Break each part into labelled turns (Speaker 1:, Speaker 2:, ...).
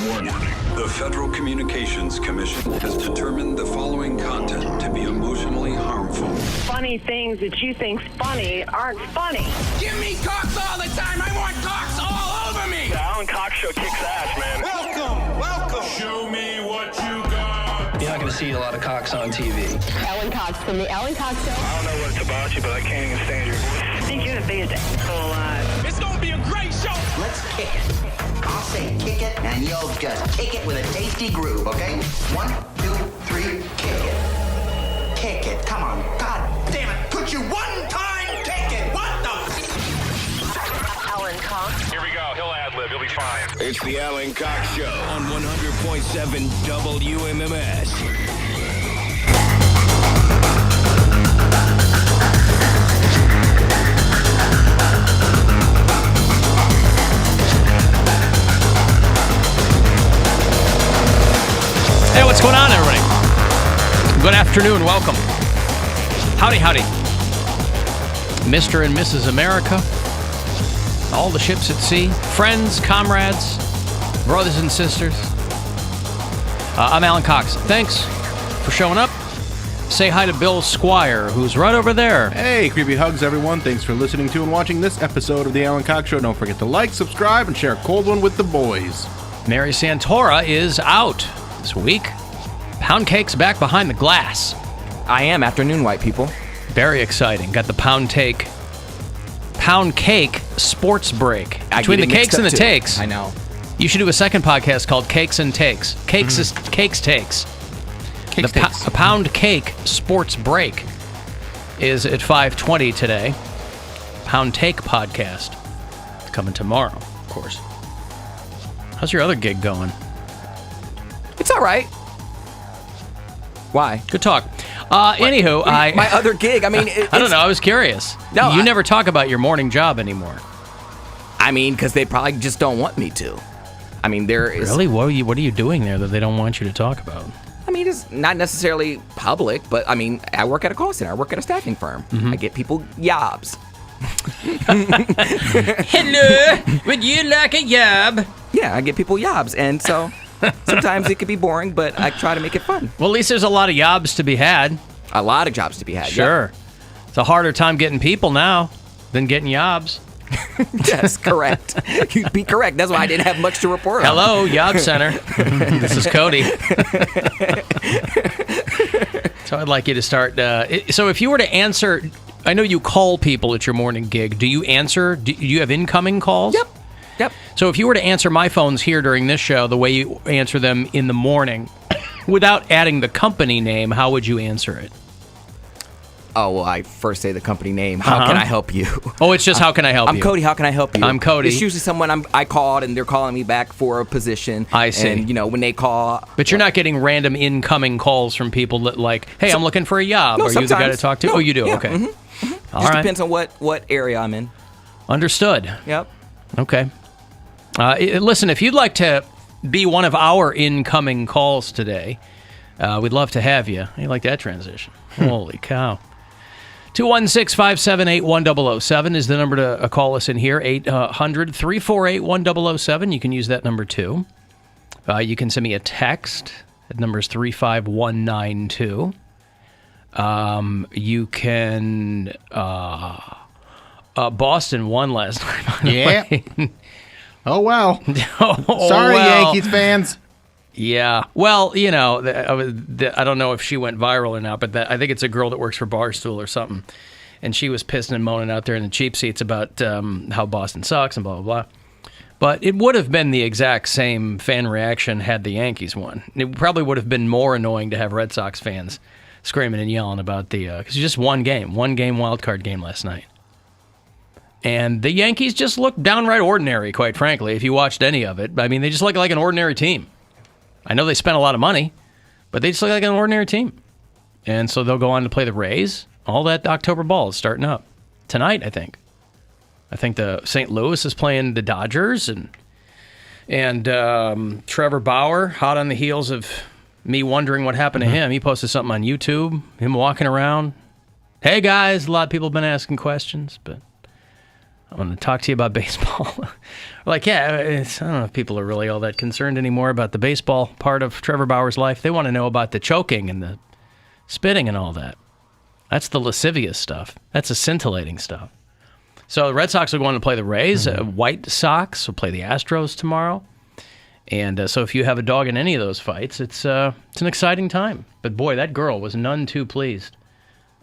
Speaker 1: Warning. The Federal Communications Commission has determined the following content to be emotionally harmful.
Speaker 2: Funny things that you think's funny aren't funny.
Speaker 3: Give me cocks all the time. I want cocks all over me.
Speaker 4: The Alan Cox Show kicks ass, man.
Speaker 3: Welcome.
Speaker 5: Show me what you got.
Speaker 6: You're not going to see a lot of cocks on TV.
Speaker 7: Alan Cox from the Alan Cox Show.
Speaker 4: I don't know what it's about you, but I can't even stand your voice.
Speaker 2: I think you're the biggest asshole alive.
Speaker 3: It's gonna be a great show.
Speaker 8: Let's kick it. I'll say kick it, and you'll just kick it with a tasty groove, okay? 1, 2, 3, kick it. Kick it. Come on. God damn it. Could you one time kick it? What the?
Speaker 7: Alan Cox.
Speaker 4: Here we go. He'll ad-lib. He'll be fine.
Speaker 5: It's the Alan Cox Show on 100.7 WMMS.
Speaker 9: Hey, what's going on, everybody? Good afternoon. Welcome. Howdy, howdy. Mr. and Mrs. America, all the ships at sea, friends, comrades, brothers and sisters. I'm Alan Cox. Thanks for showing up. Say hi to Bill Squire, who's right over there.
Speaker 10: Hey, creepy hugs, everyone. Thanks for listening to and watching this episode of The Alan Cox Show. Don't forget to like, subscribe, and share a cold one with the boys.
Speaker 9: Mary Santora is out this week. Poundcake's back behind the glass.
Speaker 11: I am. Afternoon, white people.
Speaker 9: Very exciting. Got the Poundcake sports break. Between the cakes and the takes.
Speaker 11: I know.
Speaker 9: You should do a second podcast called Cakes and Takes. Cakes Takes.
Speaker 10: Cakes Takes.
Speaker 9: The Poundcake sports break is at 5:20 today. Poundcake podcast coming tomorrow, of course. How's your other gig going?
Speaker 11: It's all right. Why?
Speaker 9: Good talk. Anywho,
Speaker 11: my other gig. I mean,
Speaker 9: I don't know. I was curious.
Speaker 11: No,
Speaker 9: you never talk about your morning job anymore.
Speaker 11: I mean, because they probably just don't want me to. I mean, there is
Speaker 9: really. What are you doing there that they don't want you to talk about?
Speaker 11: I mean, it's not necessarily public, but I mean, I work at a call center. I work at a staffing firm. I get people jobs.
Speaker 9: Hello, would you like a job?
Speaker 11: Yeah, I get people jobs, and so sometimes it could be boring, but I try to make it fun.
Speaker 9: Well, at least there's a lot of jobs to be had.
Speaker 11: A lot of jobs to be had.
Speaker 9: Sure. Yeah. It's a harder time getting people now than getting jobs.
Speaker 11: Yes, correct. You'd be correct. That's why I didn't have much to report on.
Speaker 9: Hello, Job Center. This is Cody. So I'd like you to start. So if you were to answer, I know you call people at your morning gig. Do you answer? Do you have incoming calls?
Speaker 11: Yep.
Speaker 9: So if you were to answer my phones here during this show the way you answer them in the morning, without adding the company name, how would you answer it?
Speaker 11: Oh, well, I first say the company name. How can I help you?
Speaker 9: Oh, it's just how can I help you?
Speaker 11: I'm Cody. How can I help you?
Speaker 9: I'm Cody.
Speaker 11: It's usually someone I called and they're calling me back for a position.
Speaker 9: I see.
Speaker 11: And, when they call.
Speaker 9: But you're not getting random incoming calls from people that hey, I'm looking for a job.
Speaker 11: No,
Speaker 9: Are you the guy to talk to?
Speaker 11: No,
Speaker 9: oh, you do?
Speaker 11: Yeah,
Speaker 9: okay. All
Speaker 11: just
Speaker 9: right.
Speaker 11: depends on what area I'm in.
Speaker 9: Understood.
Speaker 11: Yep.
Speaker 9: Okay. Listen, if you'd like to be one of our incoming calls today, we'd love to have you. You like that transition? Holy cow. 216-578-1007 is the number to call us in here. 800-348-1007. You can use that number too. You can send me a text. That number is 35192. You can... Boston won last night.
Speaker 10: Yeah. Oh, well.
Speaker 9: Oh,
Speaker 10: sorry,
Speaker 9: well.
Speaker 10: Yankees fans.
Speaker 9: Yeah. Well, I don't know if she went viral or not, but I think it's a girl that works for Barstool or something. And she was pissing and moaning out there in the cheap seats about how Boston sucks and blah, blah, blah. But it would have been the exact same fan reaction had the Yankees won. It probably would have been more annoying to have Red Sox fans screaming and yelling about because just one game wild card game last night. And the Yankees just looked downright ordinary, quite frankly, if you watched any of it. I mean, they just look like an ordinary team. I know they spent a lot of money, but they just look like an ordinary team. And so they'll go on to play the Rays. All that October ball is starting up tonight, I think. I think the St. Louis is playing the Dodgers, and Trevor Bauer, hot on the heels of me wondering what happened to him. He posted something on YouTube, him walking around. Hey, guys, a lot of people have been asking questions, but I want to talk to you about baseball. Like, yeah, I don't know if people are really all that concerned anymore about the baseball part of Trevor Bauer's life. They want to know about the choking and the spitting and all that. That's the lascivious stuff. That's the scintillating stuff. So the Red Sox are going to play the Rays. White Sox will play the Astros tomorrow. And so if you have a dog in any of those fights, it's an exciting time. But boy, that girl was none too pleased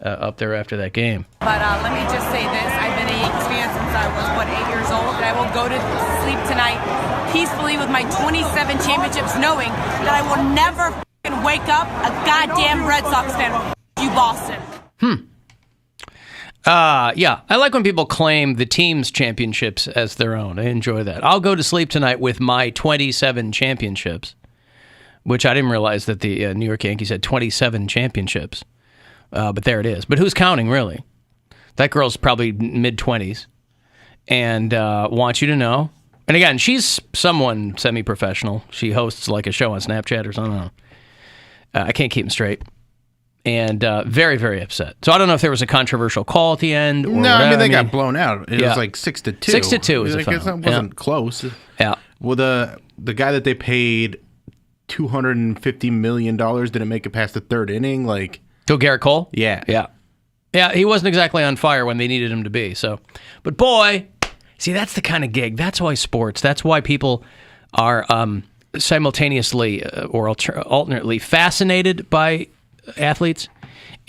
Speaker 9: up there after that game.
Speaker 12: But let me just say this. I've been a Yankees fan since I was, 8 years old. And I will go to sleep tonight peacefully with my 27 championships, knowing that I will never wake up a goddamn Red Sox fan. You Boston.
Speaker 9: Yeah, I like when people claim the team's championships as their own. I enjoy that. I'll go to sleep tonight with my 27 championships, which I didn't realize that the New York Yankees had 27 championships. But there it is. But who's counting, really? That girl's probably mid-20s and wants you to know. And again, she's someone semi-professional. She hosts like a show on Snapchat or something. I don't know. I can't keep them straight. And very, very upset. So I don't know if there was a controversial call at the end. Or
Speaker 10: no, I mean, they got blown out. It was like 6-2.
Speaker 9: 6-2 was the final.
Speaker 10: It wasn't close.
Speaker 9: Yeah.
Speaker 10: Well, the guy that they paid $250 million didn't make it past the third inning. Like,
Speaker 9: to Garrett Cole?
Speaker 10: Yeah.
Speaker 9: Yeah, he wasn't exactly on fire when they needed him to be. So, but boy, see, that's the kind of gig. That's why sports. That's why people are simultaneously or alternately fascinated by athletes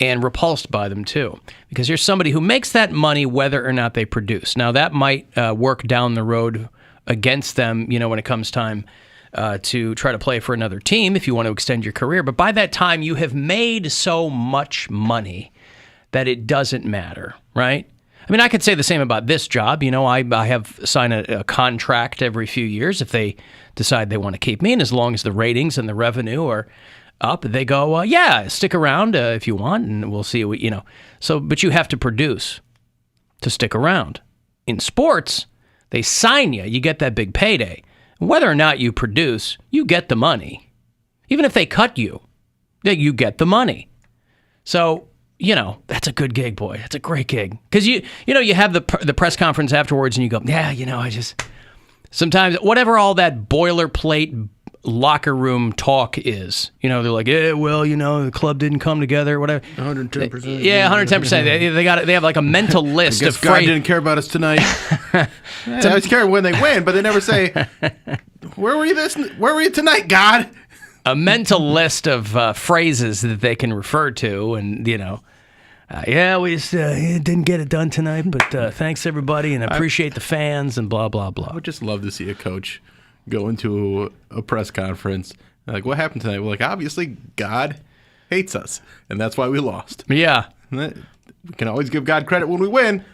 Speaker 9: and repulsed by them too, because you're somebody who makes that money whether or not they produce. Now that might work down the road against them, when it comes time to try to play for another team if you want to extend your career. But by that time, you have made so much money that it doesn't matter, right? I mean, I could say the same about this job. I have signed a contract every few years if they decide they want to keep me, and as long as the ratings and the revenue are up, they go, yeah, stick around if you want, and we'll see what, So, but you have to produce to stick around. In sports, they sign you. You get that big payday. Whether or not you produce, you get the money. Even if they cut you, you get the money. So, that's a good gig, boy. That's a great gig. Because, you have the press conference afterwards, and you go, yeah, I just... Sometimes, whatever all that boilerplate locker room talk is, they're like, yeah, well, the club didn't come together, whatever.
Speaker 10: 110%.
Speaker 9: Yeah, 110%. They have like a mental list of
Speaker 10: God didn't care about us tonight. I always care when they win, but they never say, where were you tonight, God?
Speaker 9: A mental list of phrases that they can refer to, and yeah, we just didn't get it done tonight, but thanks everybody, and I appreciate the fans, and blah blah blah.
Speaker 10: I would just love to see a coach go into a press conference like, what happened tonight? We're like, obviously God hates us, and that's why we lost.
Speaker 9: Yeah.
Speaker 10: We can always give God credit when we win.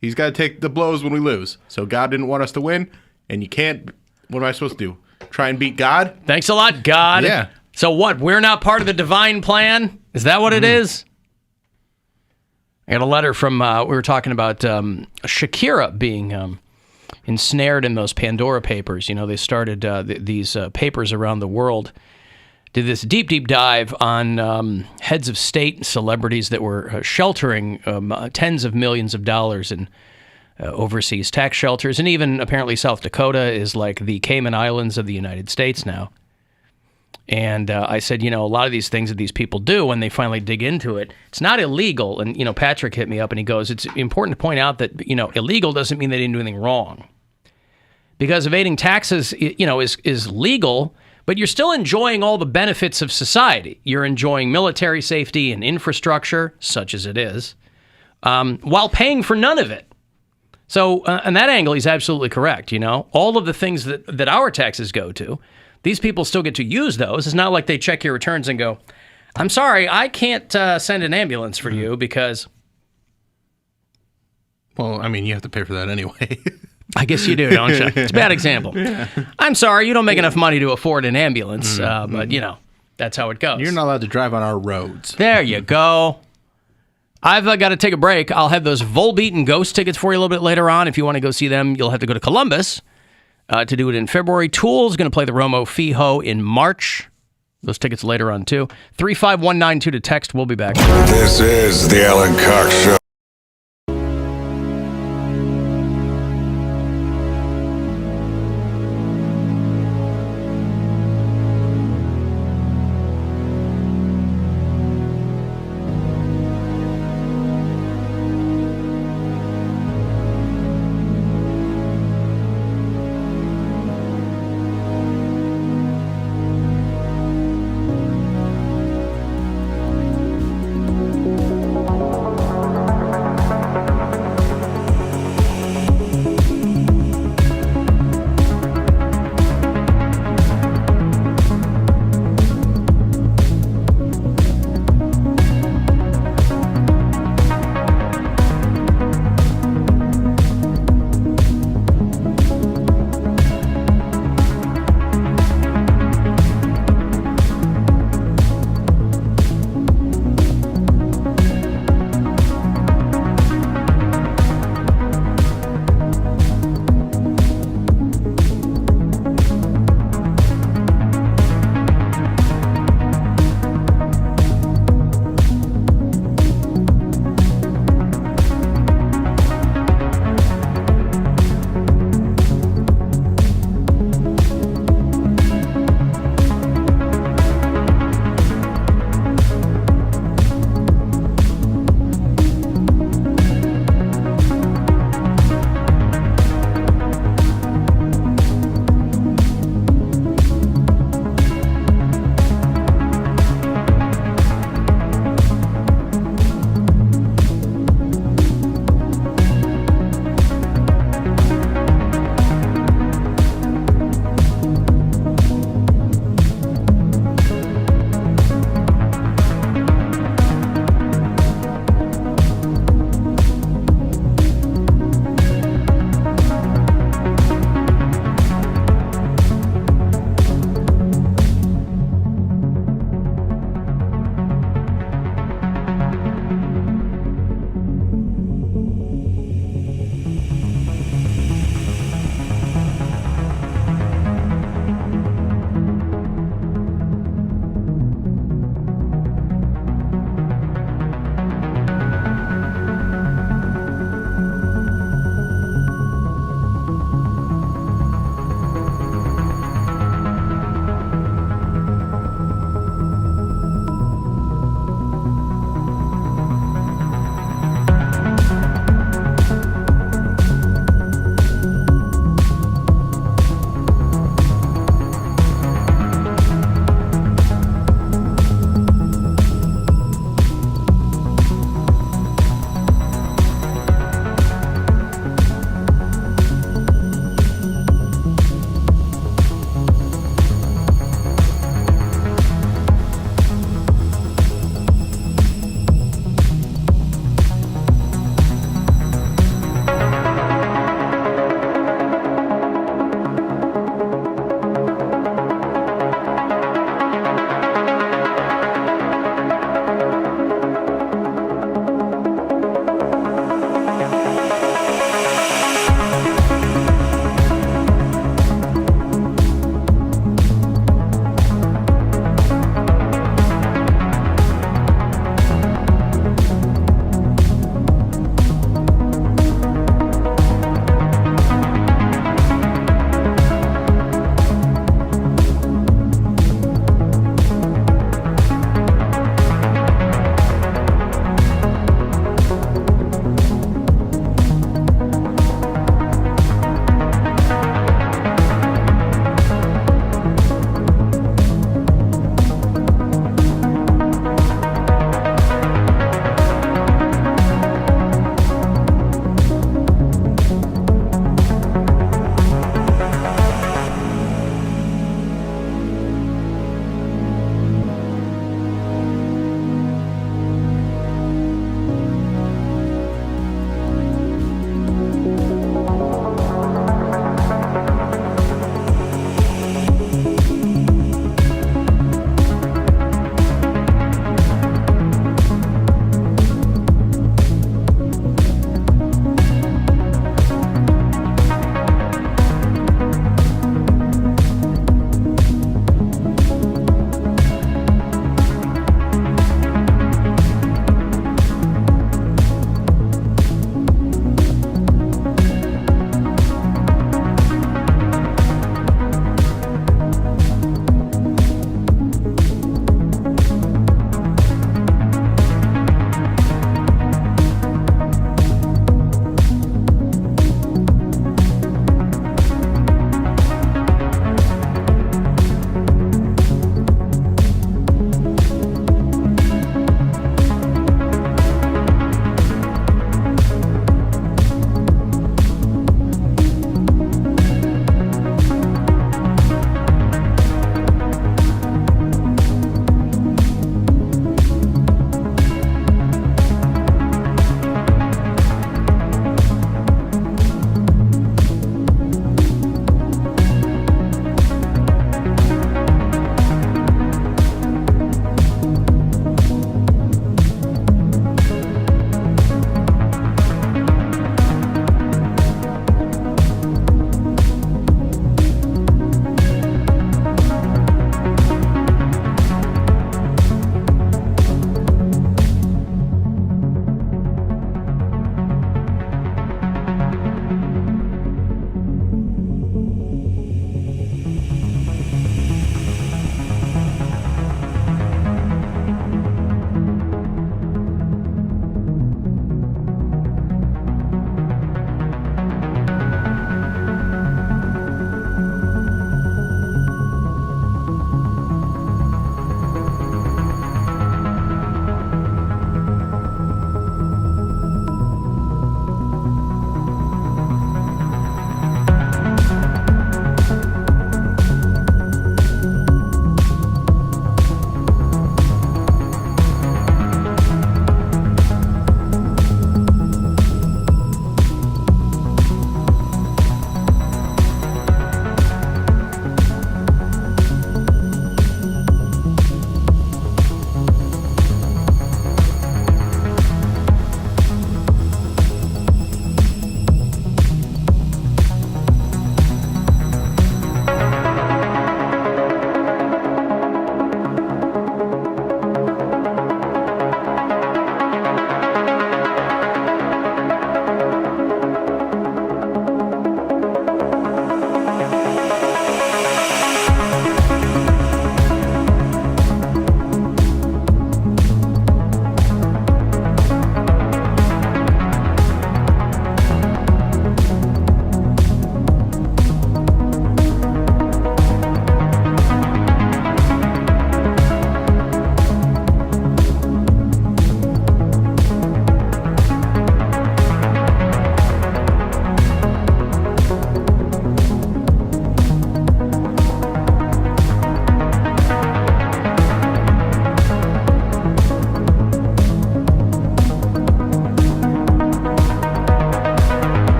Speaker 10: He's got to take the blows when we lose. So God didn't want us to win, and you can't. What am I supposed to do? Try and beat God?
Speaker 9: Thanks a lot, God.
Speaker 10: Yeah.
Speaker 9: So what? We're not part of the divine plan? Is that what it is? I got a letter from, we were talking about Shakira being ensnared in those Pandora papers. They started these papers around the world, did this deep, deep dive on heads of state and celebrities that were sheltering tens of millions of dollars in overseas tax shelters. And even apparently South Dakota is like the Cayman Islands of the United States now. And I said, a lot of these things that these people do when they finally dig into it, it's not illegal. And, Patrick hit me up and he goes, it's important to point out that, illegal doesn't mean they didn't do anything wrong. Because evading taxes, is legal, but you're still enjoying all the benefits of society. You're enjoying military safety and infrastructure, such as it is, while paying for none of it. So, on that angle, he's absolutely correct, All of the things that our taxes go to, these people still get to use those. It's not like they check your returns and go, I'm sorry, I can't send an ambulance for you because...
Speaker 10: Well, I mean, you have to pay for that anyway.
Speaker 9: I guess you do, don't you? It's a bad example. Yeah. I'm sorry, you don't make enough money to afford an ambulance, but, that's how it goes.
Speaker 10: You're not allowed to drive on our roads.
Speaker 9: There you go. I've got to take a break. I'll have those Volbeat and Ghost tickets for you a little bit later on. If you want to go see them, you'll have to go to Columbus to do it in February. Tool's going to play the Romo Fijo in March. Those tickets later on, too. 35192 to text. We'll be back.
Speaker 13: This is the Alan Cox Show.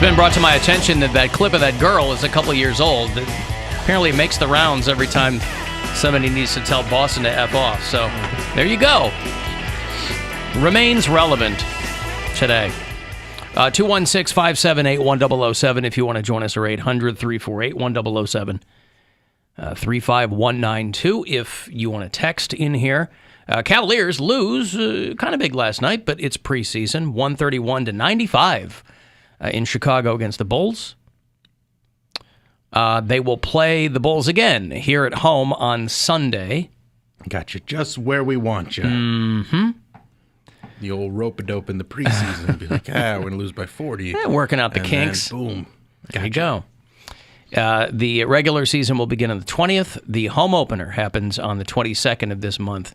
Speaker 9: been brought to my attention that that clip of that girl is a couple years old. It apparently makes the rounds every time somebody needs to tell Boston to F off. So there you go. Remains relevant today. 216-578-1007 if you want to join us, or 800-348-1007. 35192 if you want to text in here. Cavaliers lose kind of big last night, but it's preseason. 131-95 in Chicago against the Bulls. They will play the Bulls again here at home on Sunday.
Speaker 10: Got you just where we want you.
Speaker 9: Mm-hmm.
Speaker 10: The old rope-a-dope in the preseason. Be like, we're going to lose by 40.
Speaker 9: Yeah, working out the
Speaker 10: and
Speaker 9: kinks.
Speaker 10: Then, boom.
Speaker 9: There you go. The regular season will begin on the 20th. The home opener happens on the 22nd of this month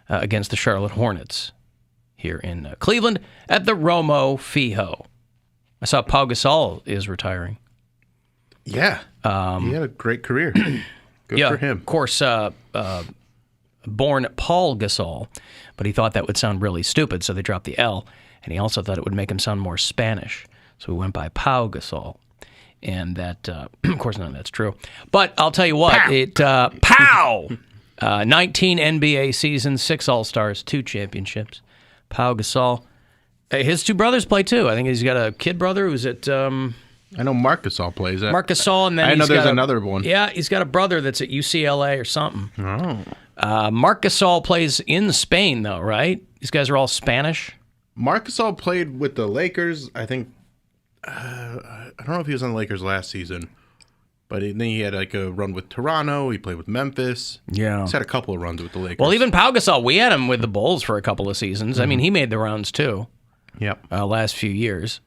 Speaker 9: against the Charlotte Hornets here in Cleveland at the Romo Fijo. I saw Pau Gasol is retiring.
Speaker 10: Yeah. He had a great career. Good for him.
Speaker 9: Of course, born Paul Gasol, but he thought that would sound really stupid, so they dropped the L, and he also thought it would make him sound more Spanish, so he went by Pau Gasol. And that, of course, none of that's true. But I'll tell you what, Pow! 19 NBA seasons, 6 All-Stars, 2 championships. Pau Gasol. His 2 brothers play, too. I think he's got a kid brother who's at...
Speaker 10: I know Marc Gasol plays at...
Speaker 9: Marc Gasol, and then
Speaker 10: I know there's another one.
Speaker 9: Yeah, he's got a brother that's at UCLA or something.
Speaker 10: Oh.
Speaker 9: Marc Gasol plays in Spain, though, right? These guys are all Spanish.
Speaker 10: Marc Gasol played with the Lakers, I think... I don't know if he was on the Lakers last season, but then he had like a run with Toronto. He played with Memphis.
Speaker 9: Yeah.
Speaker 10: He's had a couple of runs with the Lakers.
Speaker 9: Well, even Pau Gasol, we had him with the Bulls for a couple of seasons. I mean, he made the rounds too.
Speaker 10: Yep.
Speaker 9: Last few years.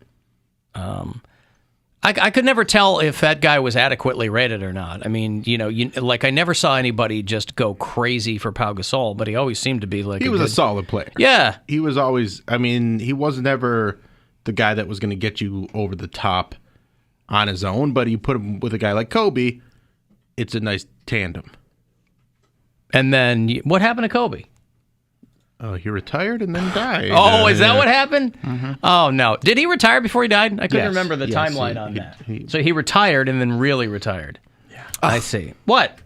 Speaker 9: I could never tell if that guy was adequately rated or not. I mean, I never saw anybody just go crazy for Pau Gasol, but he always seemed to be like
Speaker 10: he was a solid player.
Speaker 9: Yeah.
Speaker 10: He was always, he was never the guy that was going to get you over the top on his own, but you put him with a guy like Kobe, it's a nice tandem.
Speaker 9: And then what happened to Kobe?
Speaker 10: Oh, he retired and then died.
Speaker 9: Oh, is that what happened? Mm-hmm. Oh, no. Did he retire before he died? I couldn't remember the timeline on that. So he retired and then really retired. Yeah. I see. What?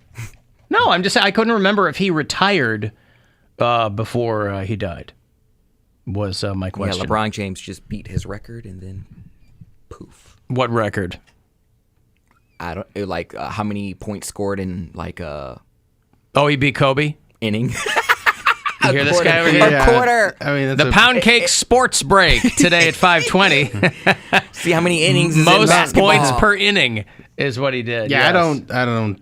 Speaker 9: No, I'm just saying I couldn't remember if he retired before he died. Was my question.
Speaker 11: Yeah, LeBron James just beat his record and then poof.
Speaker 9: What record?
Speaker 11: I don't how many points scored in
Speaker 9: Oh, he beat Kobe?
Speaker 11: Inning.
Speaker 9: You hear this guy over here?
Speaker 11: A quarter.
Speaker 10: I mean,
Speaker 9: the Poundcake Sports Break today at 5:20.
Speaker 11: See how many innings is
Speaker 9: most
Speaker 11: in basketball.
Speaker 9: points per inning is what he did.
Speaker 10: Yeah,
Speaker 9: yes.
Speaker 10: I'm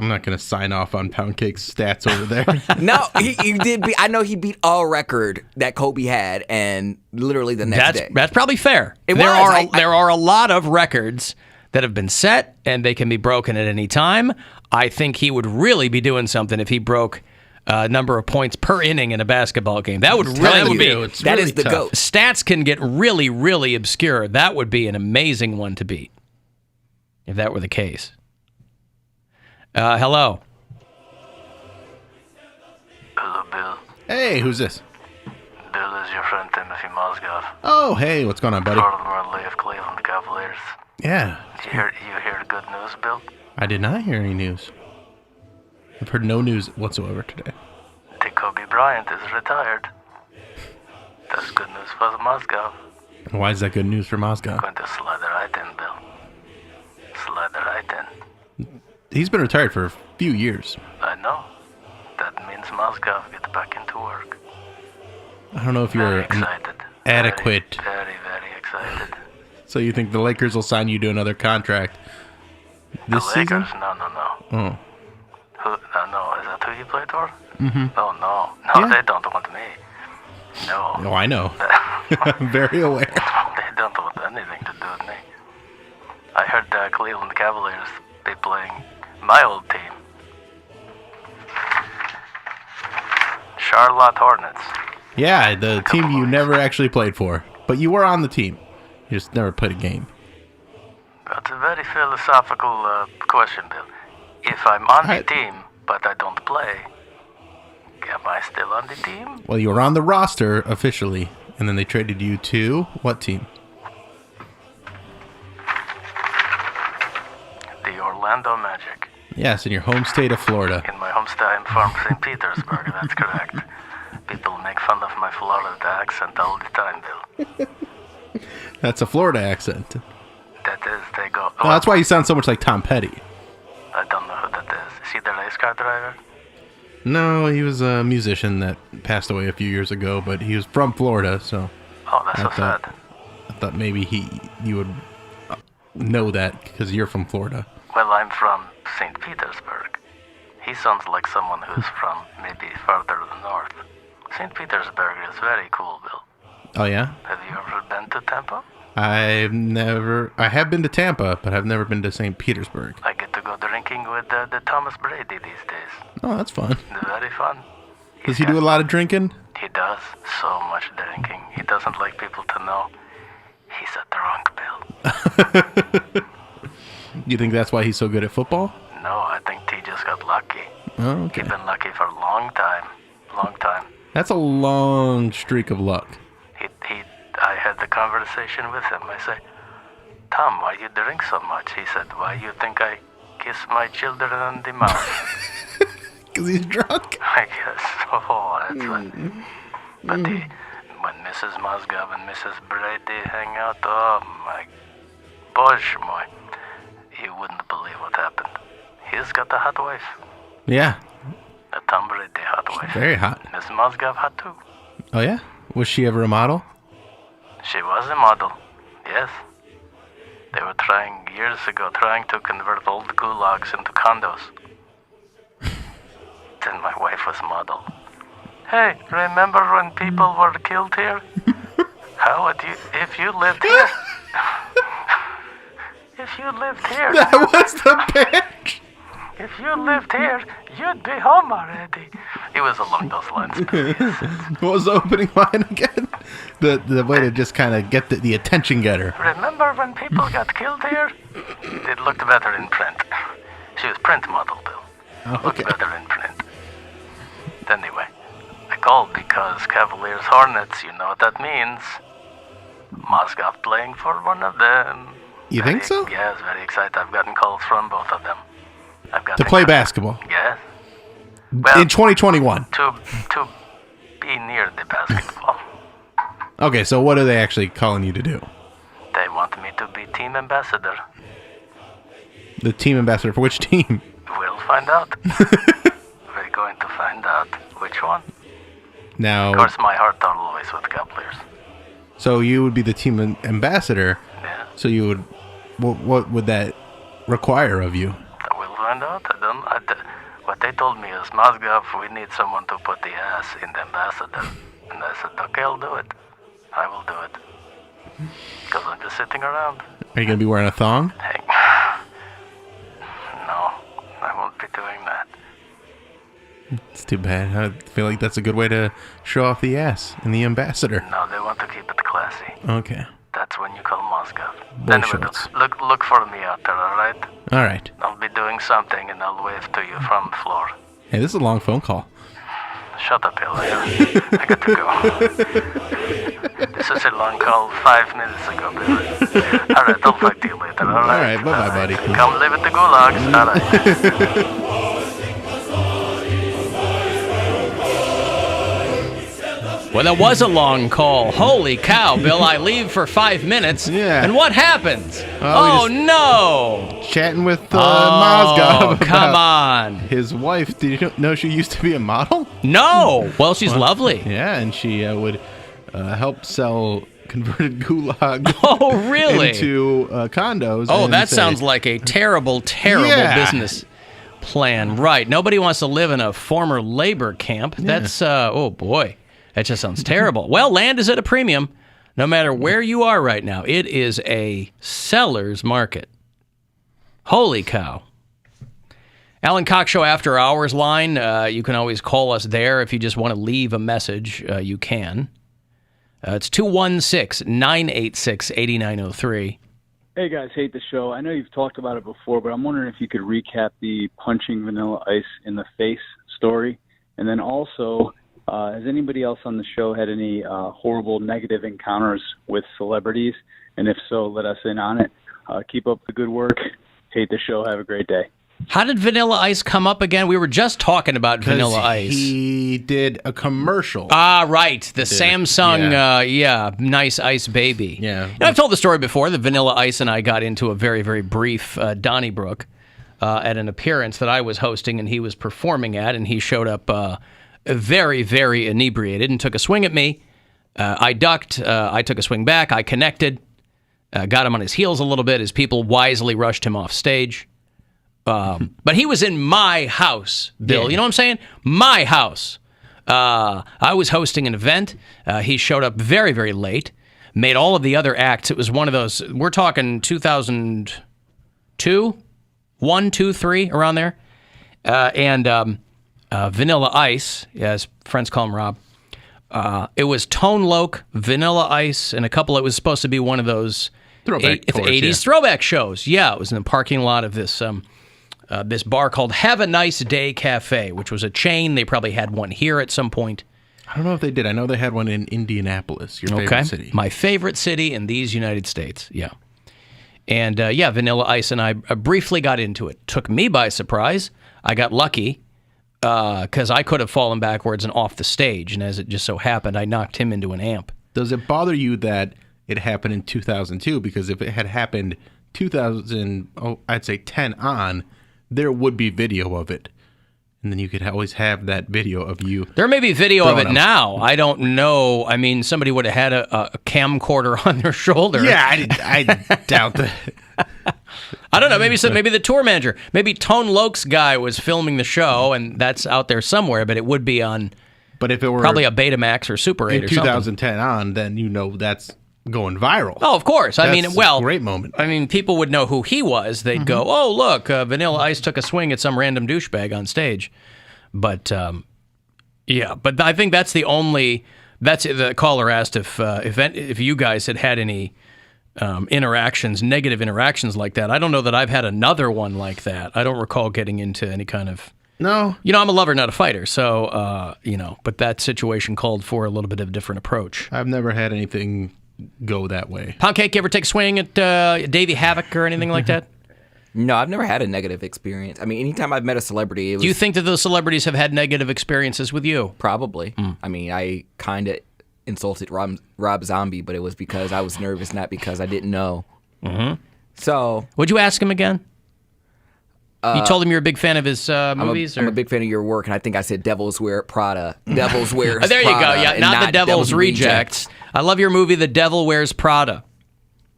Speaker 10: not going to sign off on Poundcake's stats over there.
Speaker 11: No, he did. I know he beat a record that Kobe had, and literally the next day.
Speaker 9: That's probably fair. There are a lot of records that have been set, and they can be broken at any time. I think he would really be doing something if he broke number of points per inning in a basketball game. That would really be.
Speaker 11: That is the GOAT.
Speaker 9: Stats can get really, really obscure. That would be an amazing one to beat if that were the case. Hello.
Speaker 13: Hello, Bill.
Speaker 10: Hey, who's this?
Speaker 13: Bill is your friend Timothy Mozgov.
Speaker 10: Oh, hey, what's going on, buddy?
Speaker 13: Part of the World League of Cleveland Cavaliers.
Speaker 10: Yeah.
Speaker 13: You hear the good news, Bill?
Speaker 10: I did not hear any news. I've heard no news whatsoever today.
Speaker 13: The Kobe Bryant is retired. That's good news for the Mozgov.
Speaker 10: Why is that good news for Mozgov?
Speaker 13: Going to slide it right in, Bill. Slide it right in.
Speaker 10: He's been retired for a few years.
Speaker 13: I know. That means Mozgov gets back into work.
Speaker 10: I don't know if you're adequate.
Speaker 13: Very, very excited.
Speaker 10: So you think the Lakers will sign you to another contract this season?
Speaker 13: No.
Speaker 10: Oh.
Speaker 13: No, is that who you played for?
Speaker 10: Mm-hmm.
Speaker 13: Oh, no, they don't want me. No.
Speaker 10: Oh, I know. I'm very aware.
Speaker 13: They don't want anything to do with me. I heard the Cleveland Cavaliers be playing my old team. Charlotte Hornets.
Speaker 10: Yeah, the team you never actually played for. But you were on the team. You just never played a game.
Speaker 13: That's a very philosophical question, Bill. If I'm on the team, but I don't play, am I still on the team?
Speaker 10: Well, you were on the roster officially, and then they traded you to what team?
Speaker 13: Orlando Magic.
Speaker 10: Yes, in your home state of Florida.
Speaker 13: In my hometown farm, St. Petersburg, that's correct. People make fun of my Florida accent all the time, Bill.
Speaker 10: That's a Florida accent.
Speaker 13: That is, they go...
Speaker 10: Oh, that's why you sound so much like Tom Petty.
Speaker 13: I don't know who that is. Is he the race car driver?
Speaker 10: No, he was a musician that passed away a few years ago, but he was from Florida, so...
Speaker 13: Oh, that's so sad.
Speaker 10: I thought maybe you would know that because you're from Florida.
Speaker 13: Well, I'm from St. Petersburg. He sounds like someone who's from maybe further north. St. Petersburg is very cool, Bill.
Speaker 10: Oh, yeah?
Speaker 13: Have you ever been to Tampa?
Speaker 10: I have been to Tampa, but I've never been to St. Petersburg.
Speaker 13: I get to go drinking with the Thomas Brady these days.
Speaker 10: Oh, that's fun.
Speaker 13: Very fun.
Speaker 10: Does he do a lot of drinking?
Speaker 13: He does so much drinking. He doesn't like people to know he's a drunk, Bill.
Speaker 10: You think that's why he's so good at football?
Speaker 13: No, I think T just got lucky.
Speaker 10: Oh, okay.
Speaker 13: He's been lucky for a long time. Long time.
Speaker 10: That's a long streak of luck.
Speaker 13: I had the conversation with him. I say, Tom, why you drink so much? He said, why you think I kiss my children on the mouth?
Speaker 10: Because he's drunk?
Speaker 13: I guess. Oh, that's what. But when Mrs. Mozgov and Mrs. Brady hang out, oh my gosh, boy. You wouldn't believe what happened. He's got a hot wife.
Speaker 10: Yeah.
Speaker 13: A Tom Brady hot wife.
Speaker 10: Very hot.
Speaker 13: Miss Mozgov hot too.
Speaker 10: Oh, yeah? Was she ever a model?
Speaker 13: She was a model, yes. They were trying years ago to convert old gulags into condos. Then my wife was model. Hey, remember when people were killed here? How would you, if you lived here? If you lived here.
Speaker 10: That was the pitch.
Speaker 13: If you lived here, you'd be home already. It was along those lines.
Speaker 10: What was the opening line again? The way to just kind of get the attention getter.
Speaker 13: Remember when people got killed here? It looked better in print. She was print model, Bill.
Speaker 10: Oh, okay.
Speaker 13: Looked better in print. Anyway, I called because Cavaliers Hornets, you know what that means. Mozgov playing for one of them.
Speaker 10: You think so?
Speaker 13: Yes, very excited. I've gotten calls from both of them.
Speaker 10: To play basketball?
Speaker 13: Yes. Well,
Speaker 10: in 2021?
Speaker 13: To be near the basketball.
Speaker 10: Okay, so what are they actually calling you to do?
Speaker 13: They want me to be team ambassador.
Speaker 10: The team ambassador for which team?
Speaker 13: We'll find out. We're going to find out which one.
Speaker 10: Now,
Speaker 13: of course, my heart always with Cavaliers.
Speaker 10: So you would be the team ambassador.
Speaker 13: Yeah.
Speaker 10: So you would, what would that require of you?
Speaker 13: We'll find out. What they told me is, Mozgov, we need someone to put the ass in the ambassador. And I said, okay, I'll do it. I will do it. Because I'm just sitting around.
Speaker 10: Are you going to be wearing a thong?
Speaker 13: Hey. No, I won't be doing that.
Speaker 10: It's too bad. I feel like that's a good way to show off the ass in the ambassador.
Speaker 13: No, they want to keep it classy.
Speaker 10: Okay.
Speaker 13: That's when you call Mozgov.
Speaker 10: Boy
Speaker 13: Anyway,
Speaker 10: shorts.
Speaker 13: look for me out there, all right?
Speaker 10: All right.
Speaker 13: I'll be doing something and I'll wave to you from the floor.
Speaker 10: Hey, this is a long phone call.
Speaker 13: Shut up, Bill. I got to go. This is a long call 5 minutes ago, Bill. All right, I'll talk to you later, all right?
Speaker 10: All right, bye-bye, buddy.
Speaker 13: Come live at the gulags, all right?
Speaker 9: Well, that was a long call. Holy cow, Bill. I leave for 5 minutes.
Speaker 10: Yeah.
Speaker 9: And what happens?
Speaker 10: Oh,
Speaker 9: no.
Speaker 10: Chatting with
Speaker 9: Oh,
Speaker 10: Mozgov
Speaker 9: come
Speaker 10: about
Speaker 9: on.
Speaker 10: his wife. Did you know she used to be a model?
Speaker 9: No. Well, she's lovely.
Speaker 10: Yeah, and she would help sell converted gulag
Speaker 9: Oh, really?
Speaker 10: into condos.
Speaker 9: Oh,
Speaker 10: and
Speaker 9: that
Speaker 10: say,
Speaker 9: sounds like a terrible, terrible business plan. Right. Nobody wants to live in a former labor camp. That's, oh, boy. That just sounds terrible. Well, land is at a premium. No matter where you are right now, it is a seller's market. Holy cow. Alan Cox Show After Hours line. You can always call us there. If you just want to leave a message, you can. It's 216-986-8903.
Speaker 14: Hey, guys. Hate the show. I know you've talked about it before, but I'm wondering if you could recap the punching Vanilla Ice in the face story. And then also, has anybody else on the show had any horrible negative encounters with celebrities? And if so, let us in on it. Keep up the good work. Hate the show. Have a great day.
Speaker 9: How did Vanilla Ice come up again? We were just talking about Vanilla Ice.
Speaker 10: He did a commercial.
Speaker 9: Ah, right. The Samsung, Nice Ice Baby.
Speaker 10: Yeah.
Speaker 9: I've told the story before that Vanilla Ice and I got into a very, very brief Donnybrook at an appearance that I was hosting and he was performing at, and he showed up very, very inebriated and took a swing at me. I ducked. I took a swing back. I connected. Got him on his heels a little bit. His people wisely rushed him off stage. But he was in my house, Bill.
Speaker 10: Yeah.
Speaker 9: You know what I'm saying? My house. I was hosting an event. He showed up very, very late. Made all of the other acts. It was one of those, we're talking 2002, 1, 2, 3, around there. And Vanilla Ice, as friends call him Rob, it was Tone Loc, Vanilla Ice, and a couple, it was supposed to be one of those
Speaker 10: Throwback
Speaker 9: 80s throwback shows. Yeah, it was in the parking lot of this this bar called Have a Nice Day Cafe, which was a chain. They probably had one here at some point.
Speaker 10: I don't know if they did. I know they had one in Indianapolis, your favorite city.
Speaker 9: My favorite city in these United States, yeah. And Vanilla Ice and I briefly got into it. Took me by surprise. I got lucky because I could have fallen backwards and off the stage, and as it just so happened, I knocked him into an amp.
Speaker 10: Does it bother you that it happened in 2002? Because if it had happened 10 on, there would be video of it. And then you could always have that video of you.
Speaker 9: There may be video of it
Speaker 10: him.
Speaker 9: now. I don't know. I mean, somebody would have had a camcorder on their shoulder.
Speaker 10: Yeah, I doubt that.
Speaker 9: I don't know. Maybe the tour manager, maybe Tone Loc's guy was filming the show, and that's out there somewhere. But it would be on.
Speaker 10: But if it were
Speaker 9: probably a Betamax or Super 8 or something.
Speaker 10: 2010 on, then you know that's going viral.
Speaker 9: Oh, of course.
Speaker 10: That's a great moment.
Speaker 9: I mean, people would know who he was. They'd go, "Oh, look, Vanilla Ice took a swing at some random douchebag on stage." But but I think that's the only. That's the caller asked if you guys had any negative interactions like that. I don't know that I've had another one like that. I don't recall getting into any kind of.
Speaker 10: No.
Speaker 9: You know, I'm a lover, not a fighter. So, but that situation called for a little bit of a different approach.
Speaker 10: I've never had anything go that way.
Speaker 9: Poundcake, you ever take a swing at Davey Havoc or anything like that?
Speaker 11: No, I've never had a negative experience. I mean, anytime I've met a celebrity, it was...
Speaker 9: Do you think that those celebrities have had negative experiences with you?
Speaker 11: Probably. I mean, I kind of insulted Rob Zombie, but it was because I was nervous, not because I didn't know.
Speaker 9: Mm-hmm.
Speaker 11: So...
Speaker 9: Would you ask him again? You told him you're a big fan of his movies?
Speaker 11: I'm a big fan of your work, and I think I said Devil's Wear Prada. Devil's Wears
Speaker 9: there you
Speaker 11: Prada,
Speaker 9: go. Yeah, not the Devil's Rejects. I love your movie, The Devil Wears Prada.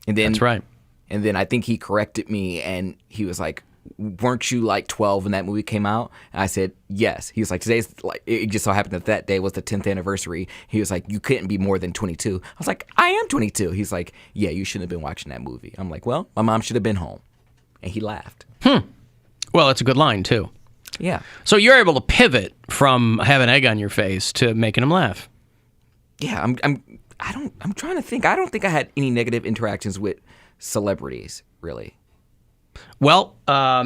Speaker 11: And then,
Speaker 9: that's right.
Speaker 11: And then I think he corrected me, and he was like, weren't you like 12 when that movie came out? And I said, yes. He was like, today's like, it just so happened that day was the 10th anniversary. He was like, you couldn't be more than 22. I was like, I am 22. He's like, yeah, you shouldn't have been watching that movie. I'm like, well, my mom should have been home. And he laughed.
Speaker 9: Well, it's a good line, too.
Speaker 11: Yeah.
Speaker 9: So you're able to pivot from having egg on your face to making him laugh.
Speaker 11: Yeah, I'm trying to think. I don't think I had any negative interactions with celebrities, really.
Speaker 9: Well,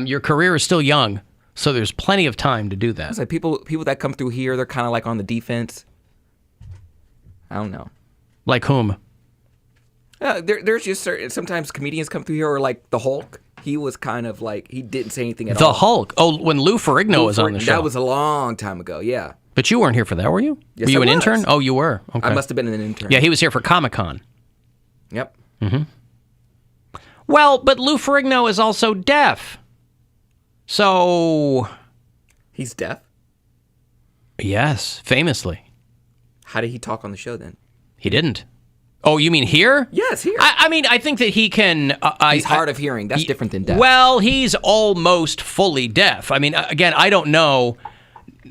Speaker 9: your career is still young, so there's plenty of time to do that.
Speaker 11: It's like people that come through here, they're kind of like on the defense. I don't know.
Speaker 9: Like whom?
Speaker 11: There's just certain, sometimes comedians come through here, or like the Hulk. He was kind of like, he didn't say anything at all.
Speaker 9: The Hulk? Oh, when Lou Ferrigno was on the show.
Speaker 11: That was a long time ago, yeah.
Speaker 9: But you weren't here for that, were you?
Speaker 11: Yes,
Speaker 9: were you
Speaker 11: I
Speaker 9: an
Speaker 11: was.
Speaker 9: intern? Oh, you were. Okay.
Speaker 11: I must have been an intern.
Speaker 9: Yeah, he was here for Comic-Con.
Speaker 11: Yep.
Speaker 9: Mm-hmm. Well, but Lou Ferrigno is also deaf. So...
Speaker 11: He's deaf?
Speaker 9: Yes, famously.
Speaker 11: How did he talk on the show then?
Speaker 9: He didn't. Oh, you mean here?
Speaker 11: Yes, here.
Speaker 9: I mean, I think that he can...
Speaker 11: he's hard of hearing. That's different than deaf.
Speaker 9: Well, he's almost fully deaf. I mean, again, I don't know.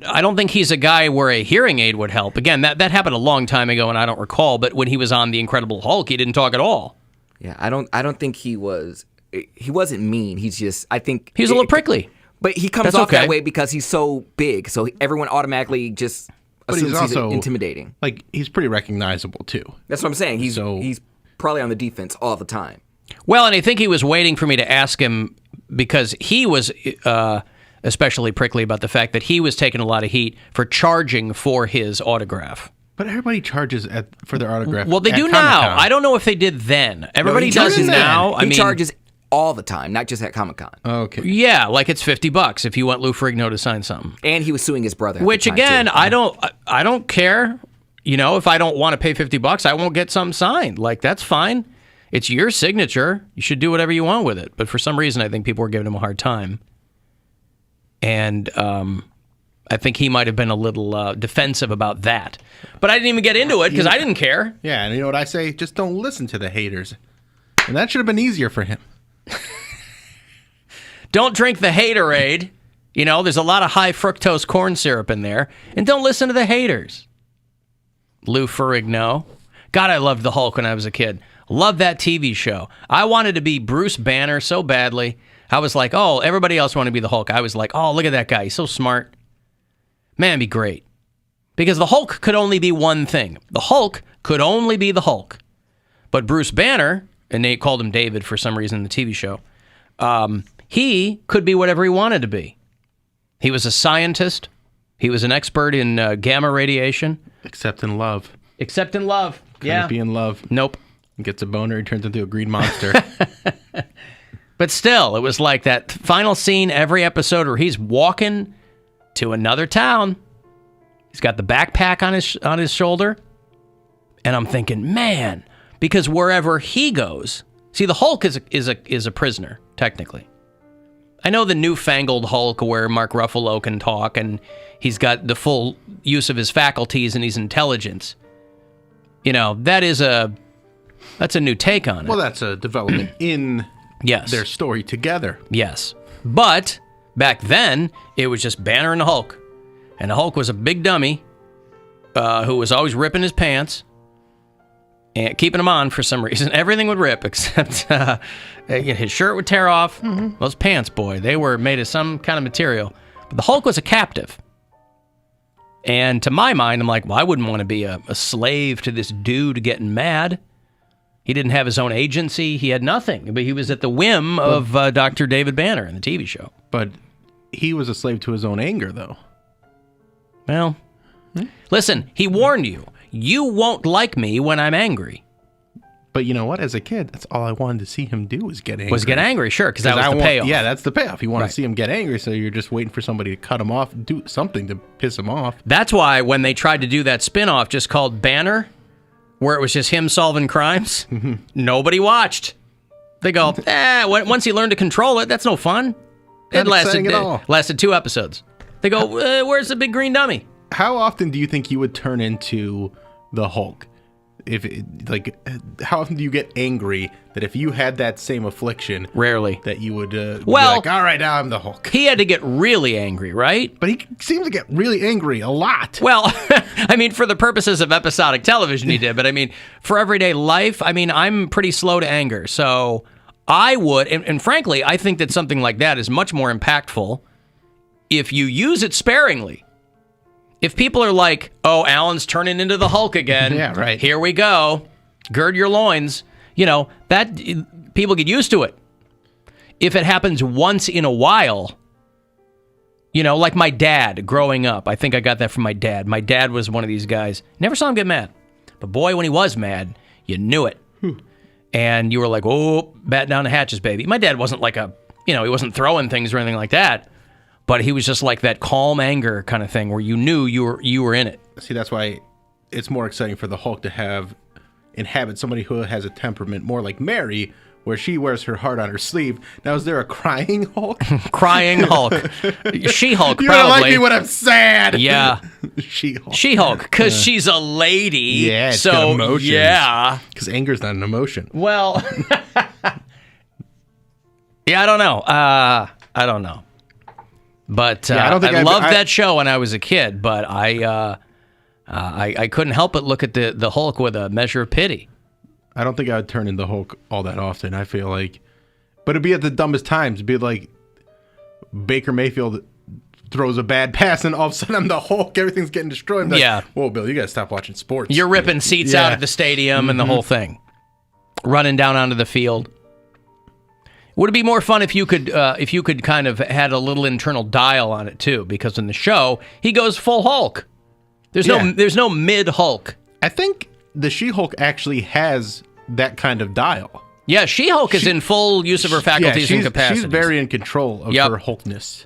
Speaker 9: I don't think he's a guy where a hearing aid would help. Again, that happened a long time ago, and I don't recall. But when he was on The Incredible Hulk, he didn't talk at all.
Speaker 11: Yeah, I don't think he was... He wasn't mean. He's just... I think...
Speaker 9: He was a little prickly.
Speaker 11: But he comes off that way because he's so big. So everyone automatically just...
Speaker 10: But he's also
Speaker 11: intimidating.
Speaker 10: Like, he's pretty recognizable, too.
Speaker 11: That's what I'm saying. He's probably on the defense all the time.
Speaker 9: Well, and I think he was waiting for me to ask him because he was especially prickly about the fact that he was taking a lot of heat for charging for his autograph.
Speaker 10: But everybody charges for their autograph.
Speaker 9: Well, they do now. I don't know if they did then. Everybody does now.
Speaker 11: He charges all the time, not just at Comic-Con.
Speaker 10: Okay.
Speaker 9: Yeah, like it's $50 if you want Lou Ferrigno to sign something.
Speaker 11: And he was suing his brother.
Speaker 9: Which
Speaker 11: at the time,
Speaker 9: again,
Speaker 11: too.
Speaker 9: I don't care. You know, if I don't want to pay $50, I won't get something signed. Like, that's fine. It's your signature. You should do whatever you want with it. But for some reason, I think people were giving him a hard time. And I think he might have been a little defensive about that. But I didn't even get into it because I didn't care.
Speaker 10: Yeah, and you know what I say? Just don't listen to the haters. And that should have been easier for him.
Speaker 9: Don't drink the haterade. You know, there's a lot of high fructose corn syrup in there. And don't listen to the haters. Lou Ferrigno. God, I loved the Hulk when I was a kid. Loved that TV show. I wanted to be Bruce Banner so badly. I was like, oh, everybody else wanted to be the Hulk. I was like, oh, look at that guy. He's so smart. Man, it'd be great. Because the Hulk could only be one thing. The Hulk could only be the Hulk. But Bruce Banner, and they called him David for some reason in the TV show, he could be whatever he wanted to be. He was a scientist. He was an expert in gamma radiation.
Speaker 10: Except in love.
Speaker 9: Except in love.
Speaker 10: Couldn't be in love.
Speaker 9: Nope.
Speaker 10: He gets a boner, he turns into a green monster.
Speaker 9: But still, it was like that final scene every episode where he's walking to another town. He's got the backpack on his shoulder. And I'm thinking, man, because wherever he goes, see, the Hulk is a prisoner, technically. I know the newfangled Hulk where Mark Ruffalo can talk and he's got the full use of his faculties and his intelligence. You know, that's a new take on it.
Speaker 10: Well, that's a development in their story together.
Speaker 9: Yes. But back then, it was just Banner and the Hulk. And the Hulk was a big dummy who was always ripping his pants and keeping them on for some reason. Everything would rip except his shirt would tear off. Mm-hmm. Those pants, boy, they were made of some kind of material. But the Hulk was a captive. And to my mind, I'm like, well, I wouldn't want to be a slave to this dude getting mad. He didn't have his own agency. He had nothing. But he was at the whim of Dr. David Banner in the TV show.
Speaker 10: But he was a slave to his own anger, though.
Speaker 9: Well, listen, he warned you. You won't like me when I'm angry.
Speaker 10: But you know what? As a kid, that's all I wanted to see him do was get angry.
Speaker 9: Was get angry, sure, because that was the payoff.
Speaker 10: Yeah, that's the payoff. You want to see him get angry, so you're just waiting for somebody to cut him off, do something to piss him off.
Speaker 9: That's why when they tried to do that spinoff just called Banner, where it was just him solving crimes, nobody watched. They go, once he learned to control it, that's no fun. It lasted 2 episodes. They go, where's the big green dummy?
Speaker 10: How often do you think you would turn into the Hulk? How often do you get angry that if you had that same affliction?
Speaker 9: Rarely.
Speaker 10: That you would be like, all right, now I'm the Hulk.
Speaker 9: He had to get really angry, right?
Speaker 10: But he seems to get really angry a lot.
Speaker 9: Well, I mean, for the purposes of episodic television, he did. But I mean, for everyday life, I mean, I'm pretty slow to anger. So I would, and frankly, I think that something like that is much more impactful if you use it sparingly. If people are like, oh, Alan's turning into the Hulk again.
Speaker 10: Yeah, right.
Speaker 9: Here we go. Gird your loins. You know, that people get used to it. If it happens once in a while, you know, like my dad growing up. I think I got that from my dad. My dad was one of these guys. Never saw him get mad. But boy, when he was mad, you knew it. And you were like, oh, batten down the hatches, baby. My dad wasn't like he wasn't throwing things or anything like that. But he was just like that calm anger kind of thing where you knew you were in it.
Speaker 10: See, that's why it's more exciting for the Hulk to inhabit somebody who has a temperament more like Mary, where she wears her heart on her sleeve. Now, is there a crying Hulk?
Speaker 9: Crying Hulk. She-Hulk, probably.
Speaker 10: You don't like me when I'm sad.
Speaker 9: Yeah.
Speaker 10: She-Hulk.
Speaker 9: She-Hulk, because she's a lady.
Speaker 10: Yeah, it's got emotions.
Speaker 9: Yeah.
Speaker 10: Because anger's not an emotion.
Speaker 9: Well, yeah, I don't know. I don't know. But I loved that show when I was a kid, but I couldn't help but look at the Hulk with a measure of pity.
Speaker 10: I don't think I would turn into Hulk all that often. I feel like, but it'd be at the dumbest times. It'd be like Baker Mayfield throws a bad pass, and all of a sudden I'm the Hulk. Everything's getting destroyed. I'm like, whoa, Bill, you gotta stop watching sports.
Speaker 9: You're ripping seats out of the stadium and the whole thing, running down onto the field. Would it be more fun if you could kind of had a little internal dial on it too? Because in the show he goes full Hulk. There's no mid Hulk.
Speaker 10: I think the She-Hulk actually has that kind of dial.
Speaker 9: Yeah, She-Hulk is in full use of her faculties and capacities.
Speaker 10: She's very in control of her Hulkness.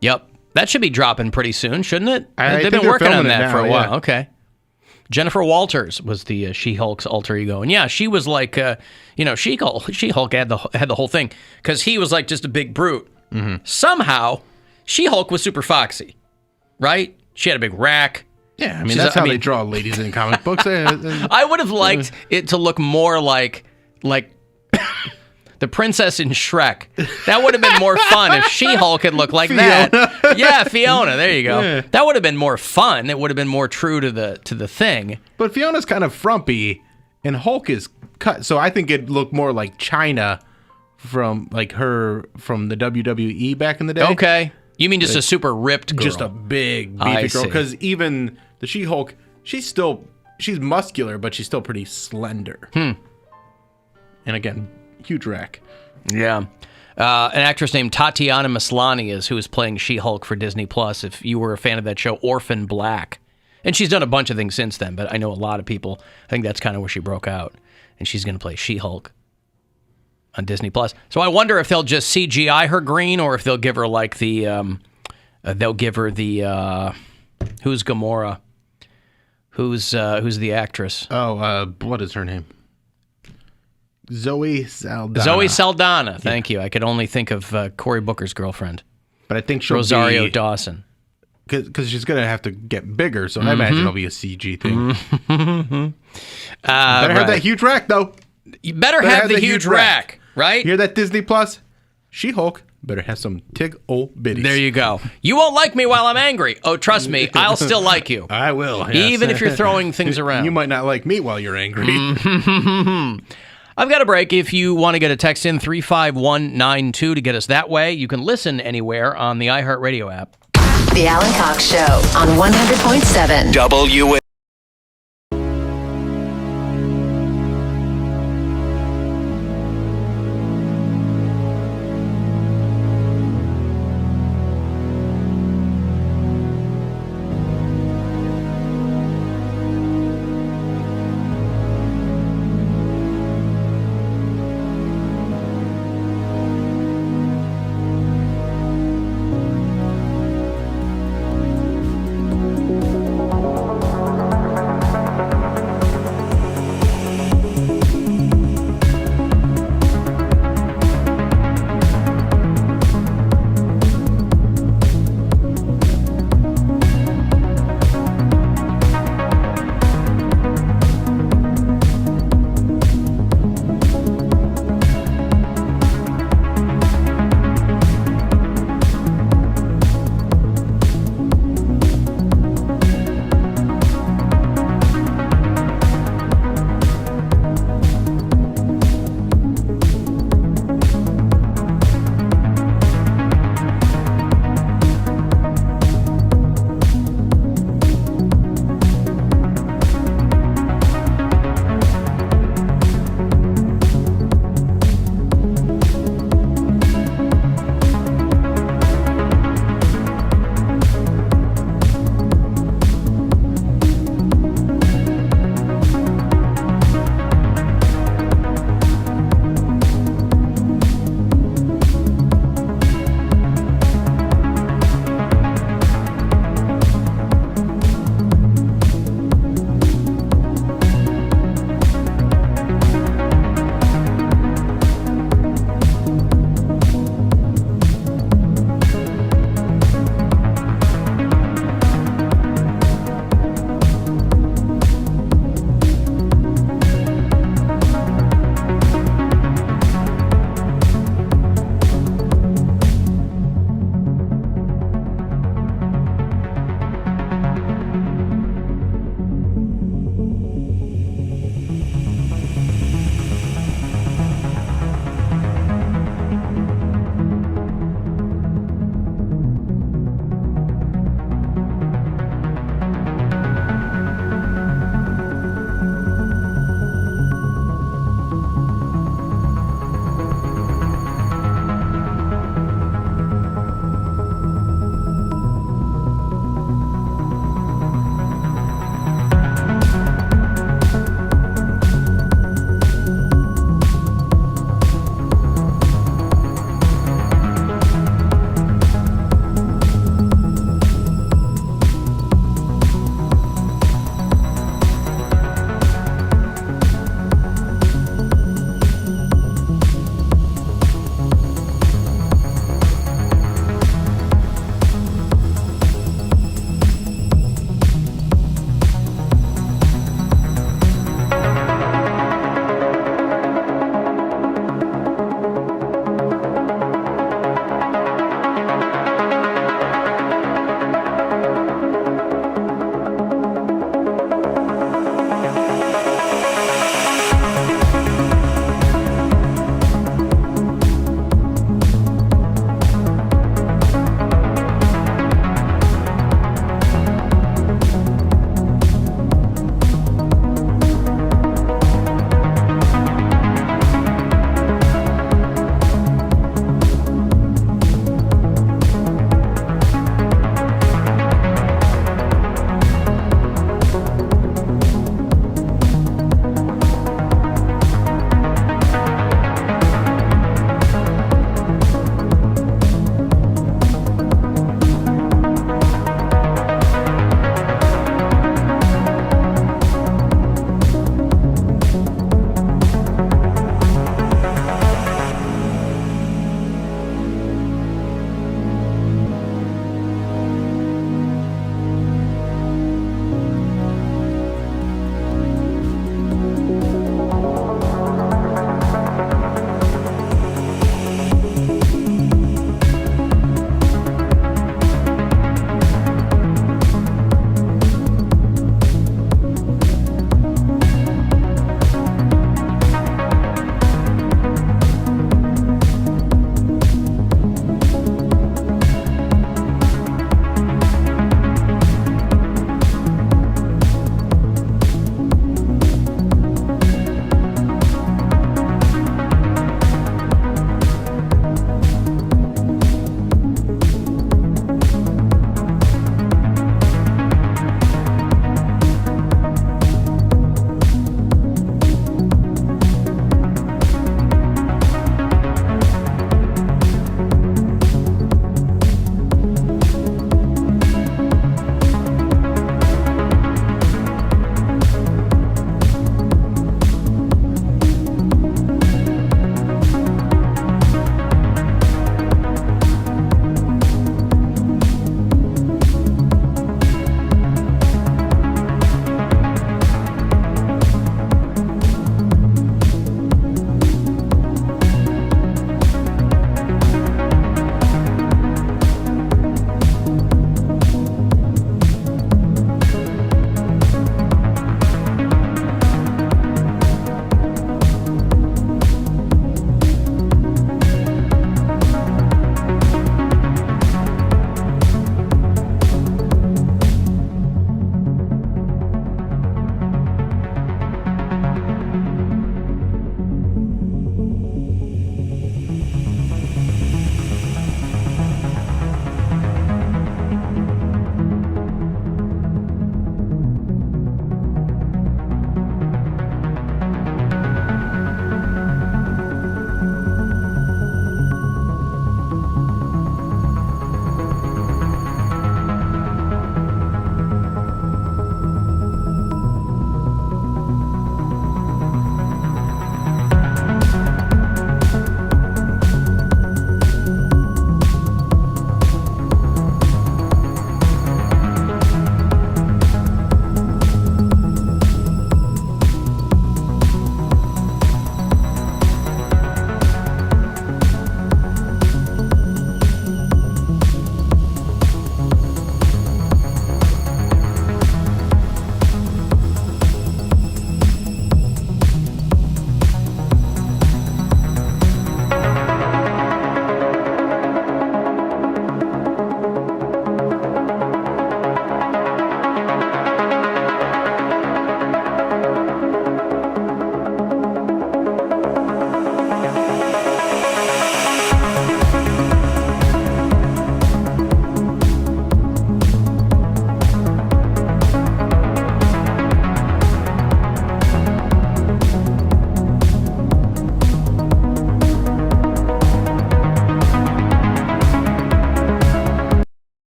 Speaker 9: Yep. That should be dropping pretty soon, shouldn't it?
Speaker 10: I
Speaker 9: They've
Speaker 10: think
Speaker 9: been working on that
Speaker 10: now,
Speaker 9: for a while.
Speaker 10: yeah.
Speaker 9: Okay. Jennifer Walters was the She-Hulk's alter ego. And yeah, she was like, She-Hulk had the whole thing because he was like just a big brute.
Speaker 10: Mm-hmm.
Speaker 9: Somehow, She-Hulk was super foxy, right? She had a big rack.
Speaker 10: Yeah, I mean, that's how they draw ladies in comic books.
Speaker 9: I would have liked it to look more like the princess in Shrek. That would have been more fun if She-Hulk had looked like that. Yeah, Fiona. There you go.
Speaker 10: Yeah.
Speaker 9: That would have been more fun. It would have been more true to the thing.
Speaker 10: But Fiona's kind of frumpy, and Hulk is cut. So I think it'd look more like China from the WWE back in the day.
Speaker 9: Okay. You mean just a super ripped girl?
Speaker 10: Just a big beefy girl. Because even the She-Hulk, she's muscular, but she's still pretty slender. And again, huge rack.
Speaker 9: Yeah. An actress named Tatiana Maslany is who is playing She-Hulk for Disney Plus. If you were a fan of that show, Orphan Black. And she's done a bunch of things since then, but I know a lot of people, I think that's kind of where she broke out. And she's going to play She-Hulk on Disney Plus. So I wonder if they'll just CGI her green or if they'll give her like who's Gamora? Who's the actress?
Speaker 10: Oh, what is her name? Zoe Saldana.
Speaker 9: Zoe Saldana. Thank you. I could only think of Cory Booker's girlfriend.
Speaker 10: But I think she'll
Speaker 9: Rosario Dawson.
Speaker 10: Because she's going to have to get bigger, so I imagine it'll be a CG thing. Better have that huge rack, though.
Speaker 9: You better have the huge rack, right?
Speaker 10: Hear that, Disney Plus? She-Hulk better have some tig-o-bitties.
Speaker 9: There you go. You won't like me while I'm angry. Oh, trust me, I'll still like you.
Speaker 10: I will. Yes.
Speaker 9: Even if you're throwing things around.
Speaker 10: You might not like me while you're angry.
Speaker 9: I've got a break. If you want to get a text in 35192 to get us that way, you can listen anywhere on the iHeartRadio app.
Speaker 7: The Alan Cox Show on 100.7
Speaker 5: WMMS.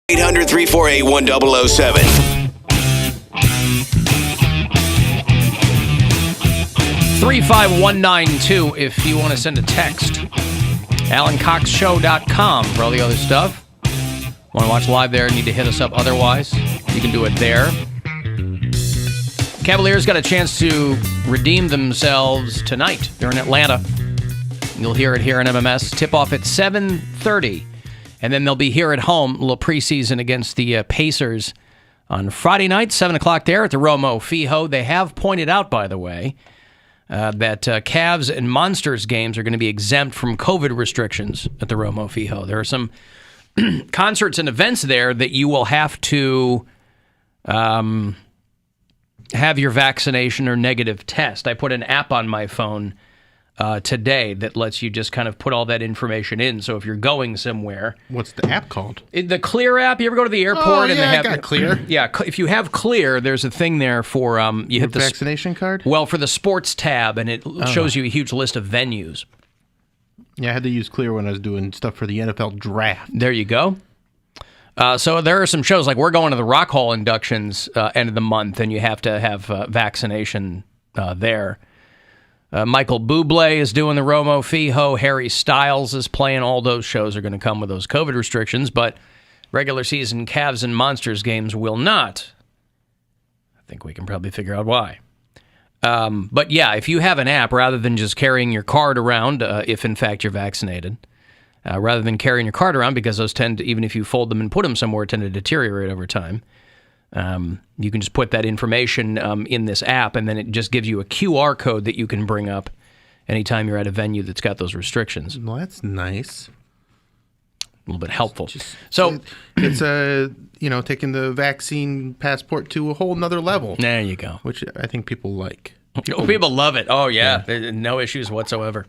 Speaker 5: 800-348-1007.
Speaker 9: 35192 if you want to send a text. AlanCoxShow.com for all the other stuff. Want to watch live there, need to hit us up otherwise. You can do it there. Cavaliers got a chance to redeem themselves tonight. They're in Atlanta. You'll hear it here in MMS. Tip-off at 7:30. And then they'll be here at home, a little preseason against the Pacers on Friday night, 7 o'clock there at the Romo Fijo. They have pointed out, by the way, that Cavs and Monsters games are going to be exempt from COVID restrictions at the Romo Fijo. There are some concerts and events there that you will have to have your vaccination or negative test. I put an app on my phone today that lets you just kind of put all that information in. So if you're going somewhere...
Speaker 10: What's the app called?
Speaker 9: The Clear app. You ever go to the airport?
Speaker 10: Oh,
Speaker 9: and
Speaker 10: yeah,
Speaker 9: they have,
Speaker 10: I got Clear.
Speaker 9: Yeah, if you have Clear, there's a thing there for... you hit the
Speaker 10: vaccination card?
Speaker 9: Well, for the sports tab, and it shows you a huge list of venues.
Speaker 10: Yeah, I had to use Clear when I was doing stuff for the NFL draft.
Speaker 9: There you go. So there are some shows, like we're going to the Rock Hall inductions end of the month, and you have to have vaccination there. Michael Bublé is doing the Romo Fijo. Harry Styles is playing. All those shows are going to come with those COVID restrictions, but regular season Cavs and Monsters games will not. I think we can probably figure out why. But yeah, if you have an app, rather than just carrying your card around, if in fact you're vaccinated, rather than carrying your card around, because those tend to, even if you fold them and put them somewhere, tend to deteriorate over time. You can just put that information in this app, and then it just gives you a QR code that you can bring up anytime you're at a venue that's got those restrictions.
Speaker 10: Well, that's nice.
Speaker 9: A little bit helpful.
Speaker 10: So it's taking the vaccine passport to a whole nother level.
Speaker 9: There you go.
Speaker 10: Which I think people like.
Speaker 9: Oh, people love it. Oh, yeah. No issues whatsoever.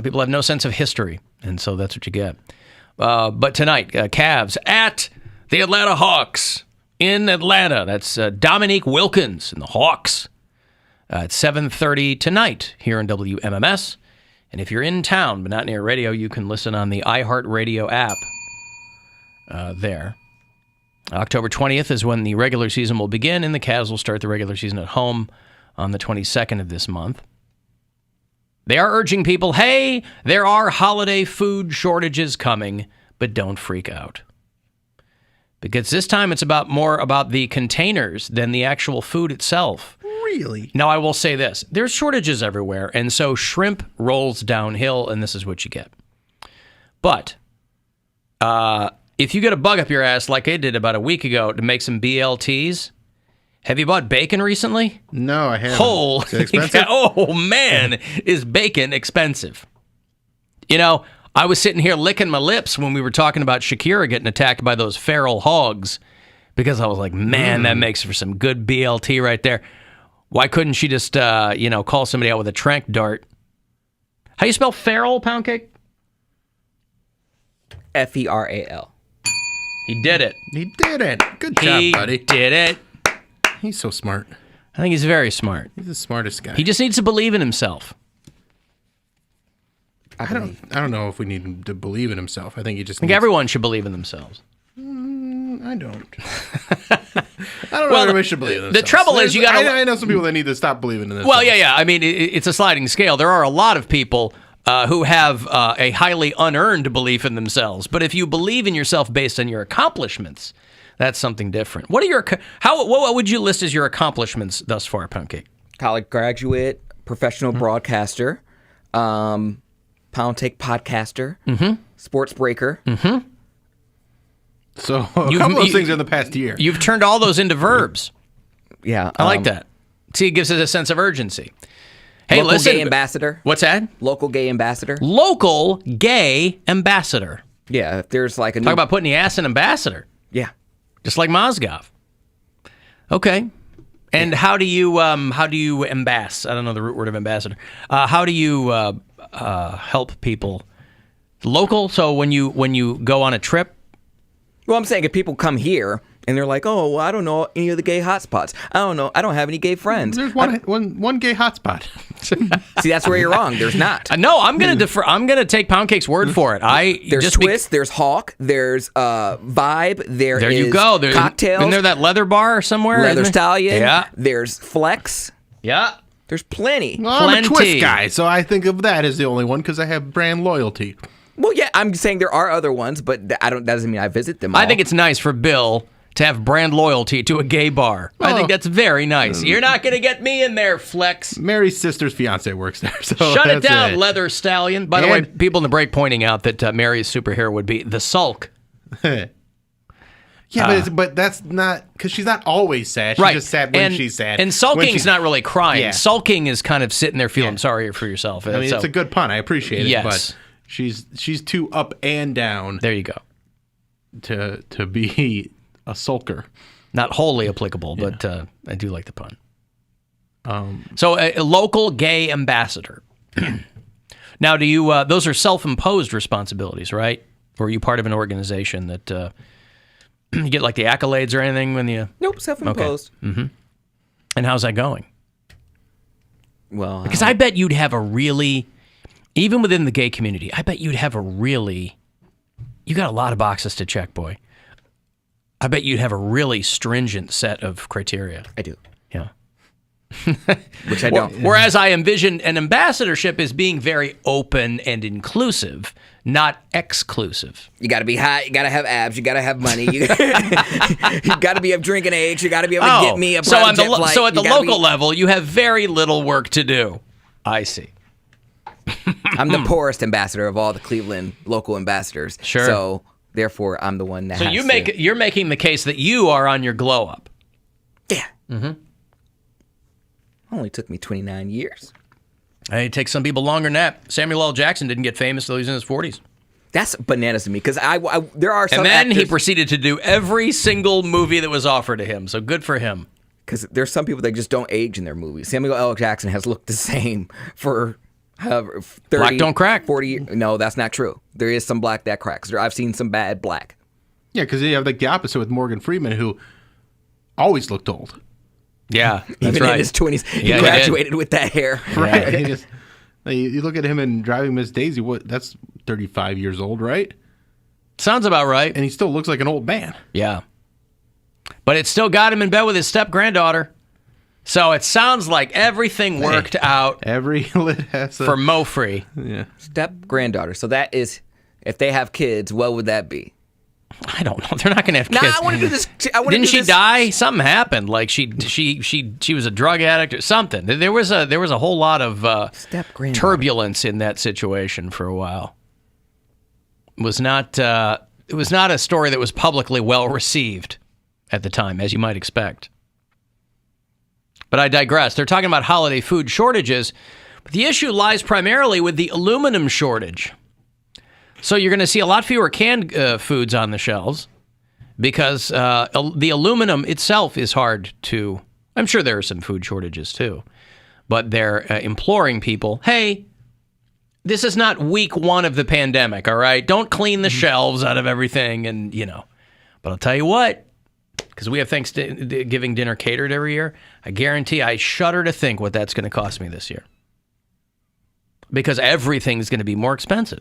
Speaker 9: People have no sense of history, and so that's what you get. But tonight, Cavs at the Atlanta Hawks in Atlanta. That's Dominique Wilkins and the Hawks at 7:30 tonight here on WMMS. And if you're in town but not near radio, you can listen on the iHeartRadio app there. October 20th is when the regular season will begin, and the Cavs will start the regular season at home on the 22nd of this month. They are urging people, hey, there are holiday food shortages coming, but don't freak out. Because this time it's more about the containers than the actual food itself.
Speaker 10: Really?
Speaker 9: Now, I will say this. There's shortages everywhere, and so shrimp rolls downhill, and this is what you get. But if you get a bug up your ass like I did about a week ago to make some BLTs, have you bought bacon recently?
Speaker 10: No, I haven't.
Speaker 9: Holy,
Speaker 10: is it expensive?
Speaker 9: Oh, man, is bacon expensive. You know, I was sitting here licking my lips when we were talking about Shakira getting attacked by those feral hogs because I was like, man, that makes for some good BLT right there. Why couldn't she just, call somebody out with a tranq dart? How you spell feral, Poundcake?
Speaker 11: Feral.
Speaker 9: He did it.
Speaker 10: He did it. Good job, buddy.
Speaker 9: He did it.
Speaker 10: He's so smart.
Speaker 9: I think he's very smart.
Speaker 10: He's the smartest guy.
Speaker 9: He just needs to believe in himself.
Speaker 10: I don't know if we need him to believe in himself. I think he just.
Speaker 9: I think everyone should believe in themselves.
Speaker 10: I don't. I don't know. Everybody should believe in themselves.
Speaker 9: The trouble is, you got.
Speaker 10: I know some people that need to stop believing in themselves.
Speaker 9: Well, yeah. I mean, it's a sliding scale. There are a lot of people who have a highly unearned belief in themselves. But if you believe in yourself based on your accomplishments, that's something different. What would you list as your accomplishments thus far, Poundcake?
Speaker 11: College graduate, professional broadcaster, Poundcake podcaster, sports breaker.
Speaker 9: Mm-hmm.
Speaker 10: So a couple of those things in the past year.
Speaker 9: You've turned all those into verbs.
Speaker 11: Yeah.
Speaker 9: I like that. See, it gives us a sense of urgency. Hey,
Speaker 11: local
Speaker 9: listen.
Speaker 11: Gay ambassador.
Speaker 9: What's that?
Speaker 11: Local gay ambassador.
Speaker 9: Local gay ambassador.
Speaker 11: Yeah, if there's like a new...
Speaker 9: Talk about putting the ass in ambassador.
Speaker 11: Yeah.
Speaker 9: Just like Mozgov. Okay. And how do you embass? I don't know the root word of ambassador. How do you help people? Local. So when you go on a trip.
Speaker 11: Well, I'm saying if people come here And they're like, oh, well, I don't know any of the gay hotspots. I don't know. I don't have any gay friends.
Speaker 10: There's one gay hotspot.
Speaker 11: See, that's where you're wrong. There's not.
Speaker 9: No, I'm gonna defer. I'm gonna take Poundcake's word for it.
Speaker 11: There's Twist. There's Hawk. There's Vibe.
Speaker 9: There you go.
Speaker 11: Cocktails.
Speaker 9: Isn't there that leather bar somewhere?
Speaker 11: Leather Stallion.
Speaker 9: Yeah.
Speaker 11: There's Flex.
Speaker 9: Yeah.
Speaker 11: There's plenty.
Speaker 10: Well, I'm a Twist guy, so I think of that as the only one because I have brand loyalty.
Speaker 11: Well, yeah, I'm saying there are other ones, but that doesn't mean I visit them all.
Speaker 9: I think it's nice for Bill to have brand loyalty to a gay bar. I think that's very nice. You're not going to get me in there, Flex.
Speaker 10: Mary's sister's fiance works there. So
Speaker 9: Shut it down, Leather Stallion. By the way, people in the break pointing out that Mary's superhero would be the Sulk.
Speaker 10: Yeah, but that's not, because she's not always sad. She's just sad when she's sad.
Speaker 9: And sulking's not really crying. Yeah. Sulking is kind of sitting there feeling sorry for yourself.
Speaker 10: I mean, it's a good pun. I appreciate it. But she's too up and down.
Speaker 9: There you go.
Speaker 10: To be a sulker.
Speaker 9: Not wholly applicable, but I do like the pun. So a local gay ambassador. Now, do you? Those are self-imposed responsibilities, right? Or are you part of an organization that you get like the accolades or anything when you?
Speaker 11: Nope, self-imposed.
Speaker 9: Okay. Mm-hmm. And how's that going?
Speaker 11: Well,
Speaker 9: because I bet you'd have a really, even within the gay community, I bet you'd have a really. You got a lot of boxes to check, boy. I bet you'd have a really stringent set of criteria.
Speaker 11: I do.
Speaker 9: Yeah.
Speaker 11: Which I don't.
Speaker 9: Whereas I envision an ambassadorship as being very open and inclusive, not exclusive.
Speaker 11: You got to be hot. You got to have abs. You got to have money. You got to be of drinking age. You got to be able to get me a private jet flight.
Speaker 9: So at the local level, you have very little work to do. I see.
Speaker 11: I'm the poorest ambassador of all the Cleveland local ambassadors.
Speaker 9: Sure.
Speaker 11: So therefore, I'm the one that.
Speaker 9: So you're making the case that you are on your glow up.
Speaker 11: Yeah.
Speaker 9: Mm-hmm.
Speaker 11: Only took me 29 years.
Speaker 9: Hey, it takes some people longer than that. Samuel L. Jackson didn't get famous until he was in his 40s.
Speaker 11: That's bananas to me because there are some.
Speaker 9: And then
Speaker 11: actors,
Speaker 9: he proceeded to do every single movie that was offered to him. So good for him.
Speaker 11: Because there's some people that just don't age in their movies. Samuel L. Jackson has looked the same for 30,
Speaker 9: black don't crack.
Speaker 11: 40 years. No, that's not true. There is some black that cracks. I've seen some bad black.
Speaker 10: Yeah, because you have like the opposite with Morgan Freeman, who always looked old.
Speaker 9: Yeah, that's
Speaker 11: even
Speaker 9: right.
Speaker 11: in his 20s, he graduated with that hair.
Speaker 10: Right. You look at him in Driving Miss Daisy. That's 35 years old, right?
Speaker 9: Sounds about right.
Speaker 10: And he still looks like an old man.
Speaker 9: Yeah, but it still got him in bed with his step granddaughter. So it sounds like everything worked out.
Speaker 10: Every lit has
Speaker 9: for Mo Free.
Speaker 10: Yeah,
Speaker 11: step granddaughter. So that is, if they have kids, what would that be?
Speaker 9: I don't know. They're not going to have kids.
Speaker 11: No, I want to do this.
Speaker 9: Didn't she die? Something happened. Like she was a drug addict or something. There was a whole lot of turbulence in that situation for a while. It was not a story that was publicly well received at the time, as you might expect. But I digress. They're talking about holiday food shortages, but the issue lies primarily with the aluminum shortage. So you're going to see a lot fewer canned foods on the shelves because the aluminum itself is hard to... I'm sure there are some food shortages too, but they're imploring people, hey, this is not week one of the pandemic, all right? Don't clean the shelves out of everything and, But I'll tell you what, because we have Thanksgiving dinner catered every year, I guarantee I shudder to think what that's going to cost me this year. Because everything's going to be more expensive.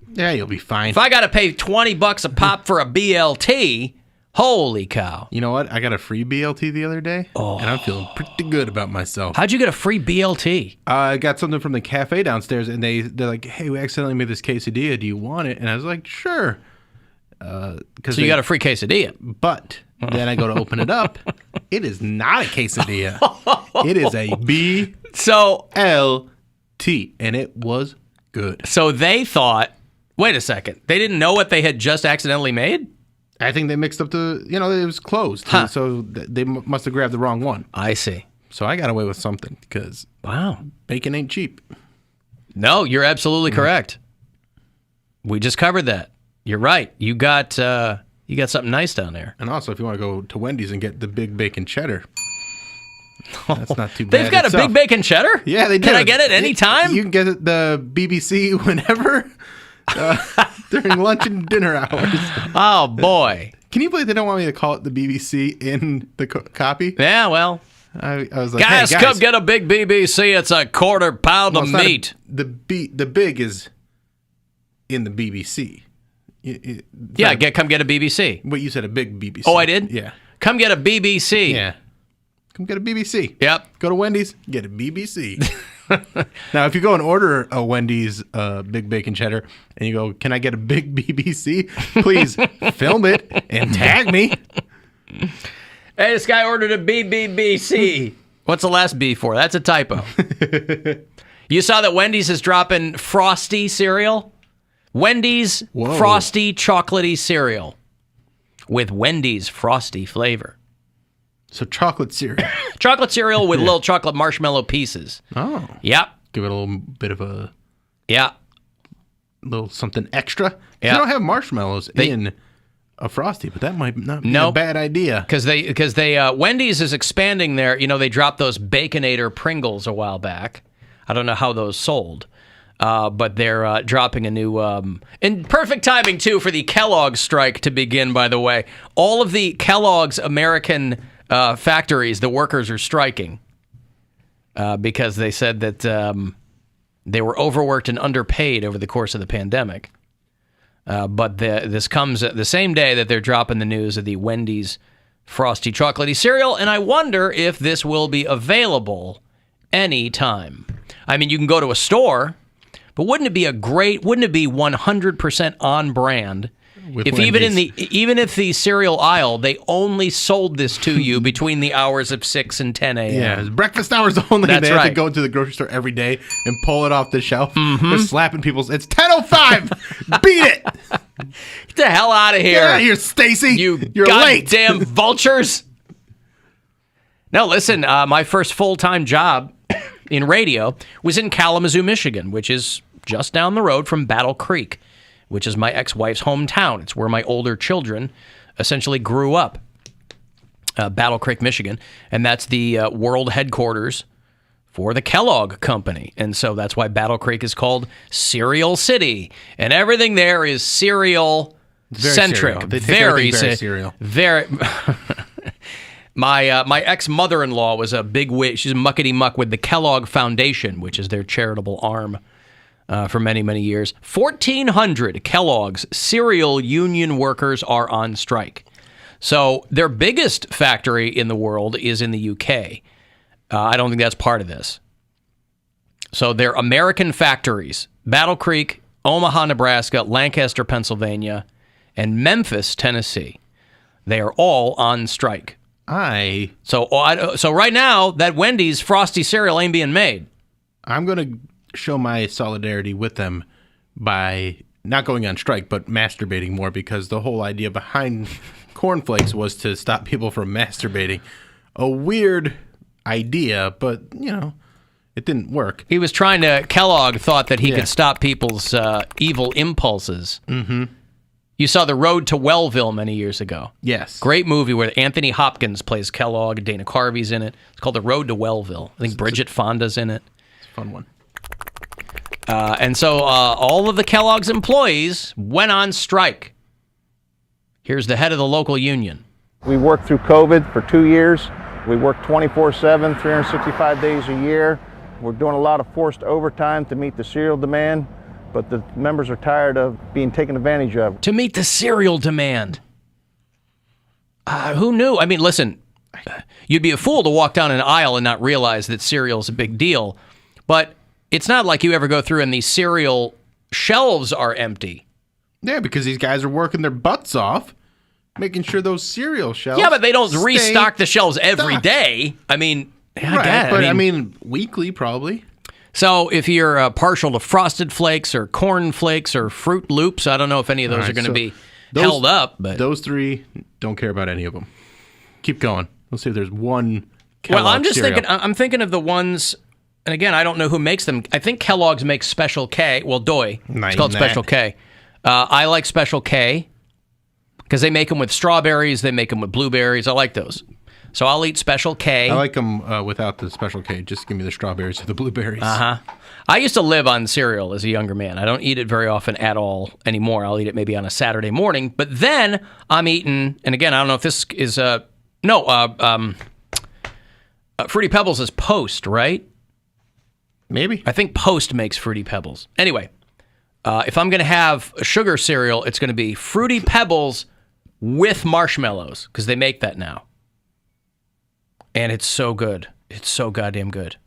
Speaker 10: Yeah, you'll be fine.
Speaker 9: If I got to pay $20 a pop for a BLT, holy cow.
Speaker 10: You know what? I got a free BLT the other day, and I'm feeling pretty good about myself.
Speaker 9: How'd you get a free BLT?
Speaker 10: I got something from the cafe downstairs, and they're like, hey, we accidentally made this quesadilla. Do you want it? And I was like, sure.
Speaker 9: So you got a free quesadilla.
Speaker 10: But then I go to open it up. It is not a quesadilla. It is a BLT, and it was good.
Speaker 9: So they thought... Wait a second. They didn't know what they had just accidentally made?
Speaker 10: I think they mixed up it was closed.
Speaker 9: Huh.
Speaker 10: So they must have grabbed the wrong one.
Speaker 9: I see.
Speaker 10: So I got away with something because bacon ain't cheap.
Speaker 9: No, you're absolutely correct. We just covered that. You're right. You got something nice down there.
Speaker 10: And also, if you want to go to Wendy's and get the big bacon cheddar, that's not too bad.
Speaker 9: They've got a big bacon cheddar?
Speaker 10: Yeah, they do.
Speaker 9: Can I get it anytime?
Speaker 10: You can get it the BBC whenever. During lunch and dinner hours.
Speaker 9: Oh, boy.
Speaker 10: Can you believe they don't want me to call it the BBC in the copy?
Speaker 9: Yeah, well.
Speaker 10: I was like,
Speaker 9: guys,
Speaker 10: hey, guys,
Speaker 9: come get a big BBC. It's a quarter pound of meat.
Speaker 10: The big is in the BBC.
Speaker 9: Come get a BBC.
Speaker 10: But you said a big BBC.
Speaker 9: Oh, I did?
Speaker 10: Yeah.
Speaker 9: Come get a BBC.
Speaker 10: Yeah. Come get a BBC.
Speaker 9: Yep.
Speaker 10: Go to Wendy's, get a BBC. Now, if you go and order a Wendy's Big Bacon Cheddar and you go, can I get a big BBC? Please film it and tag me.
Speaker 9: Hey, this guy ordered a BBBC. What's the last B for? That's a typo. You saw that Wendy's is dropping Frosty cereal? Wendy's Frosty chocolatey cereal with Wendy's Frosty flavor.
Speaker 10: So chocolate cereal.
Speaker 9: Chocolate cereal with little chocolate marshmallow pieces.
Speaker 10: Oh.
Speaker 9: Yep.
Speaker 10: Give it a little bit of a...
Speaker 9: Yeah.
Speaker 10: Little something extra.
Speaker 9: Yeah.
Speaker 10: They don't have marshmallows in a Frosty, but that might not be a bad idea.
Speaker 9: Because Wendy's is expanding their, they dropped those Baconator Pringles a while back. I don't know how those sold. But they're dropping a new... and perfect timing, too, for the Kellogg's strike to begin, by the way. All of the Kellogg's American factories, the workers are striking because they said that they were overworked and underpaid over the course of the pandemic. But this comes at the same day that they're dropping the news of the Wendy's Frosty Chocolatey cereal, and I wonder if this will be available anytime. I mean, you can go to a store... But wouldn't it be 100% on brand if even if the cereal aisle they only sold this to you between the hours of 6 and 10 a.m.
Speaker 10: Yeah, it's breakfast hours only.
Speaker 9: That's
Speaker 10: they have
Speaker 9: right.
Speaker 10: to go into the grocery store every day and pull it off the shelf. They're slapping people's. It's 10:05. Beat it.
Speaker 9: Get the hell out of here.
Speaker 10: Get out of here, Stacy. You're late.
Speaker 9: Goddamn vultures. No, listen. My first full-time job in radio was in Kalamazoo, Michigan, which is just down the road from Battle Creek, which is my ex-wife's hometown. It's where my older children essentially grew up, Battle Creek, Michigan, and that's the world headquarters for the Kellogg Company. And so that's why Battle Creek is called Cereal City, and everything there is cereal-centric.
Speaker 10: They take everything very cereal.
Speaker 9: Very... My ex-mother-in-law was a big wig. She's a muckety-muck with the Kellogg Foundation, which is their charitable arm for many, many years. 1,400 Kellogg's cereal union workers are on strike. So their biggest factory in the world is in the UK. I don't think that's part of this. So they're American factories. Battle Creek, Omaha, Nebraska, Lancaster, Pennsylvania, and Memphis, Tennessee. They are all on strike. So right now, that Wendy's Frosty cereal ain't being made.
Speaker 10: I'm going to show my solidarity with them by not going on strike, but masturbating more, because the whole idea behind cornflakes was to stop people from masturbating. A weird idea, but, it didn't work.
Speaker 9: Kellogg thought that he could stop people's evil impulses.
Speaker 10: Mm-hmm.
Speaker 9: You saw The Road to Wellville many years ago.
Speaker 10: Yes.
Speaker 9: Great movie where Anthony Hopkins plays Kellogg, Dana Carvey's in it. It's called The Road to Wellville. I think Bridget Fonda's in it.
Speaker 10: It's a fun one.
Speaker 9: And so all of the Kellogg's employees went on strike. Here's the head of the local union.
Speaker 15: We worked through COVID for 2 years. We worked 24/7, 365 days a year. We're doing a lot of forced overtime to meet the cereal demand, but the members are tired of being taken advantage of.
Speaker 9: To meet the cereal demand. Who knew? I mean, listen, you'd be a fool to walk down an aisle and not realize that cereal's a big deal. But it's not like you ever go through and the cereal shelves are empty.
Speaker 10: Yeah, because these guys are working their butts off, making sure those cereal shelves.
Speaker 9: Yeah, but they don't restock the shelves every day. I mean,
Speaker 10: I mean, weekly probably.
Speaker 9: So if you're partial to Frosted Flakes or Corn Flakes or Fruit Loops, I don't know if any of those are going to be held up. But
Speaker 10: those three, don't care about any of them. Keep going. Let's see if there's one Kellogg
Speaker 9: Well, I'm just
Speaker 10: cereal.
Speaker 9: I'm thinking of the ones, and again, I don't know who makes them. I think Kellogg's makes Special K. Well, Doy. It's called Special K. I like Special K because they make them with strawberries. They make them with blueberries. I like those. So I'll eat Special K.
Speaker 10: I like them without the Special K. Just give me the strawberries or the blueberries.
Speaker 9: I used to live on cereal as a younger man. I don't eat it very often at all anymore. I'll eat it maybe on a Saturday morning. But then I'm eating, and again, I don't know if this is Fruity Pebbles is Post, right?
Speaker 10: Maybe.
Speaker 9: I think Post makes Fruity Pebbles. Anyway, if I'm going to have a sugar cereal, it's going to be Fruity Pebbles with marshmallows, because they make that now. And it's so good. It's so goddamn good.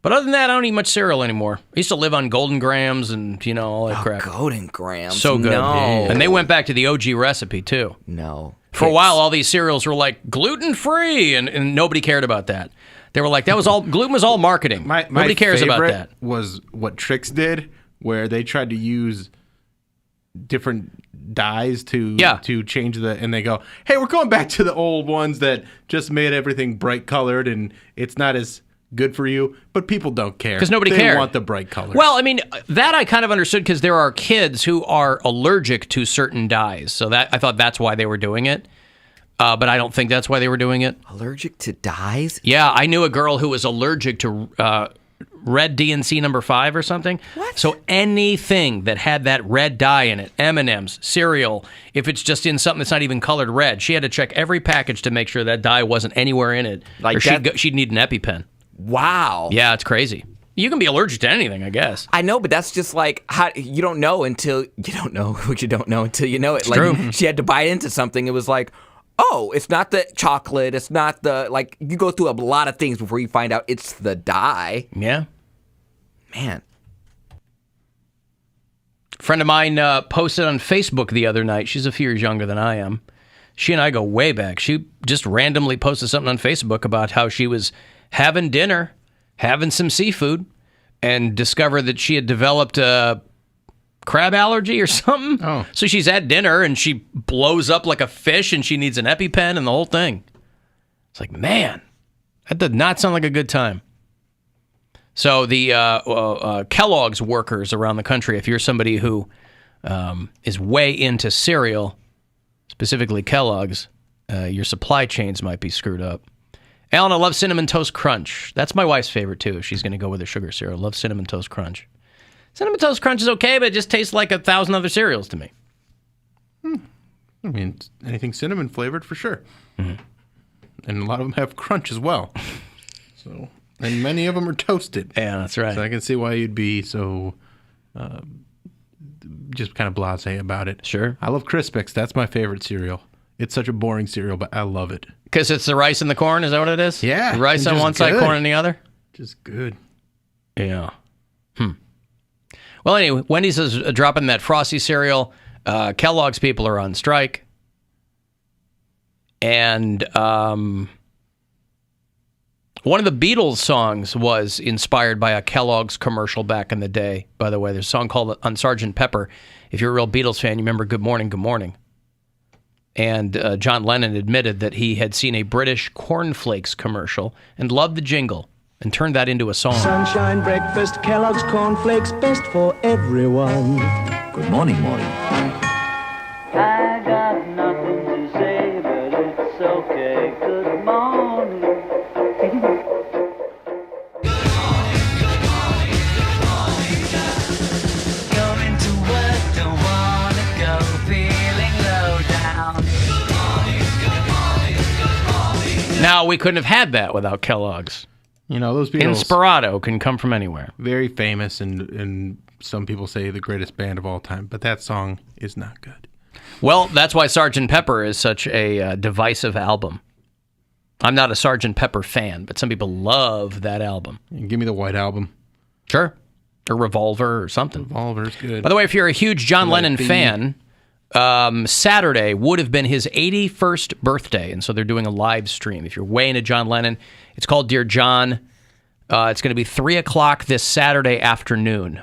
Speaker 9: But other than that, I don't eat much cereal anymore. I used to live on Golden Grahams and, all that crap.
Speaker 11: Golden Grahams?
Speaker 9: So good.
Speaker 11: No.
Speaker 9: And they went back to the OG recipe, too.
Speaker 11: No.
Speaker 9: For a while, all these cereals were like gluten-free, and nobody cared about that. They were like, gluten was all marketing. Nobody cares about that.
Speaker 10: Was what Trix did, where they tried to use different dyes to change and they go, hey, we're going back to the old ones that just made everything bright colored and it's not as good for you, but people don't care.
Speaker 9: Because nobody cares.
Speaker 10: They want the bright colors.
Speaker 9: Well, I mean, that I kind of understood because there are kids who are allergic to certain dyes. So that I thought that's why they were doing it. But I don't think that's why they were doing it.
Speaker 11: Allergic to dyes?
Speaker 9: Yeah, I knew a girl who was allergic to red DNC number 5 or something.
Speaker 11: What?
Speaker 9: So anything that had that red dye in it, M&M's, cereal, if it's just in something that's not even colored red, she had to check every package to make sure that dye wasn't anywhere in it. Or she'd need an EpiPen.
Speaker 11: Wow.
Speaker 9: Yeah, it's crazy. You can be allergic to anything, I guess.
Speaker 11: I know, but that's just like how you don't know until you don't know what you don't know until you know it.
Speaker 9: It's
Speaker 11: like
Speaker 9: true.
Speaker 11: She had to bite into something. It was like, oh, it's not the chocolate. It's not the you go through a lot of things before you find out it's the dye.
Speaker 9: Yeah.
Speaker 11: Man.
Speaker 9: A friend of mine posted on Facebook the other night. She's a few years younger than I am. She and I go way back. She just randomly posted something on Facebook about how she was having dinner, having some seafood, and discovered that she had developed a crab allergy or something.
Speaker 10: Oh.
Speaker 9: So she's at dinner and she blows up like a fish and she needs an EpiPen and the whole thing. It's like, man, that did not sound like a good time. So the Kellogg's workers around the country, if you're somebody who is way into cereal, specifically Kellogg's, your supply chains might be screwed up. Alan, I love Cinnamon Toast Crunch. That's my wife's favorite, too. She's going to go with a sugar cereal. I love Cinnamon Toast Crunch. Cinnamon Toast Crunch is okay, but it just tastes like 1,000 other cereals to me.
Speaker 10: I mean, anything cinnamon flavored for sure.
Speaker 9: Mm-hmm.
Speaker 10: And a lot of them have crunch as well. So, and many of them are toasted.
Speaker 9: Yeah, that's right.
Speaker 10: So I can see why you'd be so just kind of blasé about it.
Speaker 9: Sure.
Speaker 10: I love Crispix. That's my favorite cereal. It's such a boring cereal, but I love it.
Speaker 9: Because it's the rice and the corn? Is that what it is?
Speaker 10: Yeah.
Speaker 9: The rice on one side, corn on the other?
Speaker 10: Just good.
Speaker 9: Yeah. Well, anyway, Wendy's is dropping that Frosty cereal. Kellogg's people are on strike. And one of the Beatles songs was inspired by a Kellogg's commercial back in the day. By the way, there's a song called On Sgt. Pepper. If you're a real Beatles fan, you remember Good Morning, Good Morning. And John Lennon admitted that he had seen a British cornflakes commercial and loved the jingle and turned that into a song.
Speaker 16: Sunshine breakfast, Kellogg's cornflakes, best for everyone.
Speaker 17: Good morning, morning.
Speaker 18: I got nothing to say, but it's okay. Good morning.
Speaker 16: Going to work, don't wanna go, feeling low down.
Speaker 9: Now, we couldn't have had that without Kellogg's.
Speaker 10: You know, those Beatles...
Speaker 9: Inspirato can come from anywhere.
Speaker 10: Very famous, and some people say the greatest band of all time, but that song is not good.
Speaker 9: Well, that's why Sgt. Pepper is such a divisive album. I'm not a Sgt. Pepper fan, but some people love that album.
Speaker 10: Give me the White Album.
Speaker 9: Sure. Or Revolver or something.
Speaker 10: Revolver's good.
Speaker 9: By the way, if you're a huge John Lennon fan, Saturday would have been his 81st birthday, and so they're doing a live stream. If you're way into John Lennon, it's called Dear John. It's going to be 3 o'clock this Saturday afternoon.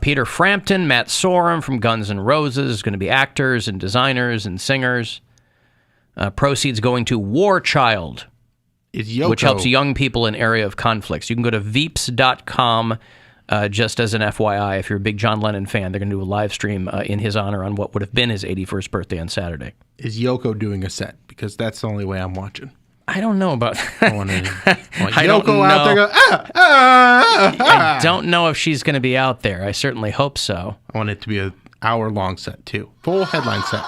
Speaker 9: Peter Frampton, Matt Sorum from Guns N' Roses is going to be actors and designers and singers. Proceeds going to War Child,
Speaker 10: Is Yoko.
Speaker 9: which helps young people in area of conflicts. You can go to veeps.com Just as an FYI, if you're a big John Lennon fan, they're going to do a live stream in his honor on what would have been his 81st birthday on Saturday.
Speaker 10: Is Yoko doing a set? Because that's the only way I'm watching.
Speaker 9: I don't know about
Speaker 10: I want
Speaker 9: I
Speaker 10: Yoko
Speaker 9: don't
Speaker 10: out there
Speaker 9: know.
Speaker 10: go, ah.
Speaker 9: I don't know if she's going to be out there. I certainly hope so.
Speaker 10: I want it to be an hour-long set, too. Full headline set.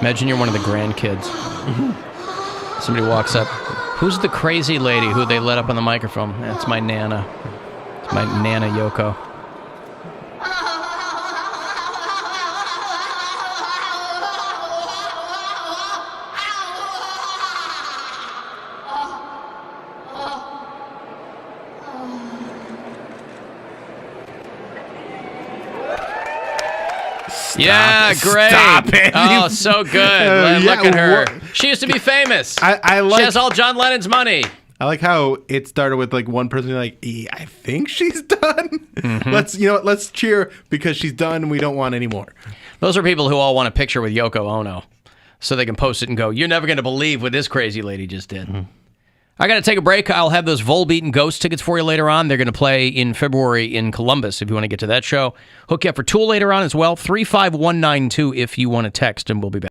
Speaker 9: Imagine you're one of the grandkids. Somebody walks up. Who's the crazy lady who they let up on the microphone? That's my Nana. It's my Nana Yoko. Yeah, great.
Speaker 10: Stop it.
Speaker 9: Oh, so good. Look at her. She used to be famous.
Speaker 10: I like.
Speaker 9: She has all John Lennon's money.
Speaker 10: I like how it started with like one person like, I think she's done.
Speaker 9: Mm-hmm.
Speaker 10: Let's cheer because she's done and we don't want any more.
Speaker 9: Those are people who all want a picture with Yoko Ono so they can post it and go, you're never going to believe what this crazy lady just did. Mm-hmm. I got to take a break. I'll have those Volbeat and Ghost tickets for you later on. They're going to play in February in Columbus if you want to get to that show. Hook you up for Tool later on as well. 35192 if you want to text, and we'll be back.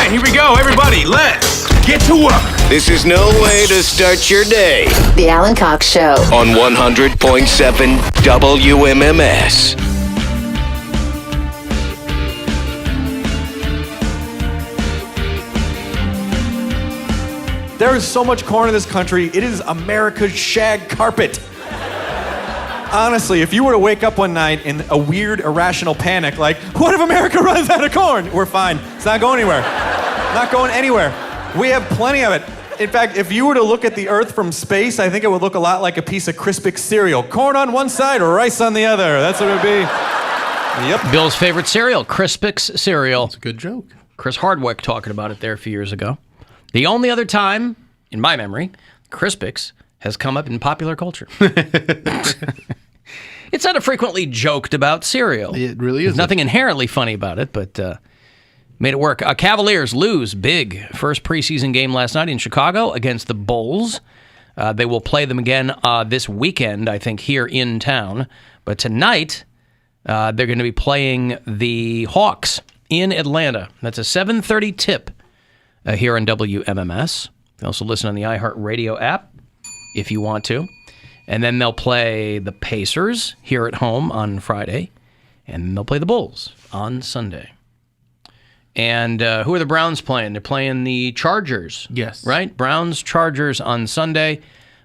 Speaker 5: right, here we go, everybody. Let's get to work. This is no way to start your day.
Speaker 7: The Alan Cox Show.
Speaker 5: On 100.7 WMMS.
Speaker 17: There is so much corn in this country, it is America's shag carpet. Honestly, if you were to wake up one night in a weird, irrational panic, like, what if America runs out of corn? We're fine. It's not going anywhere. Not going anywhere. We have plenty of it. In fact, if you were to look at the Earth from space, I think it would look a lot like a piece of Crispix cereal. Corn on one side, rice on the other. That's what it would be. Yep.
Speaker 9: Bill's favorite cereal, Crispix cereal.
Speaker 10: That's a good joke. Chris
Speaker 9: Hardwick talking about it there a few years ago. The only other time, in my memory, Crispix has come up in popular culture. It's not a frequently joked about cereal.
Speaker 10: It really is.
Speaker 9: There's nothing inherently funny about it, but made it work. Cavaliers lose big first preseason game last night in Chicago against the Bulls. They will play them again this weekend, I think, here in town. But tonight, they're going to be playing the Hawks in Atlanta. That's a 7:30 tip here on WMMS. You can also listen on the iHeartRadio app if you want to. And then they'll play the Pacers here at home on Friday. And then they'll play the Bulls on Sunday. And who are the Browns playing? They're playing the Chargers.
Speaker 10: Yes.
Speaker 9: Right? Browns, Chargers on Sunday.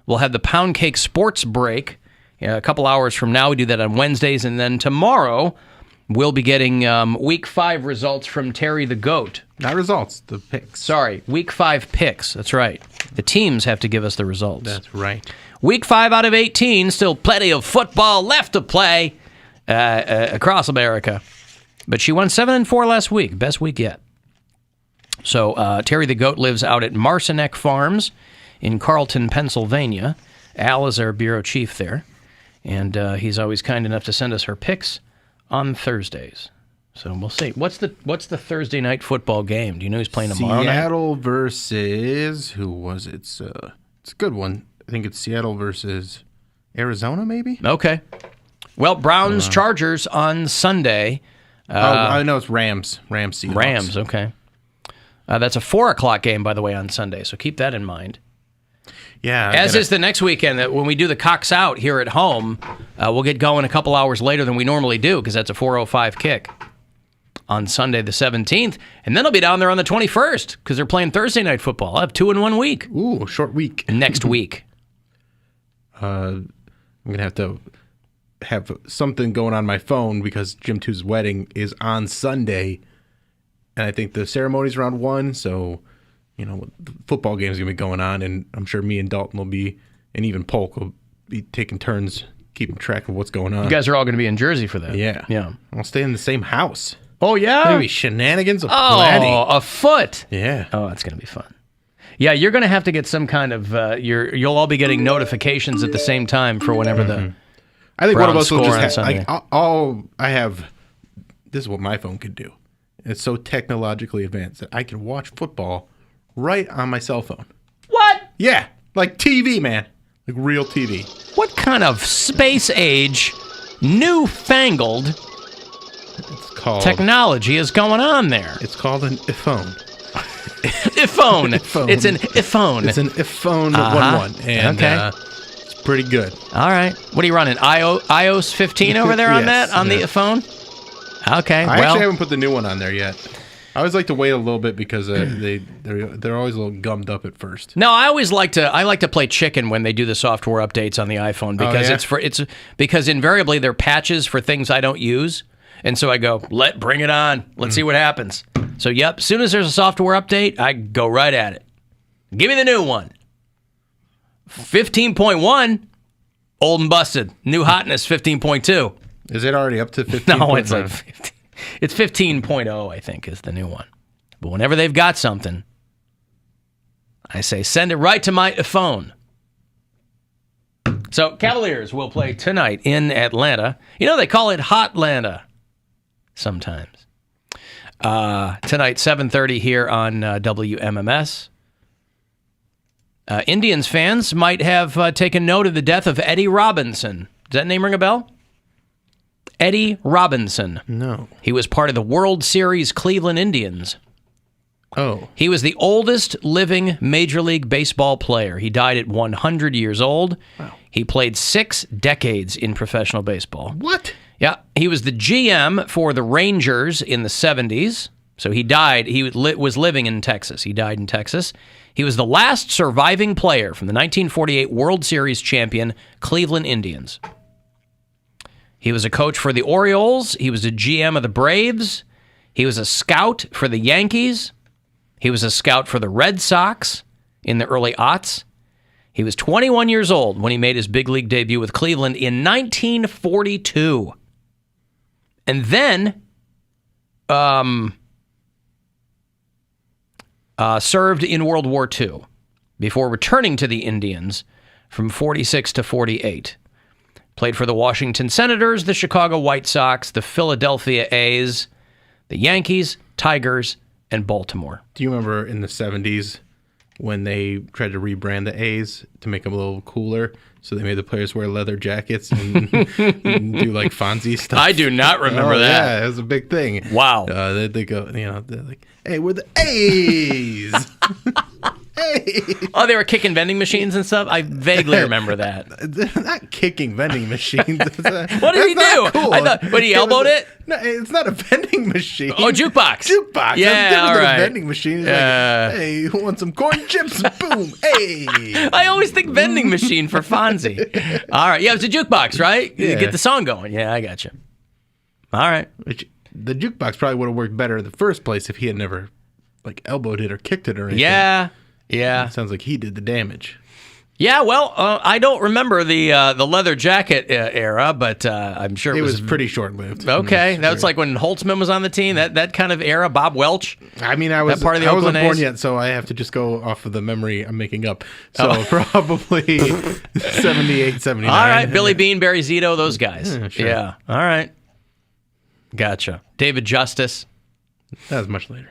Speaker 9: We'll have the Poundcake Sports Break a couple hours from now. We do that on Wednesdays. And then tomorrow, we'll be getting Week 5 results from Terry the Goat.
Speaker 10: Not results, the picks.
Speaker 9: Sorry, Week 5 picks. That's right. The teams have to give us the results.
Speaker 10: That's right.
Speaker 9: Week 5 out of 18, still plenty of football left to play across America. But she won 7-4 last week, best week yet. So Terry the Goat lives out at Marcinek Farms in Carlton, Pennsylvania. Al is our bureau chief there, and he's always kind enough to send us her picks on Thursdays. So we'll see. What's the Thursday night football game? Do you know who's playing tomorrow night?
Speaker 10: Seattle versus who was it? It's a good one. I think it's Seattle versus Arizona, maybe.
Speaker 9: Okay. Well, Browns Chargers on Sunday.
Speaker 10: I know it's Rams. Seahawks.
Speaker 9: Rams. Okay. That's a 4:00 game, by the way, on Sunday. So keep that in mind.
Speaker 10: Yeah.
Speaker 9: As is the next weekend, that when we do the Cox Out here at home, we'll get going a couple hours later than we normally do because that's a 4:05 kick on Sunday the 17th. And then I'll be down there on the 21st because they're playing Thursday night football. I'll have 2 in 1 week.
Speaker 10: Ooh, short week.
Speaker 9: Next week.
Speaker 10: I'm going to have something going on my phone because Jim 2's wedding is on Sunday. And I think the ceremony's around 1, so... You know, the football game's going to be going on, and I'm sure me and Dalton will be, and even Polk will be taking turns keeping track of what's going on.
Speaker 9: You guys are all going to be in Jersey for that.
Speaker 10: Yeah.
Speaker 9: Yeah.
Speaker 10: I'll stay in the same house.
Speaker 9: Oh, yeah?
Speaker 10: Maybe shenanigans
Speaker 9: aplenty. Afoot.
Speaker 10: Yeah.
Speaker 9: Oh, that's going to be fun. Yeah, you're going to have to get some kind of, you'll all be getting notifications at the same time for whenever the
Speaker 10: I think
Speaker 9: Browns
Speaker 10: one of us will
Speaker 9: score
Speaker 10: just
Speaker 9: on
Speaker 10: have,
Speaker 9: Sunday.
Speaker 10: this is what my phone could do. It's so technologically advanced that I can watch football right on my cell phone.
Speaker 9: What?
Speaker 10: Yeah, like TV, man. Like real TV.
Speaker 9: What kind of space age, newfangled technology is going on there?
Speaker 10: It's called an iPhone.
Speaker 9: iPhone. It's an iPhone.
Speaker 10: It's an iPhone 1.1, and it's pretty good.
Speaker 9: All right. What are you running? iOS 15 over there on
Speaker 10: Yes,
Speaker 9: that on the iPhone? Okay.
Speaker 10: I actually haven't put the new one on there yet. I always like to wait a little bit because they're always a little gummed up at first.
Speaker 9: No, I like to play chicken when they do the software updates on the iPhone because because invariably they're patches for things I don't use, and so I go bring it on. Let's see what happens. So yep, as soon as there's a software update, I go right at it. Give me the new one. 15.1, old and busted. New hotness 15.2.
Speaker 10: Is it already up to 15.1?
Speaker 9: No, it's like 15. It's 15.0, I think, is the new one. But whenever they've got something, I say, send it right to my phone. So, Cavaliers will play tonight in Atlanta. You know, they call it Hotlanta sometimes. Tonight, 7:30 here on WMMS. Indians fans might have taken note of the death of Eddie Robinson. Does that name ring a bell? Eddie Robinson.
Speaker 10: No.
Speaker 9: He was part of the World Series Cleveland Indians
Speaker 10: Oh.
Speaker 9: He was the oldest living Major League Baseball player. He died at 100 years old.
Speaker 10: Wow.
Speaker 9: He played 6 decades in professional baseball.
Speaker 10: What?
Speaker 9: Yeah. He was the GM for the Rangers in the 70s. So he died. He was living in Texas. He died in Texas. He was the last surviving player from the 1948 World Series champion Cleveland Indians. He was a coach for the Orioles. He was a GM of the Braves. He was a scout for the Yankees. He was a scout for the Red Sox in the early aughts. He was 21 years old when he made his big league debut with Cleveland in 1942. And then served in World War II before returning to the Indians from 46 to 48. Played for the Washington Senators, the Chicago White Sox, the Philadelphia A's, the Yankees, Tigers, and Baltimore.
Speaker 10: Do you remember in the 70s when they tried to rebrand the A's to make them a little cooler? So they made the players wear leather jackets and do like Fonzie stuff.
Speaker 9: I do not remember that.
Speaker 10: Yeah, it was a big thing.
Speaker 9: Wow.
Speaker 10: They go, they're like, hey, we're the A's. Hey.
Speaker 9: Oh, they were kicking vending machines and stuff? I vaguely remember that.
Speaker 10: They're not kicking vending machines.
Speaker 9: What did he do?
Speaker 10: Cool.
Speaker 9: But he elbowed it?
Speaker 10: No, it's not a vending machine.
Speaker 9: Oh, jukebox.
Speaker 10: Jukebox.
Speaker 9: Yeah,
Speaker 10: That's
Speaker 9: all
Speaker 10: than
Speaker 9: right.
Speaker 10: a vending machine. It's like, hey, you want some corn chips? Boom. Hey.
Speaker 9: I always think vending machine for Fonzie. All right. Yeah, it was a jukebox, right?
Speaker 10: Yeah.
Speaker 9: Get the song going. Yeah, I got you. All right.
Speaker 10: The jukebox probably would have worked better in the first place if he had never elbowed it or kicked it or anything.
Speaker 9: Yeah. Yeah.
Speaker 10: It sounds like he did the damage.
Speaker 9: Yeah, well, I don't remember the leather jacket era, but I'm sure
Speaker 10: it was pretty short-lived.
Speaker 9: Okay, that was like when Holtzman was on the team, that kind of era, Bob Welch.
Speaker 10: I mean, I wasn't born yet, so I have to just go off of the memory I'm making up. So probably 78, 79.
Speaker 9: All right, Billy Bean, Barry Zito, those guys.
Speaker 10: Yeah, sure.
Speaker 9: Yeah, all right. Gotcha. David Justice.
Speaker 10: That was much later.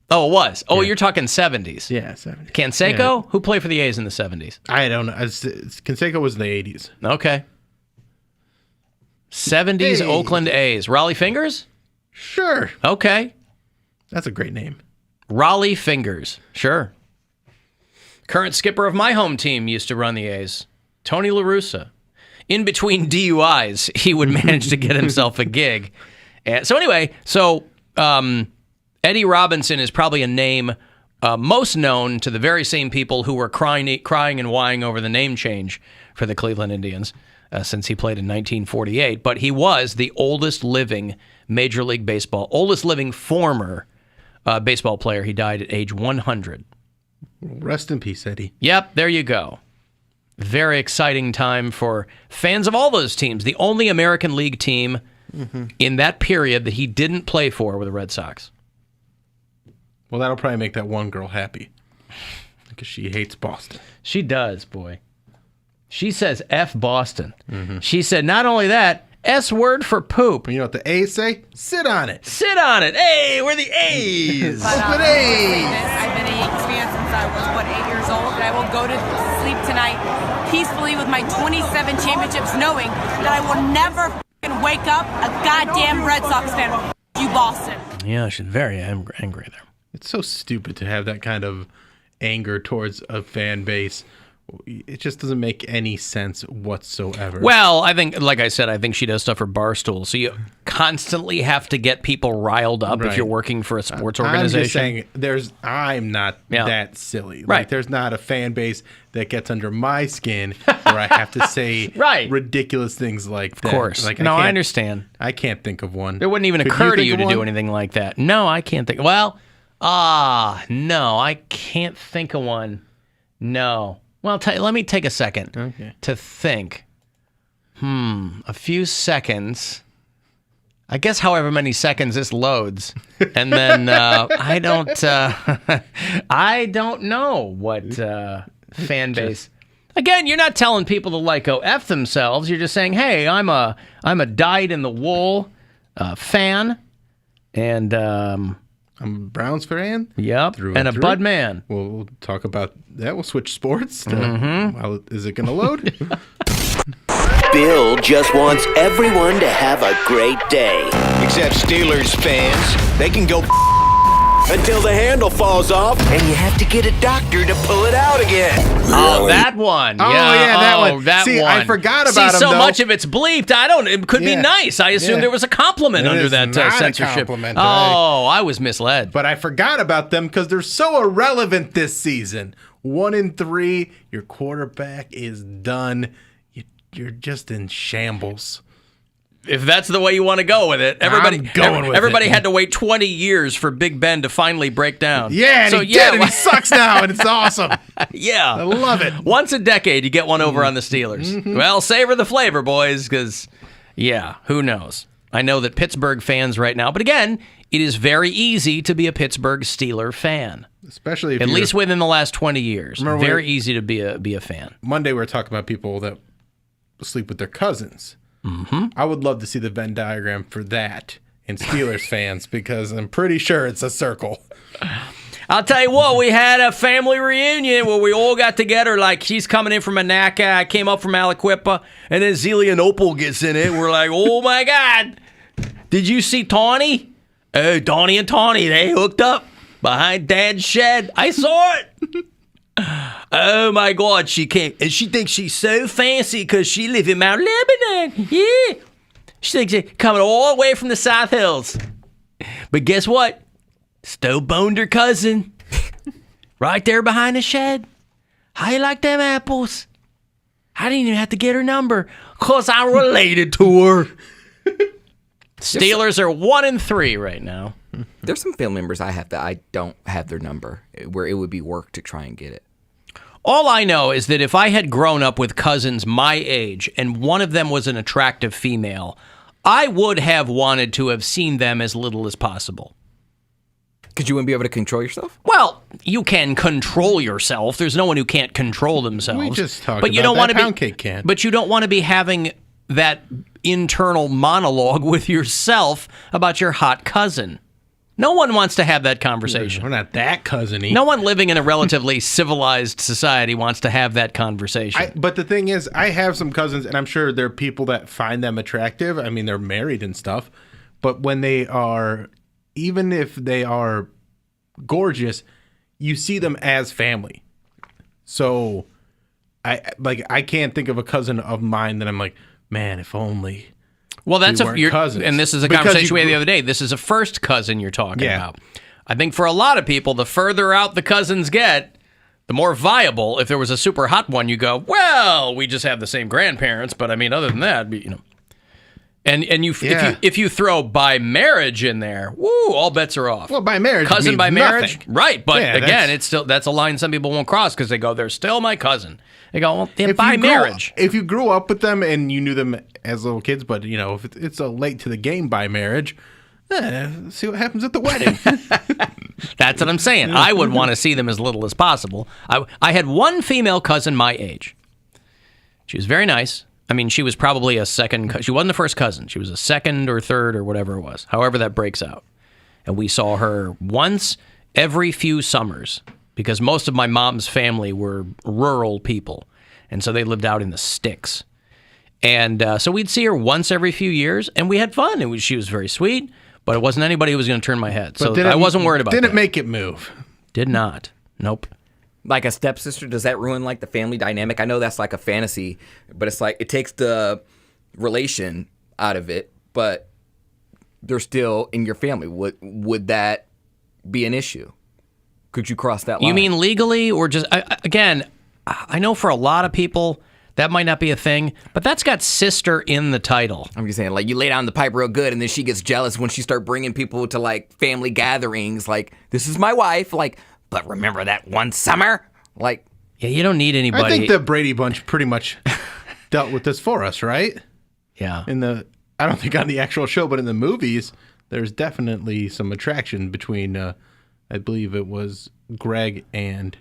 Speaker 9: Oh, it was. Oh, you're talking 70s.
Speaker 10: Yeah, 70s.
Speaker 9: Canseco?
Speaker 10: Yeah.
Speaker 9: Who played for the A's in the 70s?
Speaker 10: I don't know. Canseco was in the 80s.
Speaker 9: Okay. 70s
Speaker 10: Hey.
Speaker 9: Oakland A's. Raleigh Fingers?
Speaker 10: Sure.
Speaker 9: Okay.
Speaker 10: That's a great name.
Speaker 9: Raleigh Fingers. Sure. Current skipper of my home team used to run the A's. Tony La Russa. In between DUIs, he would manage to get himself a gig. And so anyway, Eddie Robinson is probably a name most known to the very same people who were crying and whining over the name change for the Cleveland Indians since he played in 1948. But he was the oldest living Major League Baseball, oldest living former baseball player. He died at age 100.
Speaker 10: Rest in peace, Eddie.
Speaker 9: Yep, there you go. Very exciting time for fans of all those teams. The only American League team in that period that he didn't play for were the Red Sox.
Speaker 10: Well, that'll probably make that one girl happy because she hates Boston.
Speaker 9: She does, boy. She says F Boston. She said not only that, S word for poop.
Speaker 10: You know what the A's say? Sit on it.
Speaker 9: Sit on it. Hey, we're the A's.
Speaker 12: But,
Speaker 10: A's.
Speaker 12: I've been an A's fan since I was, 8 years old, and I will go to sleep tonight peacefully with my 27 championships, knowing that I will never wake up a goddamn Red Sox fan. You Boston.
Speaker 9: Yeah, she's very angry there.
Speaker 10: It's so stupid to have that kind of anger towards a fan base. It just doesn't make any sense whatsoever.
Speaker 9: Well, I think, like I said, I think she does stuff for Barstool. So you constantly have to get people riled up if you're working for a sports organization.
Speaker 10: I'm just saying, I'm not that silly.
Speaker 9: Right.
Speaker 10: Like, there's not a fan base that gets under my skin where I have to say ridiculous things like that.
Speaker 9: Of course.
Speaker 10: Like,
Speaker 9: I understand.
Speaker 10: I can't think of one.
Speaker 9: It wouldn't even occur to you to do anything like that. No, I can't think. Well, no, I can't think of one. No. Well, let me take a second to think. A few seconds. I guess however many seconds this loads. And then I don't know what fan base. Again, you're not telling people to go F themselves. You're just saying, hey, I'm a dyed-in-the-wool fan. And
Speaker 10: I'm a Browns fan.
Speaker 9: Yep. And a Bud man.
Speaker 10: We'll talk about that. We'll switch sports. Well, is it going to load?
Speaker 5: Bill just wants everyone to have a great day. Except Steelers fans. They can go until the handle falls off and you have to get a doctor to pull it out again.
Speaker 9: Oh, that one.
Speaker 10: Oh, yeah, that one.
Speaker 9: That
Speaker 10: See,
Speaker 9: one.
Speaker 10: I forgot about
Speaker 9: See,
Speaker 10: him,
Speaker 9: so
Speaker 10: though.
Speaker 9: much of it's bleeped. It could be nice. I assumed there was a compliment
Speaker 10: It
Speaker 9: under
Speaker 10: is
Speaker 9: that
Speaker 10: not a
Speaker 9: censorship.
Speaker 10: compliment,
Speaker 9: Oh, I was misled.
Speaker 10: But I forgot about them because they're so irrelevant this season. 1-3, your quarterback is done. You're just in shambles.
Speaker 9: If that's the way you want to go with it, everybody
Speaker 10: it.
Speaker 9: had to wait 20 years for Big Ben to finally break down.
Speaker 10: Yeah, and
Speaker 9: so,
Speaker 10: he did, and he sucks now, and it's awesome.
Speaker 9: Yeah.
Speaker 10: I love it.
Speaker 9: Once a decade, you get one over on the Steelers.
Speaker 10: Mm-hmm.
Speaker 9: Well, savor the flavor, boys, because, who knows? I know that Pittsburgh fans right now, but again, it is very easy to be a Pittsburgh Steeler fan.
Speaker 10: Especially if
Speaker 9: at least within the last 20 years. Very easy to be a fan.
Speaker 10: Monday, we were talking about people that sleep with their cousins.
Speaker 9: Mm-hmm.
Speaker 10: I would love to see the Venn diagram for that in Steelers fans because I'm pretty sure it's a circle.
Speaker 9: I'll tell you what, we had a family reunion where we all got together. Like, she's coming in from Anaca, I came up from Aliquippa, and then Zelia and Opal gets in it. We're like, oh my God, did you see Tawny? Oh, Donnie and Tawny, they hooked up behind Dad's shed. I saw it. Oh my God, she came, and she thinks she's so fancy because she lives in Mount Lebanon. Yeah. She thinks she's coming all the way from the South Hills. But guess what? Still boned her cousin. Right there behind the shed. How you like them apples? I didn't even have to get her number because I related to her. Steelers are 1-3 right now.
Speaker 11: There's some family members I have that I don't have their number, where it would be work to try and get it.
Speaker 9: All I know is that if I had grown up with cousins my age and one of them was an attractive female, I would have wanted to have seen them as little as possible.
Speaker 11: Because you wouldn't be able to control yourself?
Speaker 9: Well, you can control yourself. There's no one who can't control themselves.
Speaker 10: We just talked
Speaker 9: but you
Speaker 10: about
Speaker 9: don't
Speaker 10: that.
Speaker 9: want to
Speaker 10: Poundcake can.
Speaker 9: But you don't want to be having that internal monologue with yourself about your hot cousin. No one wants to have that conversation.
Speaker 10: We're not that cousin-y.
Speaker 9: No one living in a relatively civilized society wants to have that conversation.
Speaker 10: But the thing is, I have some cousins, and I'm sure there are people that find them attractive. I mean, they're married and stuff. But when they are, even if they are gorgeous, you see them as family. So, I can't think of a cousin of mine that I'm like, man, if only.
Speaker 9: Well, that's
Speaker 10: cousins.
Speaker 9: And this is a conversation we had the other day. This is a first cousin you're talking about. I think for a lot of people, the further out the cousins get, the more viable. If there was a super hot one, you go, well, we just have the same grandparents, but I mean, other than that, you know. And if you throw by marriage in there, woo, all bets are off.
Speaker 10: Well, by marriage,
Speaker 9: cousin by marriage,
Speaker 10: nothing.
Speaker 9: right? But
Speaker 10: Yeah,
Speaker 9: again, that's a line some people won't cross because they go, they're still my cousin. They go, well, then
Speaker 10: If
Speaker 9: by
Speaker 10: you grew-
Speaker 9: marriage.
Speaker 10: If you grew up with them and you knew them as little kids, but you know, if it's a late to the game by marriage, see what happens at the wedding.
Speaker 9: That's what I'm saying. I would want to see them as little as possible. I had one female cousin my age. She was very nice. I mean, she was probably a second. She wasn't the first cousin. She was a second or third or whatever it was. However that breaks out. And we saw her once every few summers because most of my mom's family were rural people. And so they lived out in the sticks. And so we'd see her once every few years, and we had fun. She was very sweet, but it wasn't anybody who was going to turn my head. So I wasn't worried about that.
Speaker 10: Didn't make it move.
Speaker 9: Did not. Nope.
Speaker 11: Like a stepsister, does that ruin like the family dynamic? I know that's like a fantasy, but it's like it takes the relation out of it, but they're still in your family. Would that be an issue? Could you cross that line?
Speaker 9: You mean legally or just again, I know for a lot of people that might not be a thing, but that's got sister in the title.
Speaker 11: I'm just saying, like, you lay down the pipe real good, and then she gets jealous when she start bringing people to, like, family gatherings. Like, this is my wife. Like, but remember that one summer? Like,
Speaker 9: yeah, you don't need anybody.
Speaker 10: I think the Brady Bunch pretty much dealt with this for us, right?
Speaker 9: Yeah.
Speaker 10: I don't think on the actual show, but in the movies, there's definitely some attraction between, I believe it was Greg and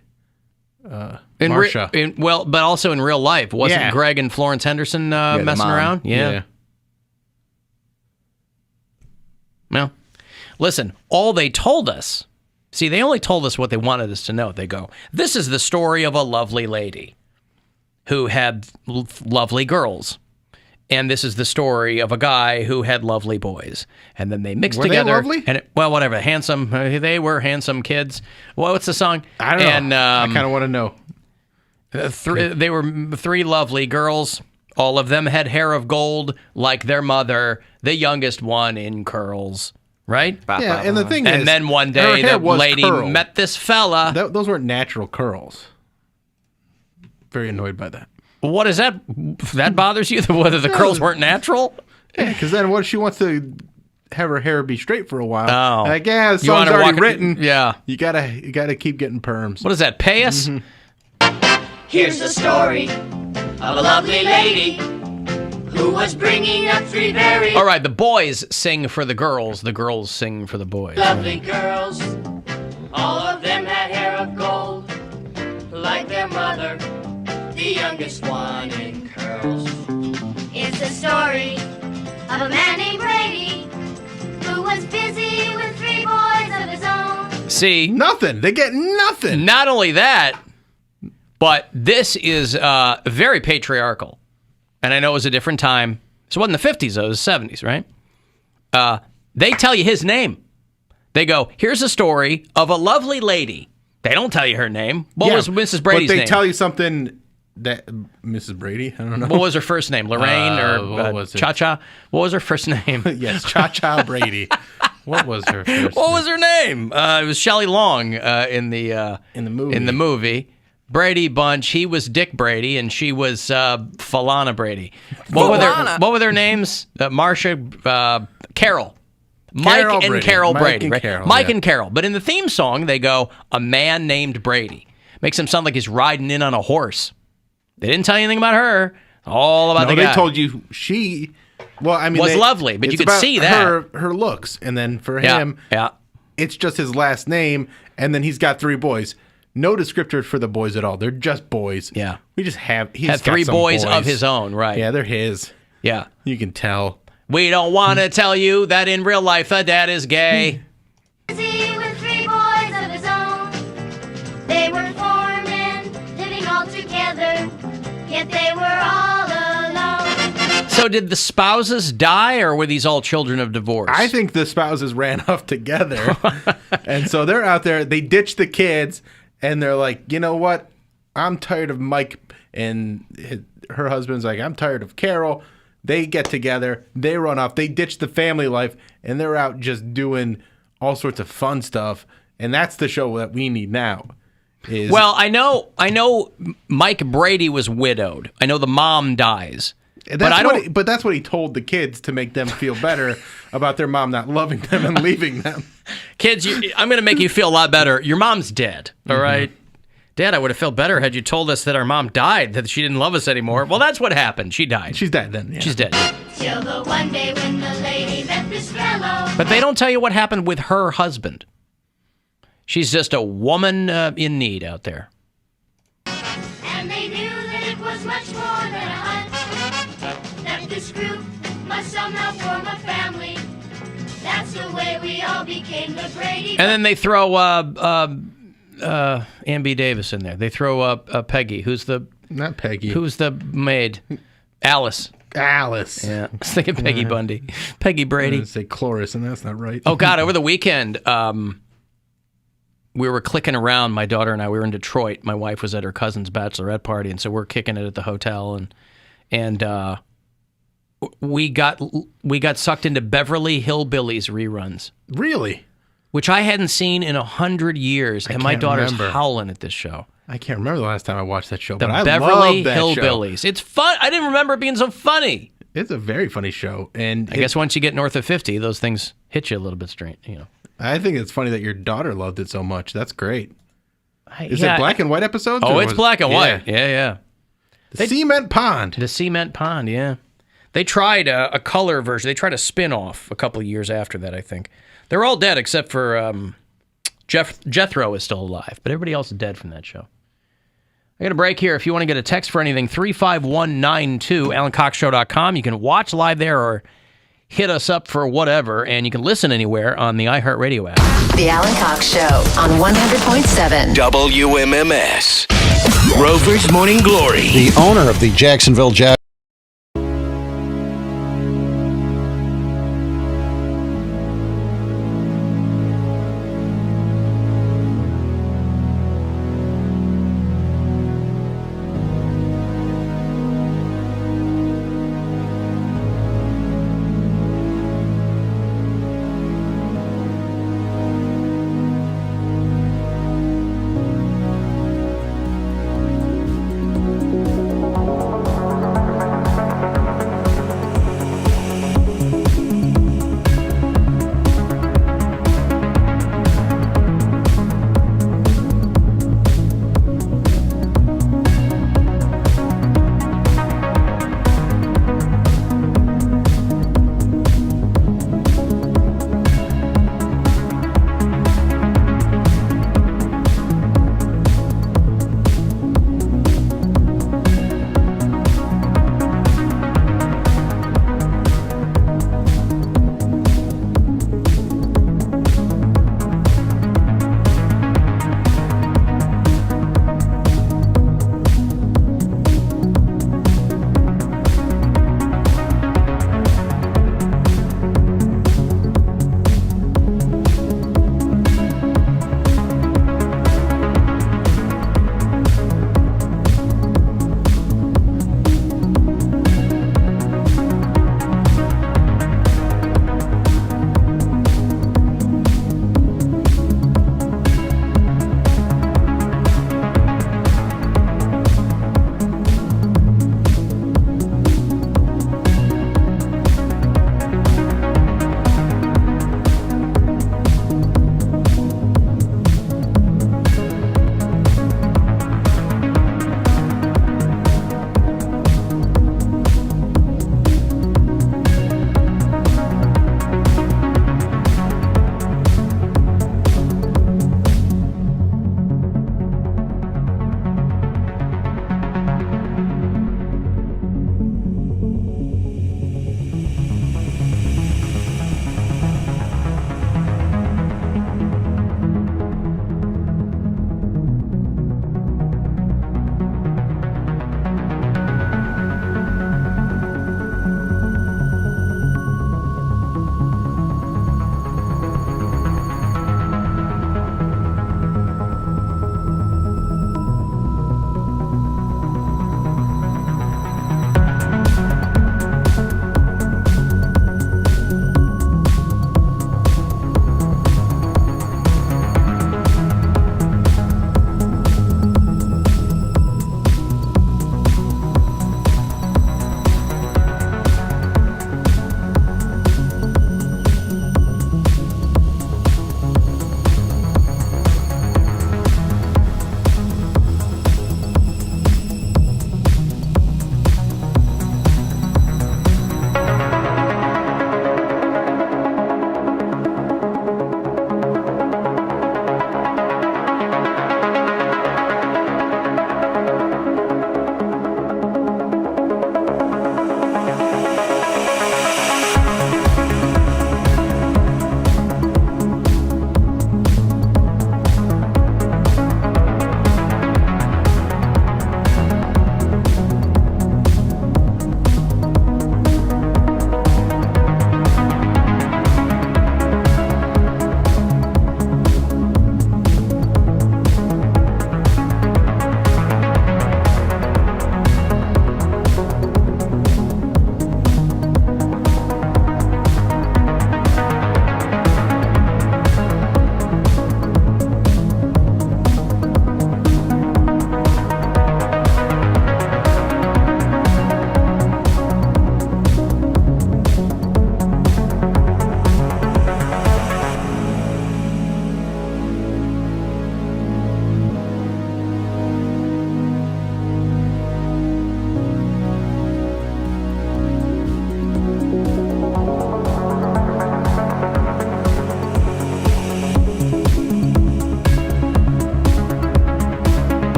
Speaker 10: Marsha.
Speaker 9: But also in real life. Wasn't
Speaker 10: Yeah.
Speaker 9: Greg and Florence Henderson messing around? Yeah. Well, listen, all they told us, see, they only told us what they wanted us to know. They go, this is the story of a lovely lady who had lovely girls. And this is the story of a guy who had lovely boys. And then they mixed
Speaker 10: Were they
Speaker 9: together.
Speaker 10: lovely?
Speaker 9: And whatever. Handsome. They were handsome kids. Well, what's the song?
Speaker 10: I don't know. I kind
Speaker 9: of
Speaker 10: want to know.
Speaker 9: They were 3 lovely girls. All of them had hair of gold like their mother. The youngest one in curls. Right?
Speaker 10: Yeah, and the thing is...
Speaker 9: And then one day the lady met this fella.
Speaker 10: Those weren't natural curls. Very annoyed by that.
Speaker 9: What is that? That bothers you? Whether the curls weren't natural?
Speaker 10: Yeah, because then what if she wants to have her hair be straight for a while?
Speaker 9: Oh.
Speaker 10: Like, yeah, the
Speaker 9: You
Speaker 10: song's
Speaker 9: wanna
Speaker 10: already
Speaker 9: walk-
Speaker 10: written.
Speaker 9: Yeah.
Speaker 10: You gotta keep getting perms.
Speaker 9: What does that, pay us?
Speaker 16: Here's the story of a lovely lady who was bringing up 3 very
Speaker 9: All right, the boys sing for the girls sing for the boys.
Speaker 16: lovely girls. All of them had hair of gold, like their mother, the youngest one in curls.
Speaker 19: It's the story of a man named Brady who was busy with 3 boys of his own.
Speaker 9: See?
Speaker 10: Nothing. They get nothing.
Speaker 9: Not only that, but this is very patriarchal. And I know it was a different time. So it wasn't the 50s, though. It was the 70s, right? They tell you his name. They go, here's a story of a lovely lady. They don't tell you her name. What was Mrs. Brady's
Speaker 10: but they
Speaker 9: name?
Speaker 10: tell you something that... Mrs. Brady? I don't know.
Speaker 9: What was her first name? Lorraine
Speaker 10: what
Speaker 9: or
Speaker 10: was it?
Speaker 9: Cha-Cha? What was her first name?
Speaker 10: Yes, Cha-Cha Brady. What was her first
Speaker 9: What was her name? It was Shelley Long in the
Speaker 10: movie.
Speaker 9: In the movie. Brady Bunch. He was Dick Brady, and she was Falana Brady. What were their names? Marsha, Carol. Mike and Carol Brady. Right? Mike and Carol. But in the theme song, they go, a man named Brady. Makes him sound like he's riding in on a horse. They didn't tell you anything about her. All about the guy.
Speaker 10: They told you she... Well, I mean,
Speaker 9: was lovely, but you could see
Speaker 10: that her looks, and then for him, it's just his last name, and then he's got 3 boys. No descriptors for the boys at all. They're just boys.
Speaker 9: Yeah,
Speaker 10: we just have. He's
Speaker 9: had 3 boys of his own, right?
Speaker 10: Yeah, they're his.
Speaker 9: Yeah,
Speaker 10: you can tell.
Speaker 9: We don't want to tell you that in real life the dad is gay.
Speaker 19: Busy with 3 boys of his own. They were 4 men living all together, yet they were all alone.
Speaker 9: So did the spouses die, or were these all children of divorce?
Speaker 10: I think the spouses ran off together. And so they're out there, they ditch the kids, and they're like, you know what? I'm tired of Mike, and her husband's like, I'm tired of Carol. They get together, they run off, they ditch the family life, and they're out just doing all sorts of fun stuff. And that's the show that we need now.
Speaker 9: Well, I know Mike Brady was widowed. I know the mom dies.
Speaker 10: But that's what he told the kids to make them feel better about their mom not loving them and leaving them.
Speaker 9: Kids, I'm going to make you feel a lot better. Your mom's dead, all right? Dad, I would have felt better had you told us that our mom died, that she didn't love us anymore. Well, that's what happened. She died.
Speaker 10: She's dead then. Yeah.
Speaker 9: She's dead.
Speaker 19: Till the one day when the lady met this fellow.
Speaker 9: But they don't tell you what happened with her husband. She's just a woman in need out there.
Speaker 19: And they knew that it was much more than a hunch. That this group must somehow form a family. That's the way we all became the Brady.
Speaker 9: And then they throw Ann B. Davis in there. They throw Peggy.
Speaker 10: Not Peggy.
Speaker 9: Who's the maid? Alice.
Speaker 10: Alice.
Speaker 9: Yeah. I was thinking Peggy Bundy. Peggy Brady.
Speaker 10: I was gonna say Cloris, and that's not right.
Speaker 9: Oh, God. Over the weekend, we were clicking around, my daughter and I. We were in Detroit. My wife was at her cousin's bachelorette party, and so we're kicking it at the hotel. And we got sucked into Beverly Hillbillies reruns.
Speaker 10: Really?
Speaker 9: Which I hadn't seen in 100 years, and my daughter's
Speaker 10: remember.
Speaker 9: howling at this show.
Speaker 10: I can't remember the last time I watched that show,
Speaker 9: The
Speaker 10: but I
Speaker 9: Beverly
Speaker 10: love that
Speaker 9: Hillbillies.
Speaker 10: show.
Speaker 9: It's fun. I didn't remember it being so funny.
Speaker 10: It's a very funny show, and
Speaker 9: I guess once you get north of 50, those things hit you a little bit straight. You know.
Speaker 10: I think it's funny that your daughter loved it so much. That's great. Is
Speaker 9: yeah,
Speaker 10: it black and white episodes?
Speaker 9: Oh,
Speaker 10: or
Speaker 9: it's
Speaker 10: was-
Speaker 9: black and white. Yeah.
Speaker 10: The Cement Pond.
Speaker 9: The Cement Pond, yeah. They tried a color version. They tried a spin-off a couple of years after that, I think. They're all dead except for Jethro is still alive, but everybody else is dead from that show. I got a break here. If you want to get a text for anything, 35192, AlanCoxShow.com. You can watch live there or hit us up for whatever, and you can listen anywhere on the iHeartRadio app.
Speaker 7: The Alan Cox Show on 100.7
Speaker 5: WMMS. Rover's Morning Glory.
Speaker 20: The owner of the Jacksonville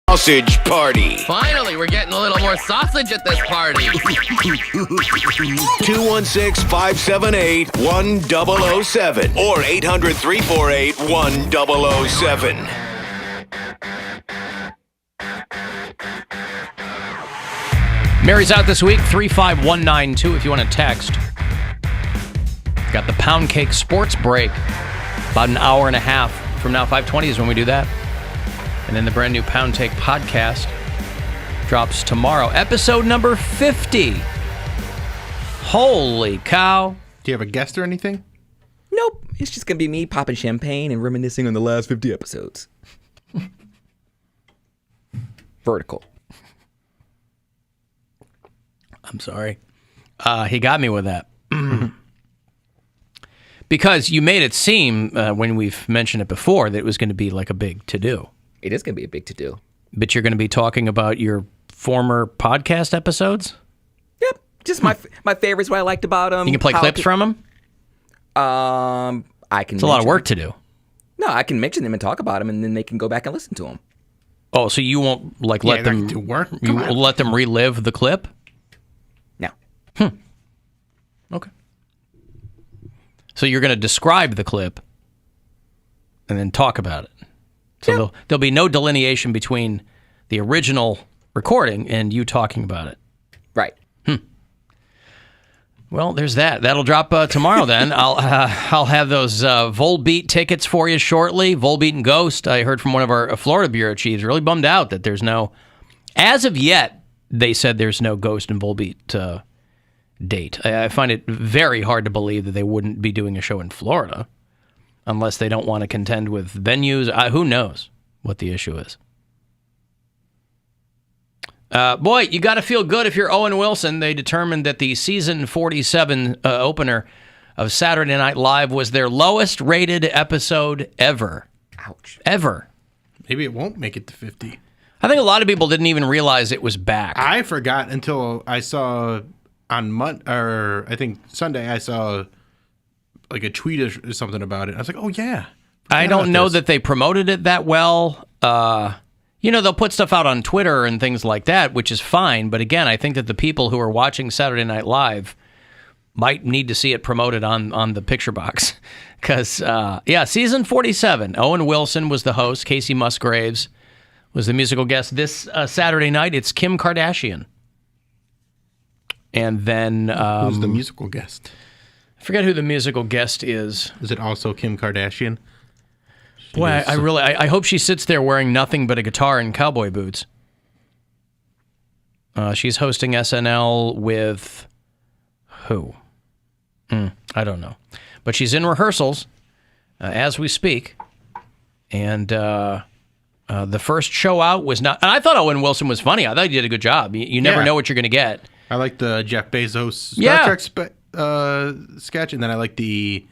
Speaker 5: Sausage Party.
Speaker 3: Finally, we're getting a little more sausage at this party.
Speaker 5: 216-578-1007 or 800-348-1007.
Speaker 9: Mary's out this week, 35192 if you want to text. Got the Poundcake Sports Break. About an hour and a half from now. 5:20 is when we do that. And then the brand new Poundcake podcast drops tomorrow. Episode number 50. Holy cow.
Speaker 10: Do you have a guest or anything?
Speaker 11: Nope. It's just going to be me popping champagne and reminiscing on the last 50 episodes. Vertical.
Speaker 9: I'm sorry. He got me with that. Because you made it seem, when we've mentioned it before, that it was going to be like a big to-do.
Speaker 11: It is going to be a big to-do.
Speaker 9: But you're going to be talking about your former podcast episodes?
Speaker 11: Yep. Just my favorites, what I liked about them.
Speaker 9: You can play clips from them?
Speaker 11: I can.
Speaker 9: It's a lot of work to do.
Speaker 11: No, I can mention them and talk about them, and then they can go back and listen to them.
Speaker 9: Oh, so you won't let them
Speaker 10: do work?
Speaker 9: You won't let them relive the clip?
Speaker 11: No.
Speaker 9: Okay. So you're going to describe the clip and then talk about it. So there'll be no delineation between the original recording and you talking about it.
Speaker 11: Right.
Speaker 9: Well, there's that. That'll drop tomorrow then. I'll have those Volbeat tickets for you shortly. Volbeat and Ghost. I heard from one of our Florida bureau chiefs, really bummed out that there's no, as of yet, they said there's no Ghost and Volbeat date. I find it very hard to believe that they wouldn't be doing a show in Florida unless they don't want to contend with venues. Who knows what the issue is. Boy, you got to feel good if you're Owen Wilson. They determined that the season 47 opener of Saturday Night Live was their lowest rated episode ever.
Speaker 11: Ouch.
Speaker 9: Ever.
Speaker 10: Maybe it won't make it to 50.
Speaker 9: I think a lot of people didn't even realize it was back.
Speaker 10: I forgot until I saw on I think Sunday, I saw like a tweet or something about it. I was like, oh, yeah.
Speaker 9: I don't know that they promoted it that well. They'll put stuff out on Twitter and things like that, which is fine. But again, I think that the people who are watching Saturday Night Live might need to see it promoted on the picture box. Because, season 47, Owen Wilson was the host. Casey Musgraves was the musical guest. This Saturday night, it's Kim Kardashian. And then...
Speaker 10: who's the musical guest?
Speaker 9: I forget who the musical guest is.
Speaker 10: Is it also Kim Kardashian?
Speaker 9: Boy, I hope she sits there wearing nothing but a guitar and cowboy boots. She's hosting SNL with who? I don't know. But she's in rehearsals as we speak. And the first show out was not... And I thought Owen Wilson was funny. I thought he did a good job. You never know what you're going to get.
Speaker 10: I like the Jeff Bezos Star Trek sketch, and then I like the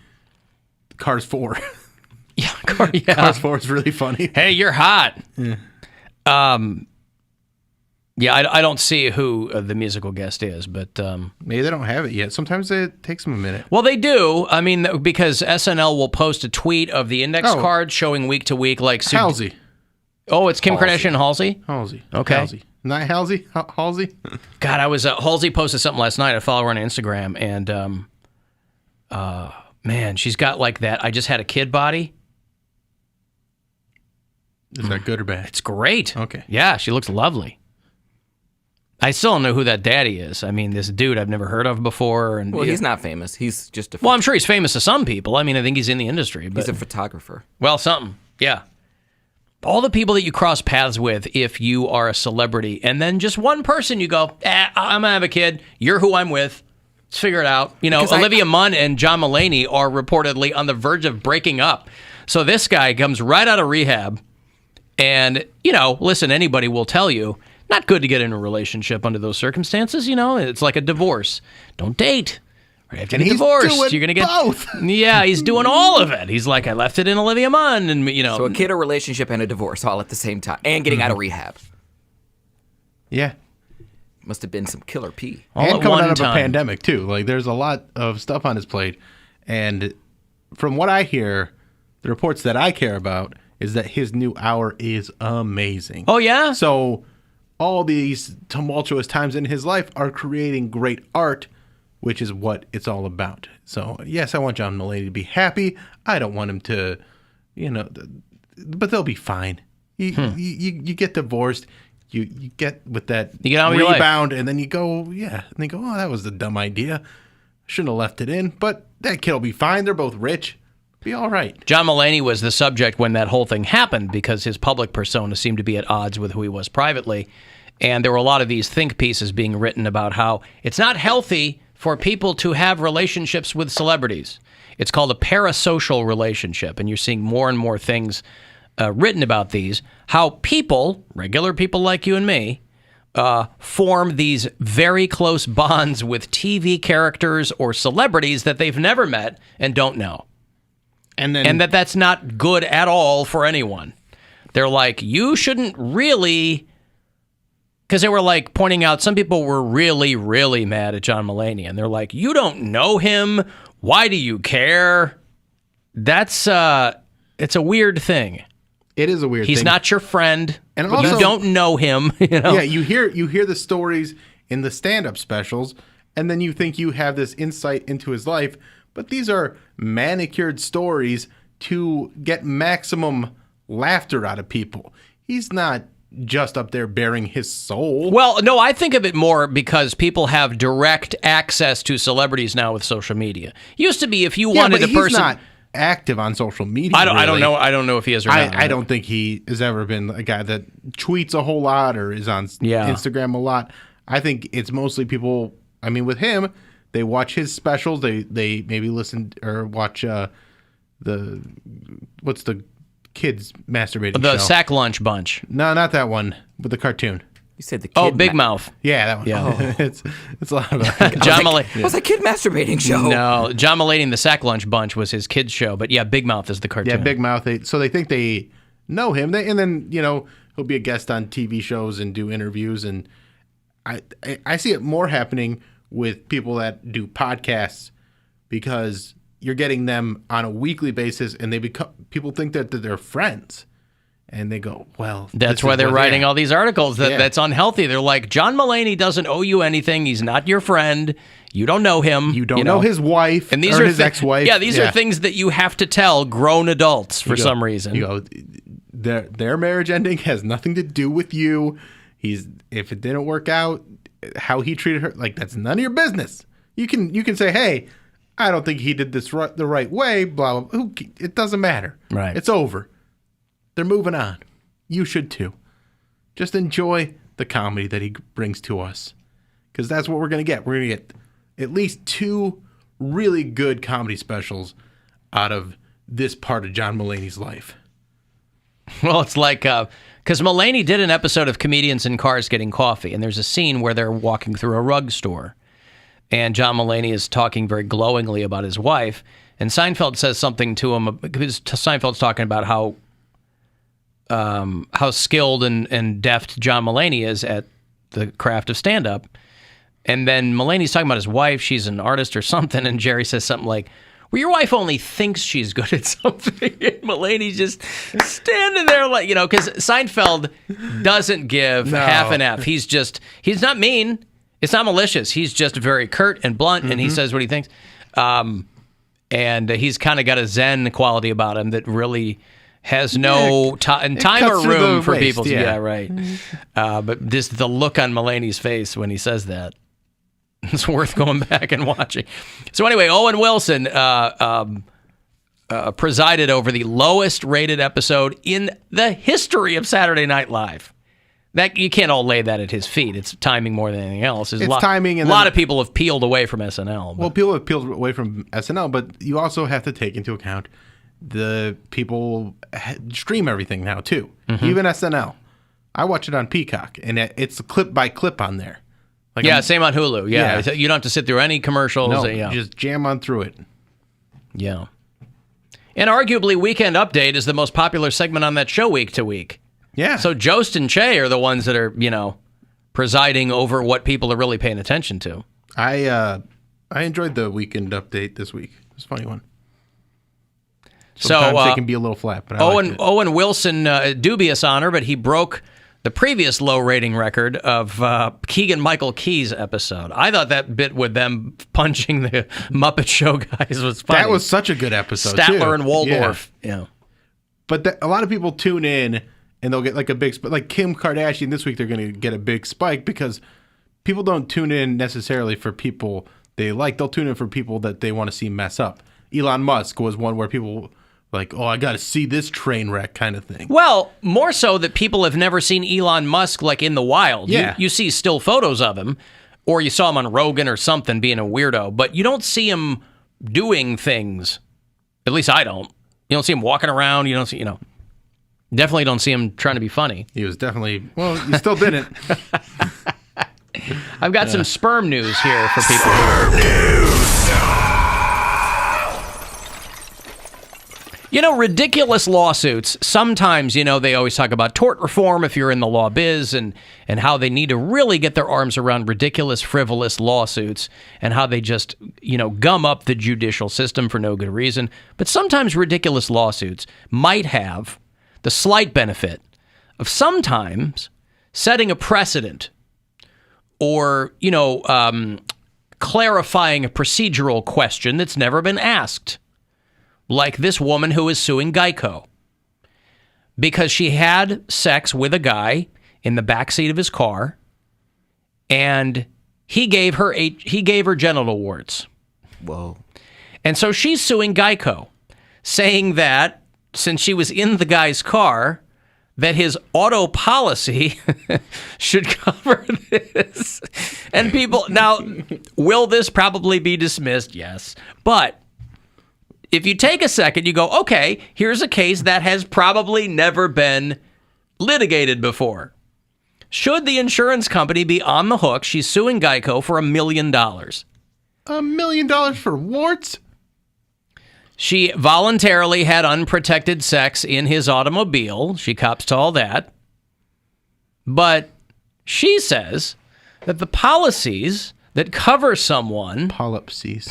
Speaker 10: Cars 4. Cars 4 is really funny.
Speaker 9: Hey, you're hot.
Speaker 10: Yeah.
Speaker 9: I don't see who the musical guest is, but...
Speaker 10: maybe they don't have it yet. Sometimes it takes them a minute.
Speaker 9: Well, they do. I mean, because SNL will post a tweet of the index card showing week to week, like...
Speaker 10: Halsey.
Speaker 9: Oh, it's Kim Kardashian and Halsey?
Speaker 10: Halsey.
Speaker 9: Okay.
Speaker 10: Halsey. Not Halsey? Halsey?
Speaker 9: God, I was... Halsey posted something last night. I follow her on Instagram, and... man, she's got like that I just had a kid body.
Speaker 10: Is that good or bad?
Speaker 9: It's great.
Speaker 10: Okay.
Speaker 9: Yeah, she looks lovely. I still don't know who that daddy is. I mean, this dude I've never heard of before. And
Speaker 11: he's not famous. He's just a...
Speaker 9: Well, I'm sure he's famous to some people. I mean, I think he's in the industry. But
Speaker 11: he's a photographer.
Speaker 9: Well, something. Yeah. All the people that you cross paths with if you are a celebrity, and then just one person you go, I'm going to have a kid. You're who I'm with. Let's figure it out. You know, Olivia Munn and John Mulaney are reportedly on the verge of breaking up. So this guy comes right out of rehab. And, listen, anybody will tell you, not good to get in a relationship under those circumstances. It's like a divorce. Don't date. Right after the divorce, you're going to get both. Yeah, he's doing all of it. He's like, I left it in Olivia Munn. And,
Speaker 11: So a kid, a relationship, and a divorce all at the same time. And getting out of rehab.
Speaker 10: Yeah.
Speaker 11: Must have been some killer pee.
Speaker 10: And coming out of a pandemic, too. Like, there's a lot of stuff on his plate. And from what I hear, the reports that I care about is that his new hour is amazing.
Speaker 9: Oh, yeah?
Speaker 10: So all these tumultuous times in his life are creating great art, which is what it's all about. So, yes, I want John Mulaney to be happy. I don't want him to, but they'll be fine. You get divorced. You get with that
Speaker 9: you get on with your life.
Speaker 10: rebound, and then you go, and they go, oh, that was a dumb idea. Shouldn't have left it in. But that kid will be fine. They're both rich. Be all right.
Speaker 9: John Mulaney was the subject when that whole thing happened because his public persona seemed to be at odds with who he was privately. And there were a lot of these think pieces being written about how it's not healthy for people to have relationships with celebrities. It's called a parasocial relationship. And you're seeing more and more things written about these, how people, regular people like you and me, form these very close bonds with TV characters or celebrities that they've never met and don't know. And that's not good at all for anyone. They're like, you shouldn't really... Because they were like pointing out some people were really, really mad at John Mulaney. And they're like, you don't know him. Why do you care? It's a weird thing.
Speaker 10: It is a weird thing.
Speaker 9: He's not your friend.
Speaker 10: And also,
Speaker 9: you don't know him.
Speaker 10: Yeah, you hear the stories in the stand-up specials, and then you think you have this insight into his life. But these are manicured stories to get maximum laughter out of people. He's not just up there bearing his soul.
Speaker 9: Well, no, I think of it more because people have direct access to celebrities now with social media. Used to be if you wanted a person...
Speaker 10: He's not active on social media.
Speaker 9: I don't know if he is or not.
Speaker 10: I don't think he has ever been a guy that tweets a whole lot or is on Instagram a lot. I think it's mostly people... I mean, with him... They watch his specials. They maybe listen or watch what's the kids masturbating show?
Speaker 9: The Sack Lunch Bunch.
Speaker 10: No, not that one, but the cartoon.
Speaker 11: You said the kid.
Speaker 9: Oh, Big Mouth.
Speaker 10: Yeah, that one.
Speaker 9: Yeah.
Speaker 10: It's a lot of
Speaker 9: John Mulaney.
Speaker 11: What's a kid masturbating show?
Speaker 9: No, John Mulaney and the Sack Lunch Bunch was his kids show, but yeah, Big Mouth is the cartoon.
Speaker 10: Yeah, Big Mouth. So they think they know him, and then he'll be a guest on TV shows and do interviews, and I see it more happening with people that do podcasts because you're getting them on a weekly basis and people think that they're friends and they go, well,
Speaker 9: that's why they're writing all these articles that's unhealthy. They're like, John Mulaney doesn't owe you anything. He's not your friend. You don't know him.
Speaker 10: You don't know his wife
Speaker 9: and these
Speaker 10: or
Speaker 9: are
Speaker 10: his ex-wife.
Speaker 9: Yeah, these are things that you have to tell grown adults for some reason.
Speaker 10: You go, their marriage ending has nothing to do with you. If it didn't work out, how he treated her, like, that's none of your business. You can say, hey, I don't think he did this the right way, blah, blah, blah. It doesn't matter.
Speaker 9: Right.
Speaker 10: It's over. They're moving on. You should too. Just enjoy the comedy that he brings to us, because that's what we're going to get. We're going to get at least 2 really good comedy specials out of this part of John Mulaney's life.
Speaker 9: Well, it's like... Because Mulaney did an episode of Comedians in Cars Getting Coffee, and there's a scene where they're walking through a rug store, and John Mulaney is talking very glowingly about his wife, and Seinfeld says something to him, because Seinfeld's talking about how skilled and deft John Mulaney is at the craft of stand-up, and then Mulaney's talking about his wife, she's an artist or something, and Jerry says something like, well, your wife only thinks she's good at something. And Mulaney's just standing there like, because Seinfeld doesn't give half an F. He's not mean. It's not malicious. He's just very curt and blunt, and he says what he thinks. And he's kind of got a zen quality about him that really has no time or room for people to... Yeah, right. But just the look on Mulaney's face when he says that. It's worth going back and watching. So anyway, Owen Wilson presided over the lowest rated episode in the history of Saturday Night Live. That you can't all lay that at his feet. It's timing more than anything else.
Speaker 10: It's timing. And
Speaker 9: a lot of people have peeled away from SNL.
Speaker 10: Well, people have peeled away from SNL, but you also have to take into account the people stream everything now too. Even SNL. I watch it on Peacock, and it's clip by clip on there. Like
Speaker 9: same on Hulu. Yeah. You don't have to sit through any commercials.
Speaker 10: No, just jam on through it.
Speaker 9: Yeah. And arguably, Weekend Update is the most popular segment on that show week to week.
Speaker 10: Yeah.
Speaker 9: So Jost and Che are the ones that are, presiding over what people are really paying attention to.
Speaker 10: I enjoyed the Weekend Update this week. It was a funny one. Sometimes they can be a little flat. But
Speaker 9: Owen Wilson, dubious honor, but he broke the previous low rating record of Keegan-Michael Key's episode. I thought that bit with them punching the Muppet Show guys was funny.
Speaker 10: That was such a good episode,
Speaker 9: Statler and Waldorf. Yeah.
Speaker 10: But a lot of people tune in and they'll get like a big like Kim Kardashian this week. They're going to get a big spike because people don't tune in necessarily for people they like. They'll tune in for people that they want to see mess up. Elon Musk was one where people like, oh, I got to see this train wreck kind of thing.
Speaker 9: Well, more so that people have never seen Elon Musk like in the wild.
Speaker 10: Yeah.
Speaker 9: You see still photos of him, or you saw him on Rogan or something being a weirdo, but you don't see him doing things. At least I don't. You don't see him walking around. You don't see, definitely don't see him trying to be funny.
Speaker 10: He was definitely, well, you still didn't.
Speaker 9: I've got some sperm news here for people. Ridiculous lawsuits. Sometimes, they always talk about tort reform if you're in the law biz and how they need to really get their arms around ridiculous, frivolous lawsuits and how they just, gum up the judicial system for no good reason. But sometimes ridiculous lawsuits might have the slight benefit of sometimes setting a precedent or, clarifying a procedural question that's never been asked. Like this woman who is suing Geico because she had sex with a guy in the backseat of his car, and he gave her genital warts.
Speaker 11: Whoa!
Speaker 9: And so she's suing Geico, saying that since she was in the guy's car, that his auto policy should cover this. And people now, will this probably be dismissed? Yes, but. If you take a second, you go, okay, here's a case that has probably never been litigated before. Should the insurance company be on the hook? She's suing Geico for $1 million.
Speaker 10: $1 million for warts?
Speaker 9: She voluntarily had unprotected sex in his automobile. She cops to all that. But she says that the policies that cover someone...
Speaker 10: Policies.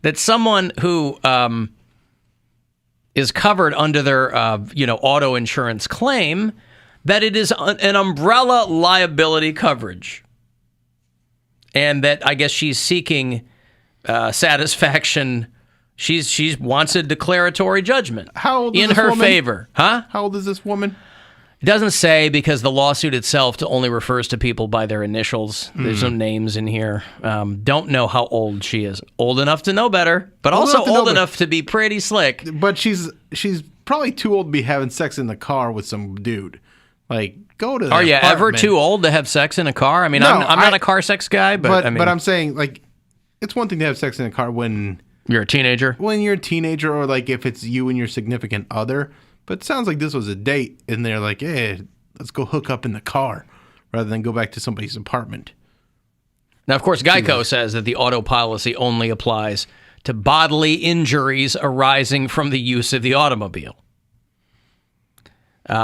Speaker 9: that someone who is covered under their, auto insurance claim, that it is an umbrella liability coverage. And that I guess she's seeking satisfaction. She wants a declaratory judgment in her favor. Huh?
Speaker 10: How old is this woman?
Speaker 9: It doesn't say because the lawsuit itself only refers to people by their initials. There's no names in here. Don't know how old she is. Old enough to know better, but also old enough to be pretty slick.
Speaker 10: But she's probably too old to be having sex in the car with some dude. Like, go to the
Speaker 9: Are you
Speaker 10: apartment.
Speaker 9: ever too old to have sex in a car? I mean,
Speaker 10: No,
Speaker 9: I'm not a car sex guy, but I mean,
Speaker 10: but I'm saying, like, it's one thing to have sex in a car when
Speaker 9: you're a teenager.
Speaker 10: When you're a teenager, or like if it's you and your significant other. But it sounds like this was a date, and they're like, hey, let's go hook up in the car rather than go back to somebody's apartment.
Speaker 9: Now, of course, Geico says that the auto policy only applies to bodily injuries arising from the use of the automobile.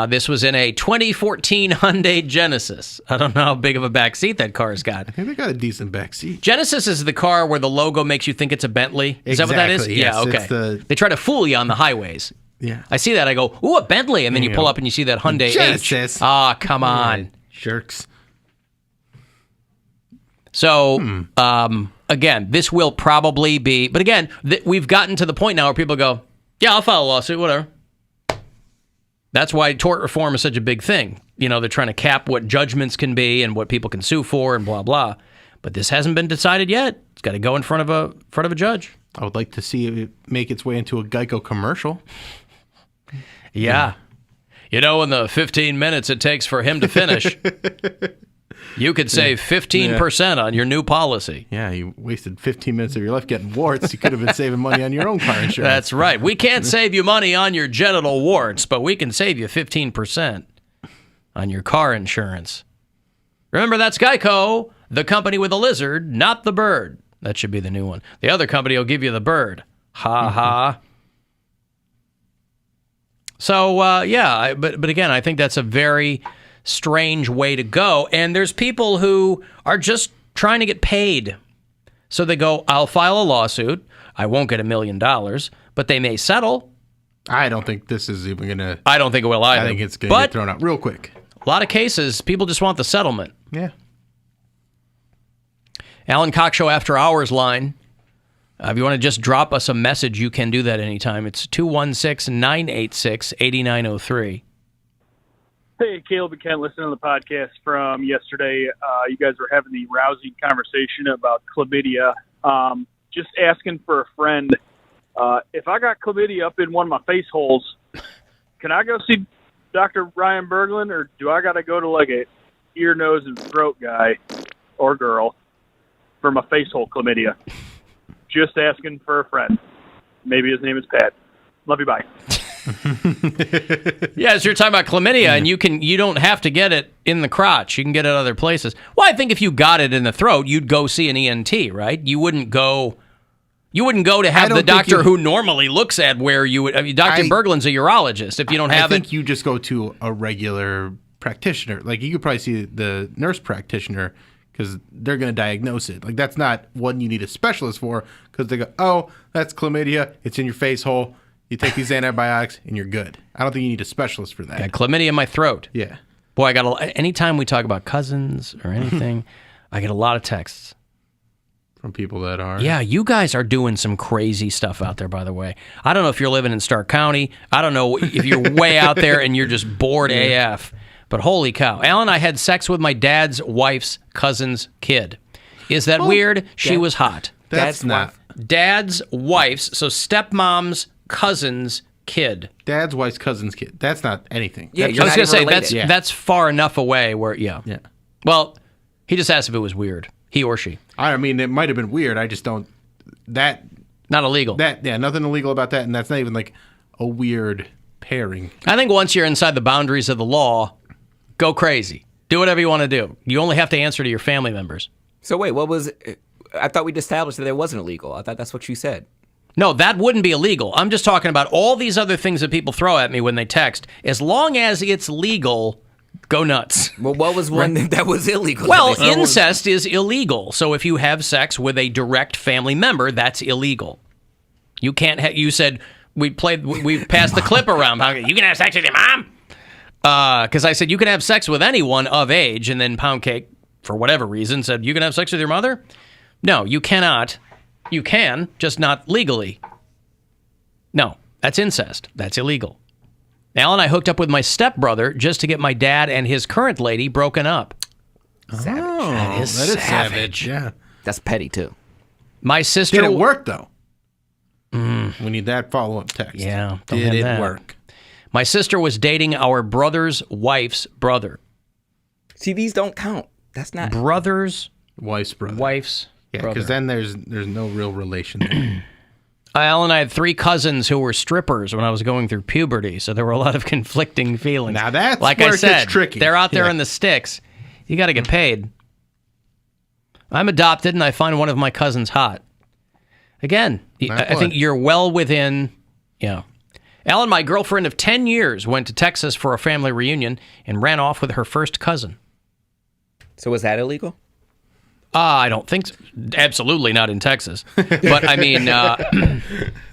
Speaker 9: This was in a 2014 Hyundai Genesis. I don't know how big of a back seat that car's got.
Speaker 10: I think they got a decent back seat.
Speaker 9: Genesis is the car where the logo makes you think it's a Bentley. Is that what that is?
Speaker 10: Yes,
Speaker 9: yeah, okay. They try to fool you on the highways.
Speaker 10: Yeah.
Speaker 9: I see that. I go, ooh, a Bentley. And then you pull up and you see that Hyundai
Speaker 10: Genesis.
Speaker 9: H. Ah, come on.
Speaker 10: Jerks.
Speaker 9: So, again, this will probably be... But again, we've gotten to the point now where people go, yeah, I'll file a lawsuit, whatever. That's why tort reform is such a big thing. They're trying to cap what judgments can be and what people can sue for and blah, blah. But this hasn't been decided yet. It's got to go in front of a judge.
Speaker 10: I would like to see it make its way into a Geico commercial.
Speaker 9: Yeah. In the 15 minutes it takes for him to finish, you could save 15% on your new policy.
Speaker 10: Yeah, you wasted 15 minutes of your life getting warts. You could have been saving money on your own car insurance.
Speaker 9: That's right. We can't save you money on your genital warts, but we can save you 15% on your car insurance. Remember, that's Geico, the company with a lizard, not the bird. That should be the new one. The other company will give you the bird. Ha ha. So, but again, I think that's a very strange way to go. And there's people who are just trying to get paid. So they go, I'll file a lawsuit. I won't get $1 million, but they may settle.
Speaker 10: I don't think this is even going to...
Speaker 9: I don't think it will either.
Speaker 10: I think it's going to get thrown out real quick.
Speaker 9: A lot of cases, people just want the settlement.
Speaker 10: Yeah.
Speaker 9: Alan Cox Show After Hours line. If you want to just drop us a message, you can do that anytime. It's 216-986-8903.
Speaker 20: Hey, Caleb and Ken, listening to the podcast from yesterday. You guys were having the rousing conversation about chlamydia. Just asking for a friend. If I got chlamydia up in one of my face holes, can I go see Dr. Ryan Berglund, or do I got to go to like a ear, nose, and throat guy or girl for my face hole chlamydia? Just asking for a friend. Maybe his name is Pat. Love you, bye.
Speaker 9: Yes, you're talking about chlamydia, and you don't have to get it in the crotch. You can get it other places. Well, I think if you got it in the throat, you'd go see an ENT, right? You wouldn't go to have the doctor who normally looks at where you would. I mean, Dr. Berglund's a urologist. If you don't have
Speaker 10: I think you just go to a regular practitioner. Like, you could probably see the nurse practitioner because they're going to diagnose it. Like, that's not what you need a specialist for, because they go, oh, that's chlamydia. It's in your face hole. You take these antibiotics and you're good. I don't think you need a specialist for that.
Speaker 9: Got chlamydia in my throat.
Speaker 10: Yeah.
Speaker 9: Boy, anytime we talk about cousins or anything, I get a lot of texts.
Speaker 10: From people that are.
Speaker 9: Yeah, you guys are doing some crazy stuff out there, by the way. I don't know if you're living in Stark County. I don't know if you're way out there and you're just bored AF. But holy cow. Alan, I had sex with my dad's wife's cousin's kid. Is that weird? She was hot.
Speaker 10: That's not.
Speaker 9: Dad's wife's, so stepmom's cousin's kid.
Speaker 10: Dad's wife's cousin's kid. That's not anything.
Speaker 11: Yeah,
Speaker 9: I was going to say, that's far enough away where, yeah. Well, he just asked if it was weird. He or she.
Speaker 10: I mean, it might have been weird. I just don't... Not
Speaker 9: illegal.
Speaker 10: Nothing illegal about that, and that's not even like a weird pairing.
Speaker 9: I think once you're inside the boundaries of the law, go crazy. Do whatever you want to do. You only have to answer to your family members.
Speaker 11: So wait, what was... I thought we'd established that it wasn't illegal. I thought that's what you said.
Speaker 9: No, that wouldn't be illegal. I'm just talking about all these other things that people throw at me when they text. As long as it's legal, go nuts.
Speaker 11: Well, what was one that was illegal?
Speaker 9: Well, incest is illegal. So if you have sex with a direct family member, that's illegal. You can't. You said we passed the clip around. You can have sex with your mom. Because I said you can have sex with anyone of age, and then Poundcake, for whatever reason, said you can have sex with your mother. No, you cannot. You can, just not legally. No, that's incest. That's illegal. Alan, I hooked up with my stepbrother just to get my dad and his current lady broken up.
Speaker 11: Savage.
Speaker 9: That is savage.
Speaker 10: Yeah.
Speaker 11: That's petty, too.
Speaker 9: My sister...
Speaker 10: Did it work, though? We need that follow-up text.
Speaker 9: Yeah.
Speaker 10: Did it work?
Speaker 9: My sister was dating our brother's wife's brother.
Speaker 11: See, these don't count. That's not...
Speaker 9: Brother's...
Speaker 10: Wife's brother.
Speaker 9: Wife's
Speaker 10: Yeah,
Speaker 9: brother.
Speaker 10: because then there's no real relation there.
Speaker 9: Alan, I had 3 cousins who were strippers when I was going through puberty, so there were a lot of conflicting feelings.
Speaker 10: Now that's
Speaker 9: like
Speaker 10: where
Speaker 9: I
Speaker 10: it
Speaker 9: said,
Speaker 10: gets tricky.
Speaker 9: They're out there in the sticks. You got to get paid. I'm adopted, and I find one of my cousins hot. Again, I think you're well within, Alan, my girlfriend of 10 years, went to Texas for a family reunion and ran off with her first cousin.
Speaker 11: So was that illegal?
Speaker 9: I don't think so. Absolutely not in Texas. But, I mean,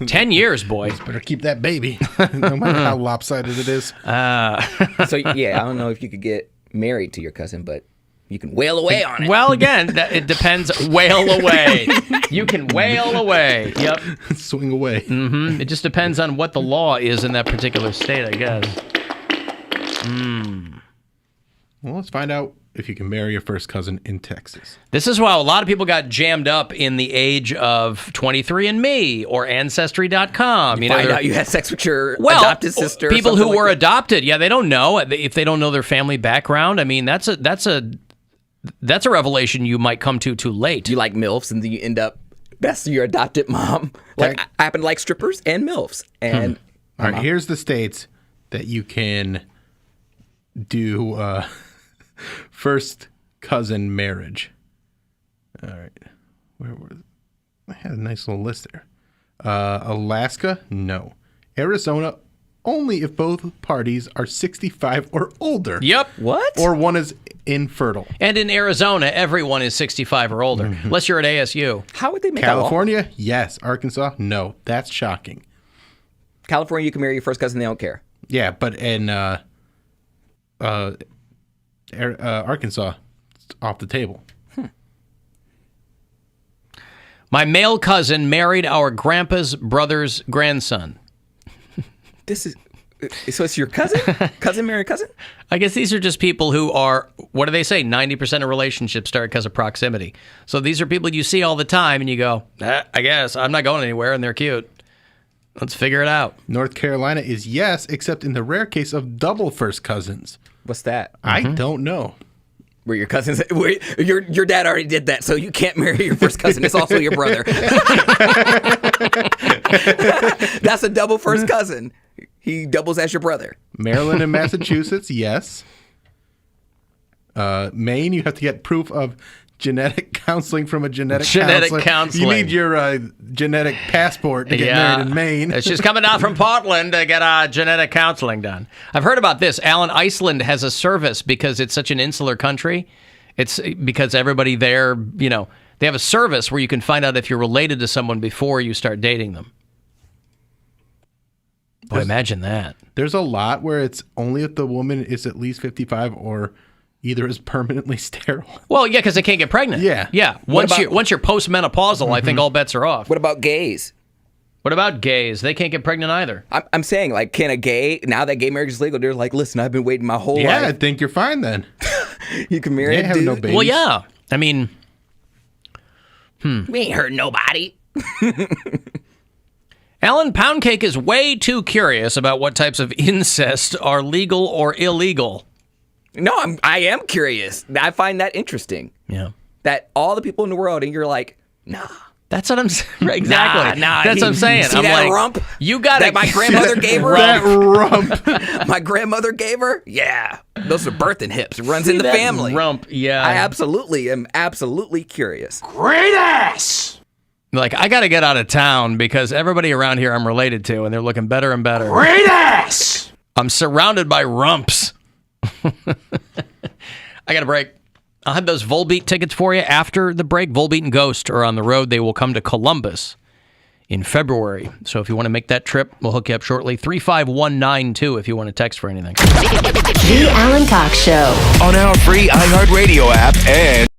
Speaker 9: 10 years, boy.
Speaker 10: Better keep that baby, no matter how lopsided it is.
Speaker 11: So, yeah, I don't know if you could get married to your cousin, but you can wail away on it.
Speaker 9: Well, again, it depends. Wail away. You can wail away. Yep.
Speaker 10: Swing away.
Speaker 9: Mm-hmm. It just depends on what the law is in that particular state, I guess.
Speaker 10: Well, let's find out if you can marry your first cousin in Texas.
Speaker 9: This is why a lot of people got jammed up in the age of 23andMe or Ancestry.com.
Speaker 11: You find out you had sex with your adopted sister.
Speaker 9: People who were adopted, they don't know. If they don't know their family background, I mean, that's a revelation you might come to too late.
Speaker 11: You like MILFs, and then you end up, that's your adopted mom. Like, I happen to like strippers and MILFs. And
Speaker 10: all right, here's the states that you can do first cousin marriage. All right. Where was it? I had a nice little list there. Alaska, no. Arizona, only if both parties are 65 or older.
Speaker 9: Yep.
Speaker 11: What?
Speaker 10: Or one is infertile.
Speaker 9: And in Arizona, everyone is 65 or older, unless you're at ASU.
Speaker 11: How would they make
Speaker 10: California, yes. Arkansas, no. That's shocking.
Speaker 11: California, you can marry your first cousin. They don't care.
Speaker 10: Yeah, but in Arkansas, it's off the table.
Speaker 9: My male cousin married our grandpa's brother's grandson.
Speaker 11: This is... So it's your cousin? Cousin married cousin?
Speaker 9: I guess these are just people who are, what do they say? 90% of relationships start because of proximity. So these are people you see all the time and you go, I guess I'm not going anywhere and they're cute. Let's figure it out.
Speaker 10: North Carolina is yes, except in the rare case of double first cousins.
Speaker 11: What's that?
Speaker 10: I don't know.
Speaker 11: Where your cousins, your dad already did that, so you can't marry your first cousin. It's also your brother. That's a double first cousin. He doubles as your brother.
Speaker 10: Maryland and Massachusetts, yes. Maine, you have to get proof of genetic counseling from a genetic
Speaker 9: counseling.
Speaker 10: You need your genetic passport to get married in Maine.
Speaker 9: She's coming down from Portland to get genetic counseling done. I've heard about this. Alan, Iceland has a service because it's such an insular country. It's because everybody there, they have a service where you can find out if you're related to someone before you start dating them. Boy, imagine that.
Speaker 10: There's a lot where it's only if the woman is at least 55 or either is permanently sterile.
Speaker 9: Well, yeah, because they can't get pregnant.
Speaker 10: Yeah.
Speaker 9: Once you're postmenopausal, I think all bets are off.
Speaker 11: What about gays?
Speaker 9: What about gays? They can't get pregnant either.
Speaker 11: I'm saying, like, can a gay, now that gay marriage is legal, they're like, listen, I've been waiting my whole life.
Speaker 10: Yeah, I think you're fine then.
Speaker 11: You can marry a dude.
Speaker 10: No babies.
Speaker 9: Well, yeah. I mean,
Speaker 11: We ain't hurt nobody.
Speaker 9: Alan, Poundcake is way too curious about what types of incest are legal or illegal.
Speaker 11: No, I am curious. I find that interesting.
Speaker 9: Yeah.
Speaker 11: That all the people in the world, and you're like, nah.
Speaker 9: That's what I'm saying. Exactly.
Speaker 11: Nah.
Speaker 9: That's what I'm saying.
Speaker 11: See
Speaker 9: I'm
Speaker 11: that
Speaker 9: like,
Speaker 11: rump?
Speaker 9: You got
Speaker 11: that
Speaker 9: it.
Speaker 11: my grandmother gave her?
Speaker 10: That rump.
Speaker 11: My grandmother gave her? Yeah. Those are birthing hips. It runs in the
Speaker 9: that
Speaker 11: family.
Speaker 9: Rump, yeah.
Speaker 11: I absolutely am curious.
Speaker 3: Great ass!
Speaker 9: Like, I got to get out of town because everybody around here I'm related to, and they're looking better and better.
Speaker 3: Great ass!
Speaker 9: I'm surrounded by rumps. I got a break. I'll have those Volbeat tickets for you after the break. Volbeat and Ghost are on the road. They will come to Columbus in February. So if you want to make that trip, we'll hook you up shortly. 35192 if you want to text for anything.
Speaker 7: The Alan Cox Show.
Speaker 5: On our free iHeartRadio app and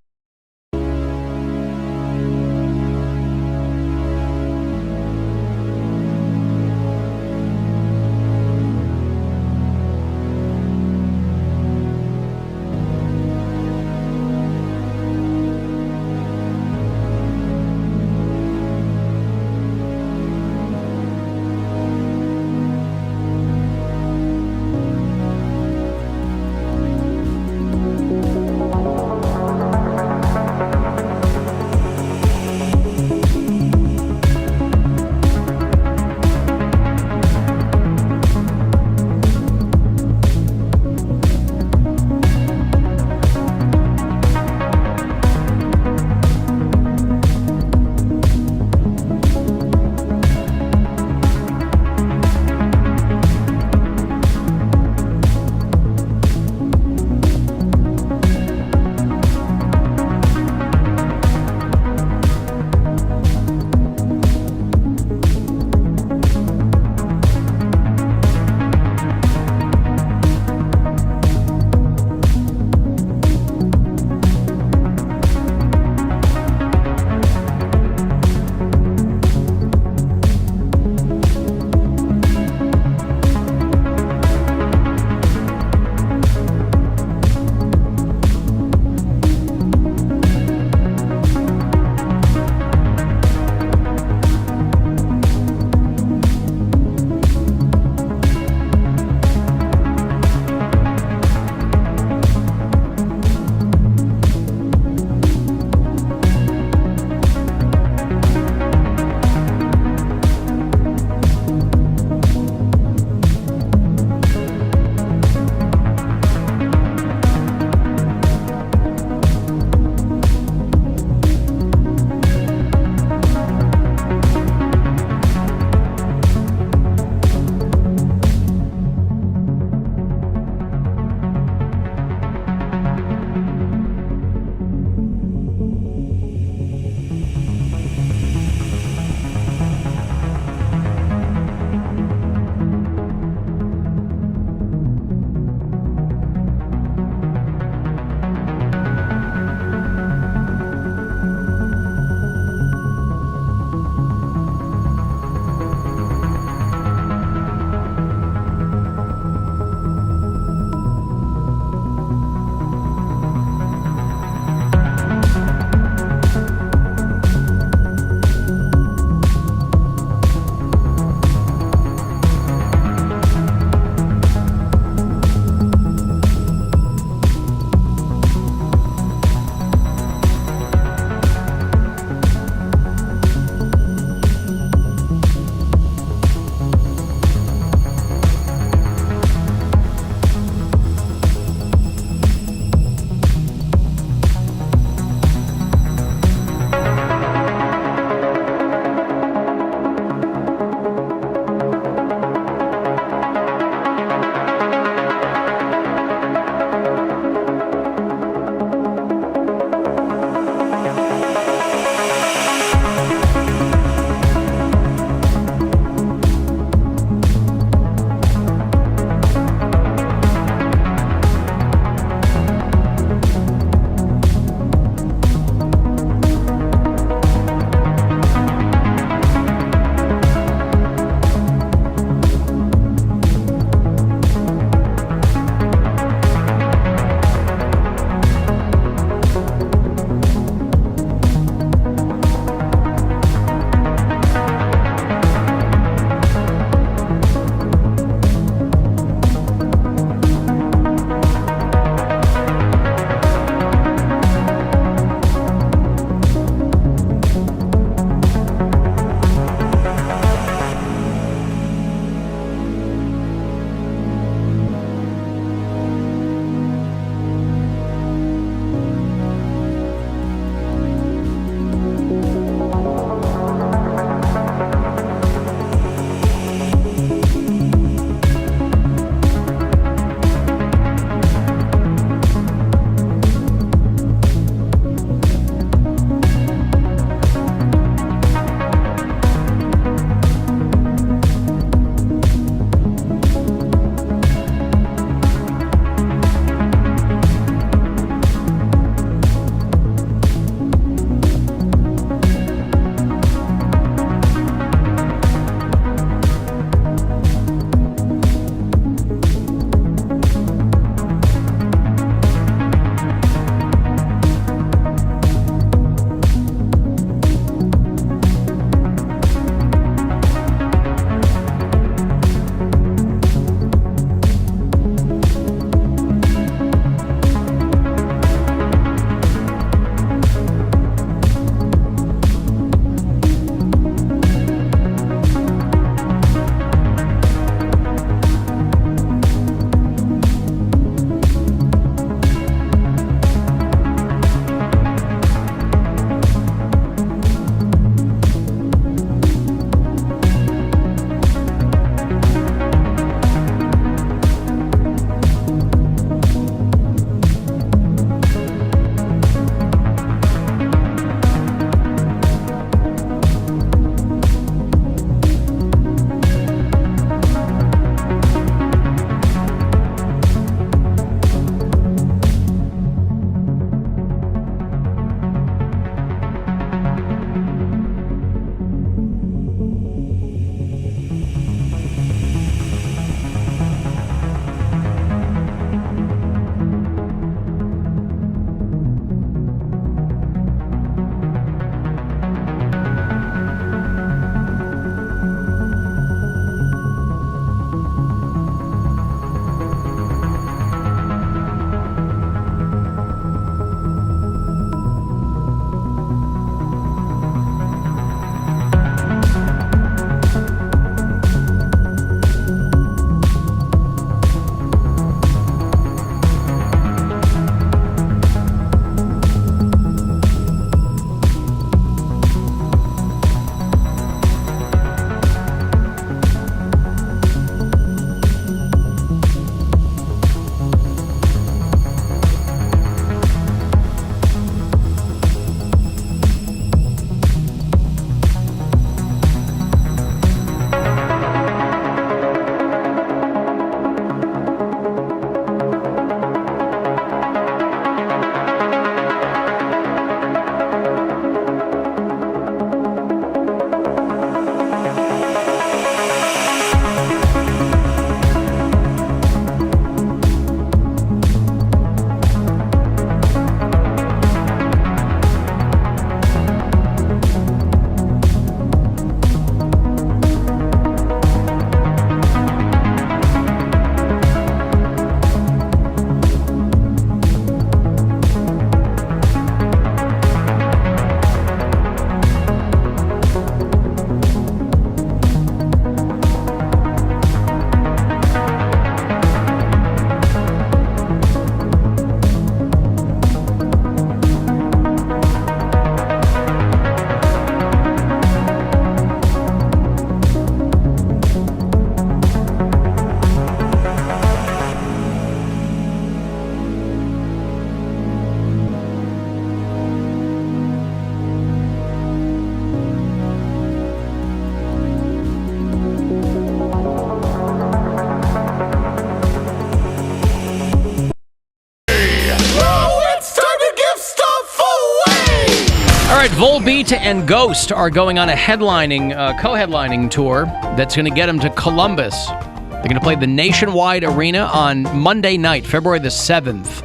Speaker 9: Lolita and Ghost are going on a co-headlining tour that's going to get them to Columbus. They're going to play the Nationwide Arena on Monday night, February the 7th.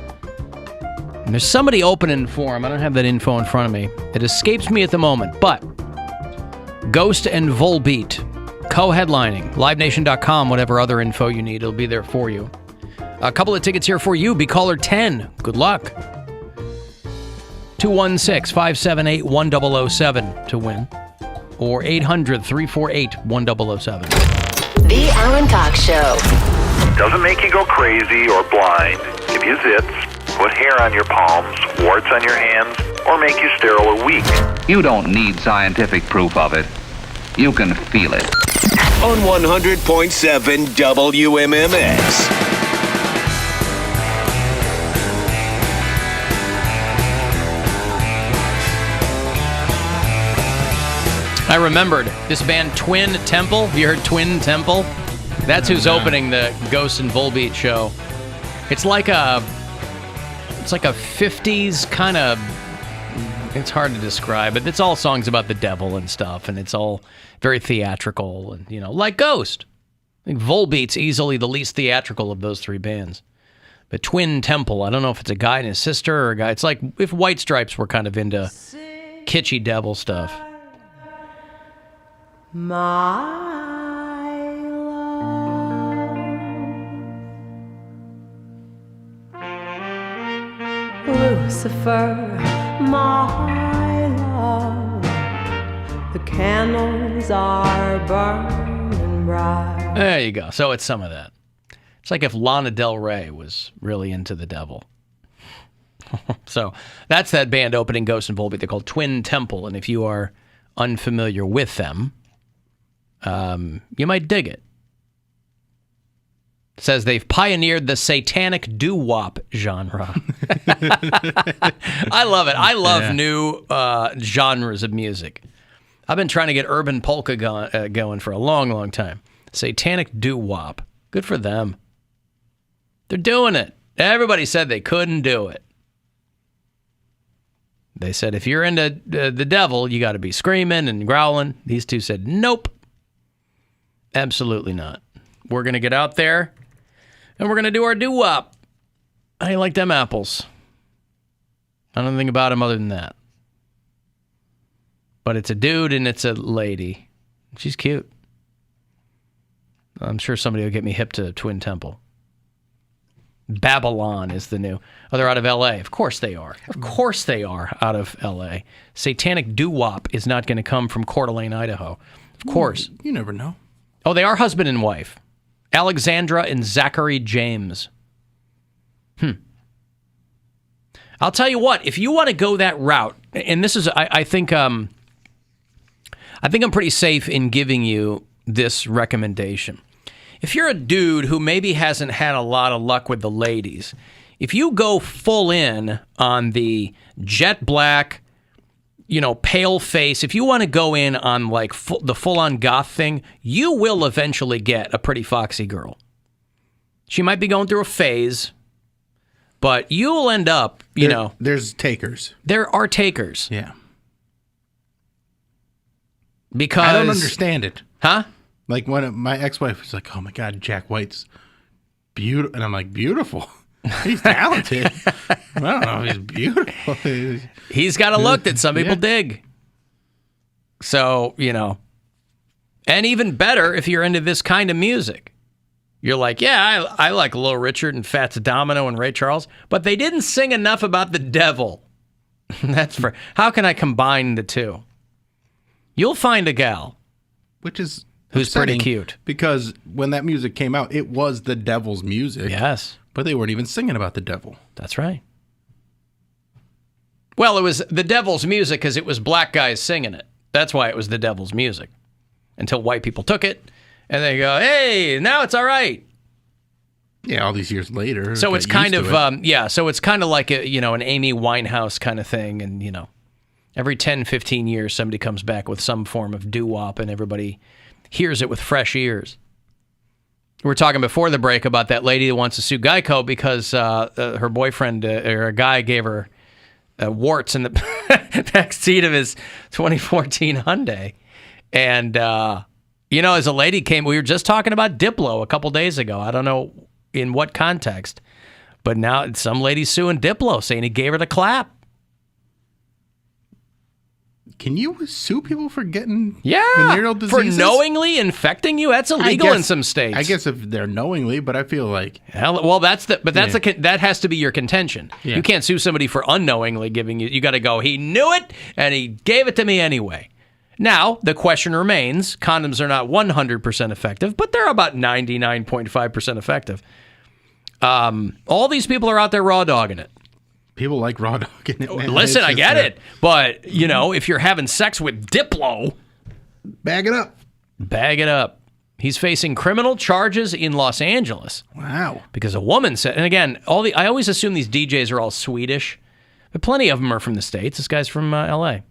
Speaker 9: And there's somebody opening for them. I don't have that info in front of me. It escapes me at the moment, but Ghost and Volbeat co-headlining. LiveNation.com, whatever other info you need, it'll be there for you. A couple of tickets here for you. Be caller 10. Good luck. 216-578-1007 to win. Or 800-348-1007.
Speaker 7: The Alan Cox Show.
Speaker 4: Doesn't make you go crazy or blind. Give you zits, put hair on your palms, warts on your hands, or make you sterile or weak.
Speaker 21: You don't need scientific proof of it. You can feel it.
Speaker 5: On 100.7 WMMS.
Speaker 9: I remembered this band Twin Temple. Have you heard Twin Temple? That's who's opening the Ghost and Volbeat show. It's like a 50s kind of, it's hard to describe, but it's all songs about the devil and stuff, and it's all very theatrical and, like Ghost. I think Volbeat's easily the least theatrical of those three bands. But Twin Temple, I don't know if it's a guy and his sister or a guy. It's like if White Stripes were kind of into kitschy devil stuff.
Speaker 22: My love, Lucifer, my love, the candles are burning bright.
Speaker 9: There you go. So it's some of that. It's like if Lana Del Rey was really into the devil. So that's that band opening Ghost and Volbeat. They're called Twin Temple, and if you are unfamiliar with them, you might dig it. It says they've pioneered the satanic doo-wop genre. I love it. I love new genres of music. I've been trying to get urban polka going for a long, long time. Satanic doo-wop. Good for them. They're doing it. Everybody said they couldn't do it. They said, if you're into the devil, you got to be screaming and growling. These two said, nope. Absolutely not. We're going to get out there, and we're going to do our doo-wop. I like them apples. I don't think about them other than that. But it's a dude and it's a lady. She's cute. I'm sure somebody will get me hip to Twin Temple. Babylon is the new. Oh, they're out of L.A. Of course they are. Of course they are out of L.A. Satanic doo-wop is not going to come from Coeur d'Alene, Idaho. Of course.
Speaker 10: You never know.
Speaker 9: Oh, they are husband and wife. Alexandra and Zachary James. I'll tell you what, if you want to go that route, and this is, I think I'm pretty safe in giving you this recommendation. If you're a dude who maybe hasn't had a lot of luck with the ladies, if you go full in on the jet black, pale face, if you want to go in on like the full-on goth thing, you will eventually get a pretty foxy girl. She might be going through a phase, but you'll end up,
Speaker 10: There's takers.
Speaker 9: There are takers.
Speaker 10: Yeah.
Speaker 9: Because
Speaker 10: I don't understand it.
Speaker 9: Huh?
Speaker 10: Like when my ex-wife was like, oh my God, Jack White's beautiful. And I'm like, beautiful? He's talented. I don't know. He's beautiful.
Speaker 9: He's got a look that some people dig. So, and even better if you're into this kind of music. You're like, yeah, I like Little Richard and Fats Domino and Ray Charles, but they didn't sing enough about the devil. How can I combine the two? You'll find a gal.
Speaker 10: Who's
Speaker 9: pretty cute.
Speaker 10: Because when that music came out, it was the devil's music.
Speaker 9: Yes.
Speaker 10: But they weren't even singing about the devil.
Speaker 9: That's right. Well, it was the devil's music because it was black guys singing it. That's why it was the devil's music. Until white people took it, and they go, hey, now it's all right.
Speaker 10: Yeah, all these years later.
Speaker 9: So it's kind of, so it's kind of like, an Amy Winehouse kind of thing. And, every 10, 15 years, somebody comes back with some form of doo-wop, and everybody hears it with fresh ears. We were talking before the break about that lady that wants to sue Geico because her boyfriend or a guy gave her warts in the back seat of his 2014 Hyundai. And, as a lady came, we were just talking about Diplo a couple days ago. I don't know in what context, but now some lady's suing Diplo, saying he gave her the clap.
Speaker 10: Can you sue people for getting
Speaker 9: Yeah,
Speaker 10: venereal diseases?
Speaker 9: for knowingly infecting you? That's illegal in some states.
Speaker 10: I guess if they're knowingly, but I feel like
Speaker 9: that has to be your contention.
Speaker 10: Yeah.
Speaker 9: You can't sue somebody for unknowingly giving you. You got to go, he knew it and he gave it to me anyway. Now the question remains: condoms are not 100% effective, but they're about 99.5% effective. All these people are out there raw dogging it.
Speaker 10: People like raw dogging it, man.
Speaker 9: Listen, I get it. But, if you're having sex with Diplo...
Speaker 10: Bag it up.
Speaker 9: Bag it up. He's facing criminal charges in Los Angeles.
Speaker 10: Wow.
Speaker 9: Because a woman said... And again, I always assume these DJs are all Swedish. But plenty of them are from the States. This guy's from L.A.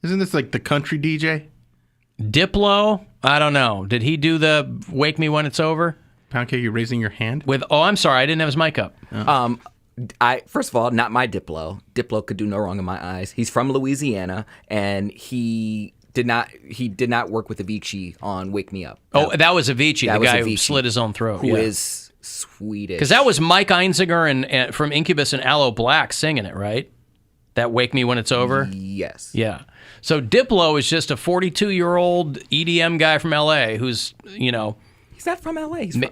Speaker 10: Isn't this like the country DJ?
Speaker 9: Diplo? I don't know. Did he do the Wake Me When It's Over?
Speaker 10: Poundcake, you raising your hand?
Speaker 9: I'm sorry. I didn't have his mic up.
Speaker 11: First of all, not my Diplo. Diplo could do no wrong in my eyes. He's from Louisiana, and he did not work with Avicii on "Wake Me Up."
Speaker 9: That was Avicii, the guy who slit his own throat.
Speaker 11: Who is Swedish?
Speaker 9: Because that was Mike Einziger and from Incubus and Aloe Black singing it, right? That "Wake Me When It's Over."
Speaker 11: Yes.
Speaker 9: Yeah. So Diplo is just a 42-year-old EDM guy from L.A. who's
Speaker 11: He's not from L.A. He's from...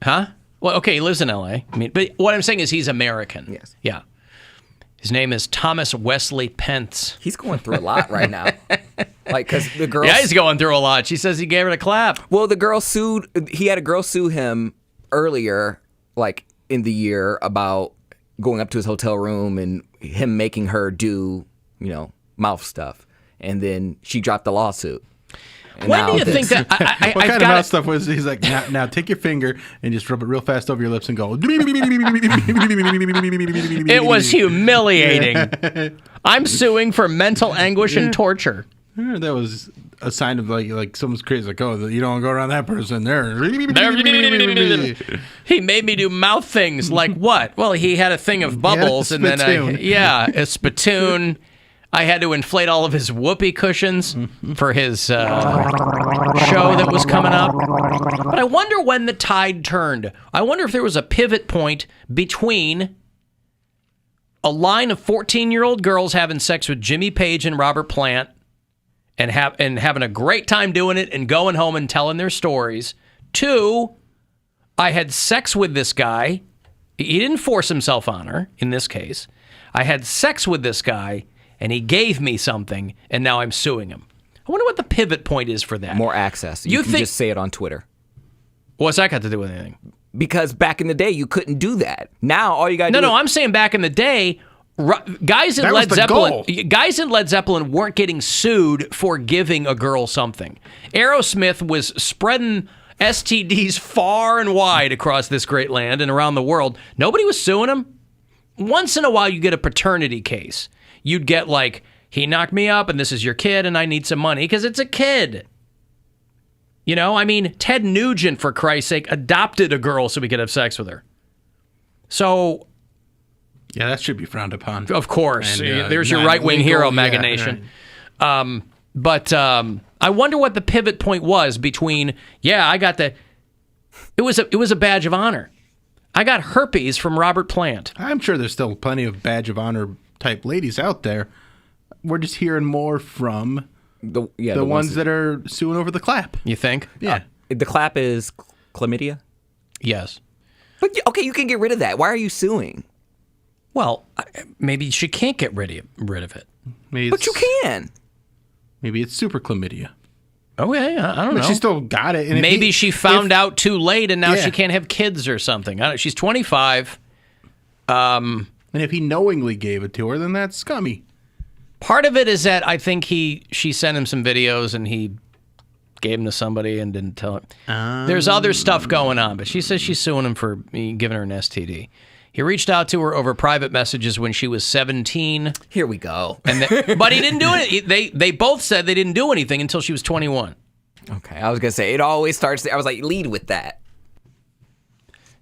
Speaker 9: Huh? Well, okay, he lives in L.A. But what I'm saying is he's American.
Speaker 11: Yes.
Speaker 9: Yeah. His name is Thomas Wesley Pence.
Speaker 11: He's going through a lot right now. Because the girl...
Speaker 9: Yeah, he's going through a lot. She says he gave her the clap.
Speaker 11: Well, the girl sued... He had a girl sue him earlier, in the year, about going up to his hotel room and him making her do, mouth stuff. And then she dropped the lawsuit. And
Speaker 9: when do you think that...
Speaker 10: What kind of mouth stuff was he's like, now take your finger and just rub it real fast over your lips and go...
Speaker 9: It was humiliating. Yeah. I'm suing for mental anguish and torture.
Speaker 10: That was a sign of like someone's crazy. Like, oh, you don't go around that person.
Speaker 9: He made me do mouth things. Like what? Well, he had a thing of bubbles. And then a spittoon. I had to inflate all of his whoopee cushions for his show that was coming up. But I wonder when the tide turned. I wonder if there was a pivot point between a line of 14-year-old girls having sex with Jimmy Page and Robert Plant and having a great time doing it and going home and telling their stories, to I had sex with this guy. He didn't force himself on her, in this case. I had sex with this guy, and he gave me something, and now I'm suing him. I wonder what the pivot point is for that.
Speaker 11: More access. You can just say it on Twitter.
Speaker 9: What's that got to do with anything?
Speaker 11: Because back in the day, you couldn't do that. Now, all you got to do...
Speaker 9: No, I'm saying back in the day, guys in Led Zeppelin weren't getting sued for giving a girl something. Aerosmith was spreading STDs far and wide across this great land and around the world. Nobody was suing them. Once in a while, you get a paternity case. You'd get like, he knocked me up and this is your kid and I need some money because it's a kid. Ted Nugent, for Christ's sake, adopted a girl so we could have sex with her. So...
Speaker 10: yeah, that should be frowned upon.
Speaker 9: Of course. And, there's your right-wing hero, MAGA Nation. Right. But I wonder what the pivot point was between, I got the... It was a badge of honor. I got herpes from Robert Plant.
Speaker 10: I'm sure there's still plenty of badge of honor type ladies out there. We're just hearing more from the ones that are suing over the clap.
Speaker 9: You think?
Speaker 10: Yeah.
Speaker 11: The clap is chlamydia?
Speaker 9: Yes.
Speaker 11: But, okay, you can get rid of that. Why are you suing?
Speaker 9: Well, maybe she can't get rid of it.
Speaker 11: But you can.
Speaker 10: Maybe it's super chlamydia.
Speaker 9: Okay, I don't know.
Speaker 10: But she still got it. And
Speaker 9: maybe she found out too late and now she can't have kids or something. She's 25.
Speaker 10: And if he knowingly gave it to her, then that's scummy.
Speaker 9: Part of it is that I think she sent him some videos and he gave them to somebody and didn't tell her. There's other stuff going on, but she says she's suing him for giving her an STD. He reached out to her over private messages when she was 17.
Speaker 11: Here we go.
Speaker 9: But he didn't do it. They both said they didn't do anything until she was 21.
Speaker 11: Okay, I was going to say, it always starts there. I was like, lead with that.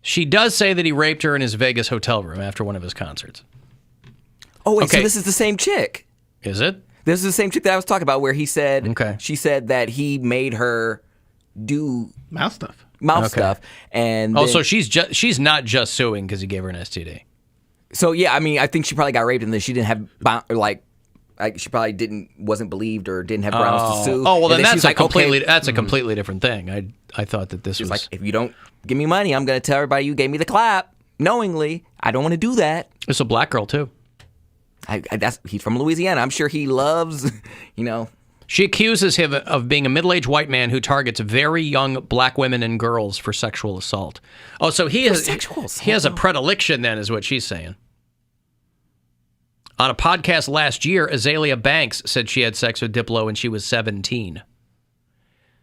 Speaker 9: She does say that he raped her in his Vegas hotel room after one of his concerts.
Speaker 11: Oh, wait, so this is the same chick?
Speaker 9: Is it?
Speaker 11: This is the same chick that I was talking about, where he said,
Speaker 9: Okay.
Speaker 11: she said that he made her do
Speaker 10: Mouth stuff.
Speaker 11: Mouth
Speaker 9: Okay.
Speaker 11: stuff, and
Speaker 9: Oh,
Speaker 11: then-
Speaker 9: so she's not just suing because he gave her an STD.
Speaker 11: So yeah, I mean, I think she probably got raped, and then she didn't have she probably wasn't believed or didn't have grounds to sue.
Speaker 9: Oh, well,
Speaker 11: And
Speaker 9: then
Speaker 11: she's
Speaker 9: that's a
Speaker 11: like,
Speaker 9: completely
Speaker 11: okay.
Speaker 9: that's a completely different thing. I thought that this was
Speaker 11: like, if you don't give me money, I'm going to tell everybody you gave me the clap knowingly. I don't want to do that.
Speaker 9: It's a black girl too.
Speaker 11: He's from Louisiana. I'm sure he loves,
Speaker 9: She accuses him of being a middle-aged white man who targets very young black women and girls for sexual assault. Oh, so he has a predilection then, is what she's saying. On a podcast last year, Azalea Banks said she had sex with Diplo when she was 17.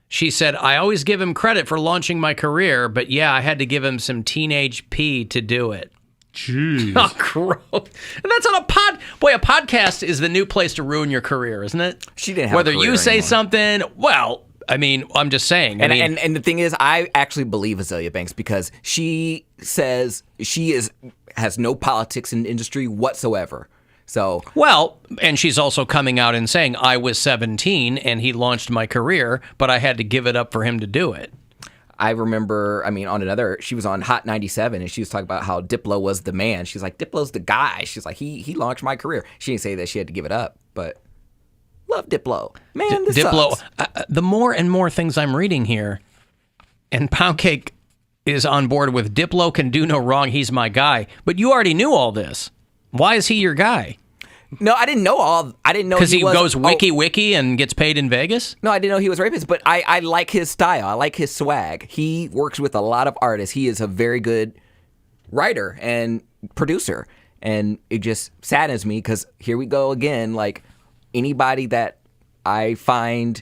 Speaker 9: She said, I always give him credit for launching my career, but yeah, I had to give him some teenage pee to do it.
Speaker 10: Jeez.
Speaker 9: Oh, gross. And that's on a pod. Boy, a podcast is the new place to ruin your career, isn't it?
Speaker 11: She didn't have
Speaker 9: Whether
Speaker 11: a career
Speaker 9: you say
Speaker 11: anymore.
Speaker 9: something, well, I mean, I'm just saying.
Speaker 11: And the thing is, I actually believe Azalea Banks because she says she has no politics in the industry whatsoever. So
Speaker 9: Well, and she's also coming out and saying, I was 17 and he launched my career, but I had to give it up for him to do it.
Speaker 11: I remember, she was on Hot 97 and she was talking about how Diplo was the man. She's like, Diplo's the guy. She's like, he launched my career. She didn't say that she had to give it up, but love Diplo. Man, this
Speaker 9: Diplo,
Speaker 11: sucks.
Speaker 9: the more and more things I'm reading here, and Poundcake is on board with Diplo can do no wrong, he's my guy. But you already knew all this. Why is he your guy?
Speaker 11: No, I didn't know
Speaker 9: Because he goes wiki and gets paid in Vegas?
Speaker 11: No, I didn't know he was rapist, but I like his style. I like his swag. He works with a lot of artists. He is a very good writer and producer. And it just saddens me because here we go again. Like anybody that I find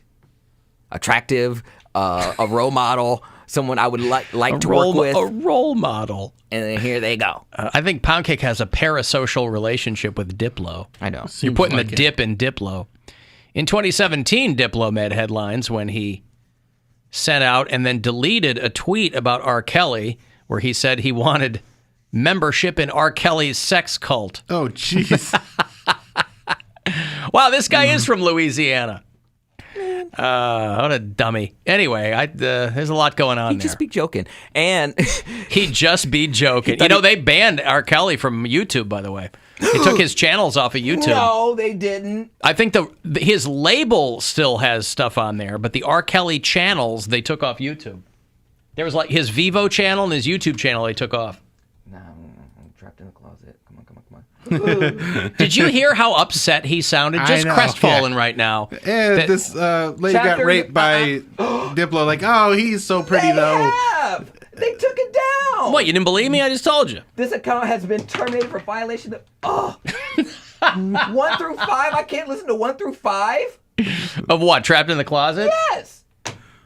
Speaker 11: attractive, a role model, someone I would like to work with.
Speaker 9: A role model.
Speaker 11: And then here they go.
Speaker 9: I think Poundcake has a parasocial relationship with Diplo.
Speaker 11: I know.
Speaker 9: You're putting the dip in Diplo. In 2017, Diplo made headlines when he sent out and then deleted a tweet about R. Kelly where he said he wanted membership in R. Kelly's sex cult.
Speaker 10: Oh, jeez.
Speaker 9: Wow, this guy is from Louisiana. What a dummy. Anyway, there's a lot going on
Speaker 11: He'd
Speaker 9: there.
Speaker 11: just be joking. And
Speaker 9: He'd just be joking. They banned R. Kelly from YouTube, by the way. They took his channels off of YouTube.
Speaker 11: No, they didn't.
Speaker 9: I think his label still has stuff on there, but the R. Kelly channels they took off YouTube. There was like his Vivo channel and his YouTube channel they took off.
Speaker 11: No, I'm trapped in the closet. Come on.
Speaker 9: Did you hear how upset he sounded? Just
Speaker 10: I know,
Speaker 9: crestfallen
Speaker 10: yeah.
Speaker 9: right now.
Speaker 10: Yeah, this lady got raped by Diplo. Like, oh, he's so pretty, though.
Speaker 11: They took it down.
Speaker 9: What, you didn't believe me? I just told you.
Speaker 11: This account has been terminated for violation of 1 through 5. I can't listen to 1 through 5.
Speaker 9: Of what? Trapped in the closet?
Speaker 11: Yes.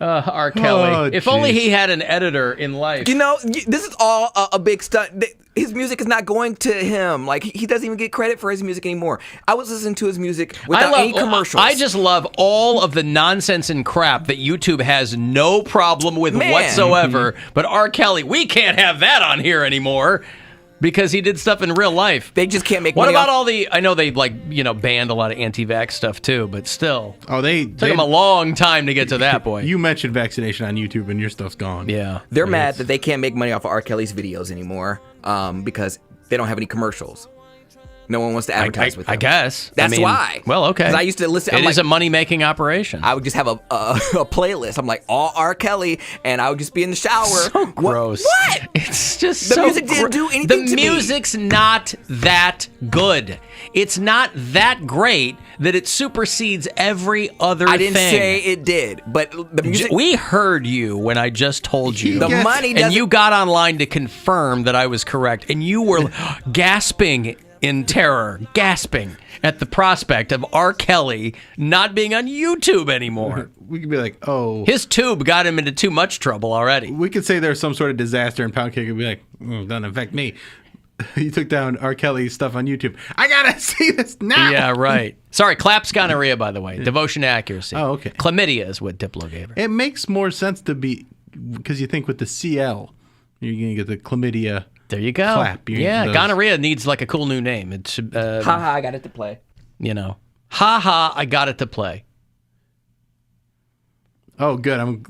Speaker 9: R. Kelly.
Speaker 10: Oh,
Speaker 9: if only
Speaker 10: jeez.
Speaker 9: he had an editor in life.
Speaker 11: This is all a big stunt. His music is not going to him. Like, he doesn't even get credit for his music anymore. I was listening to his music without any commercials.
Speaker 9: I just love all of the nonsense and crap that YouTube has no problem with whatsoever. But R. Kelly, we can't have that on here anymore. Because he did stuff in real life.
Speaker 11: They just can't make
Speaker 9: What
Speaker 11: money
Speaker 9: about
Speaker 11: off-
Speaker 9: all the... I know they, banned a lot of anti-vax stuff, too, but still.
Speaker 10: Oh, they
Speaker 9: took them a long time to get to that, boy.
Speaker 10: You mentioned vaccination on YouTube, and your stuff's gone.
Speaker 9: Yeah.
Speaker 11: They're mad that they can't make money off of R. Kelly's videos anymore because they don't have any commercials. No one wants to advertise with them.
Speaker 9: I guess.
Speaker 11: That's why.
Speaker 9: Well, okay.
Speaker 11: 'Cause I used to listen.
Speaker 9: It is a money-making operation.
Speaker 11: I would just have a playlist. I'm like, all R. Kelly, and I would just be in the shower.
Speaker 9: So gross.
Speaker 11: What?
Speaker 9: It's just
Speaker 11: The
Speaker 9: so
Speaker 11: music didn't do anything to
Speaker 9: The
Speaker 11: me.
Speaker 9: music's not that good. It's not that great that it supersedes every other thing.
Speaker 11: I didn't say it did, but the music.
Speaker 9: We heard you when I just told you.
Speaker 11: The money
Speaker 9: and
Speaker 11: doesn't.
Speaker 9: you got online to confirm that I was correct, and you were gasping in terror, gasping at the prospect of R. Kelly not being on YouTube anymore.
Speaker 10: We could be like, oh.
Speaker 9: His tube got him into too much trouble already.
Speaker 10: We could say there's some sort of disaster, and Poundcake would be like, doesn't affect me. He took down R. Kelly's stuff on YouTube. I gotta see this now.
Speaker 9: Yeah, right. Sorry, claps gonorrhea, by the way. Devotion to accuracy.
Speaker 10: Oh, okay.
Speaker 9: Chlamydia is what Diplo gave her.
Speaker 10: It makes more sense to be, because you think with the CL, you're going to get the chlamydia.
Speaker 9: There you go.
Speaker 10: Clap.
Speaker 9: Yeah, gonorrhea needs like a cool new name. It's
Speaker 11: Haha, I got it to play.
Speaker 9: You know, Ha ha, I got it to play.
Speaker 10: Oh, good. I'm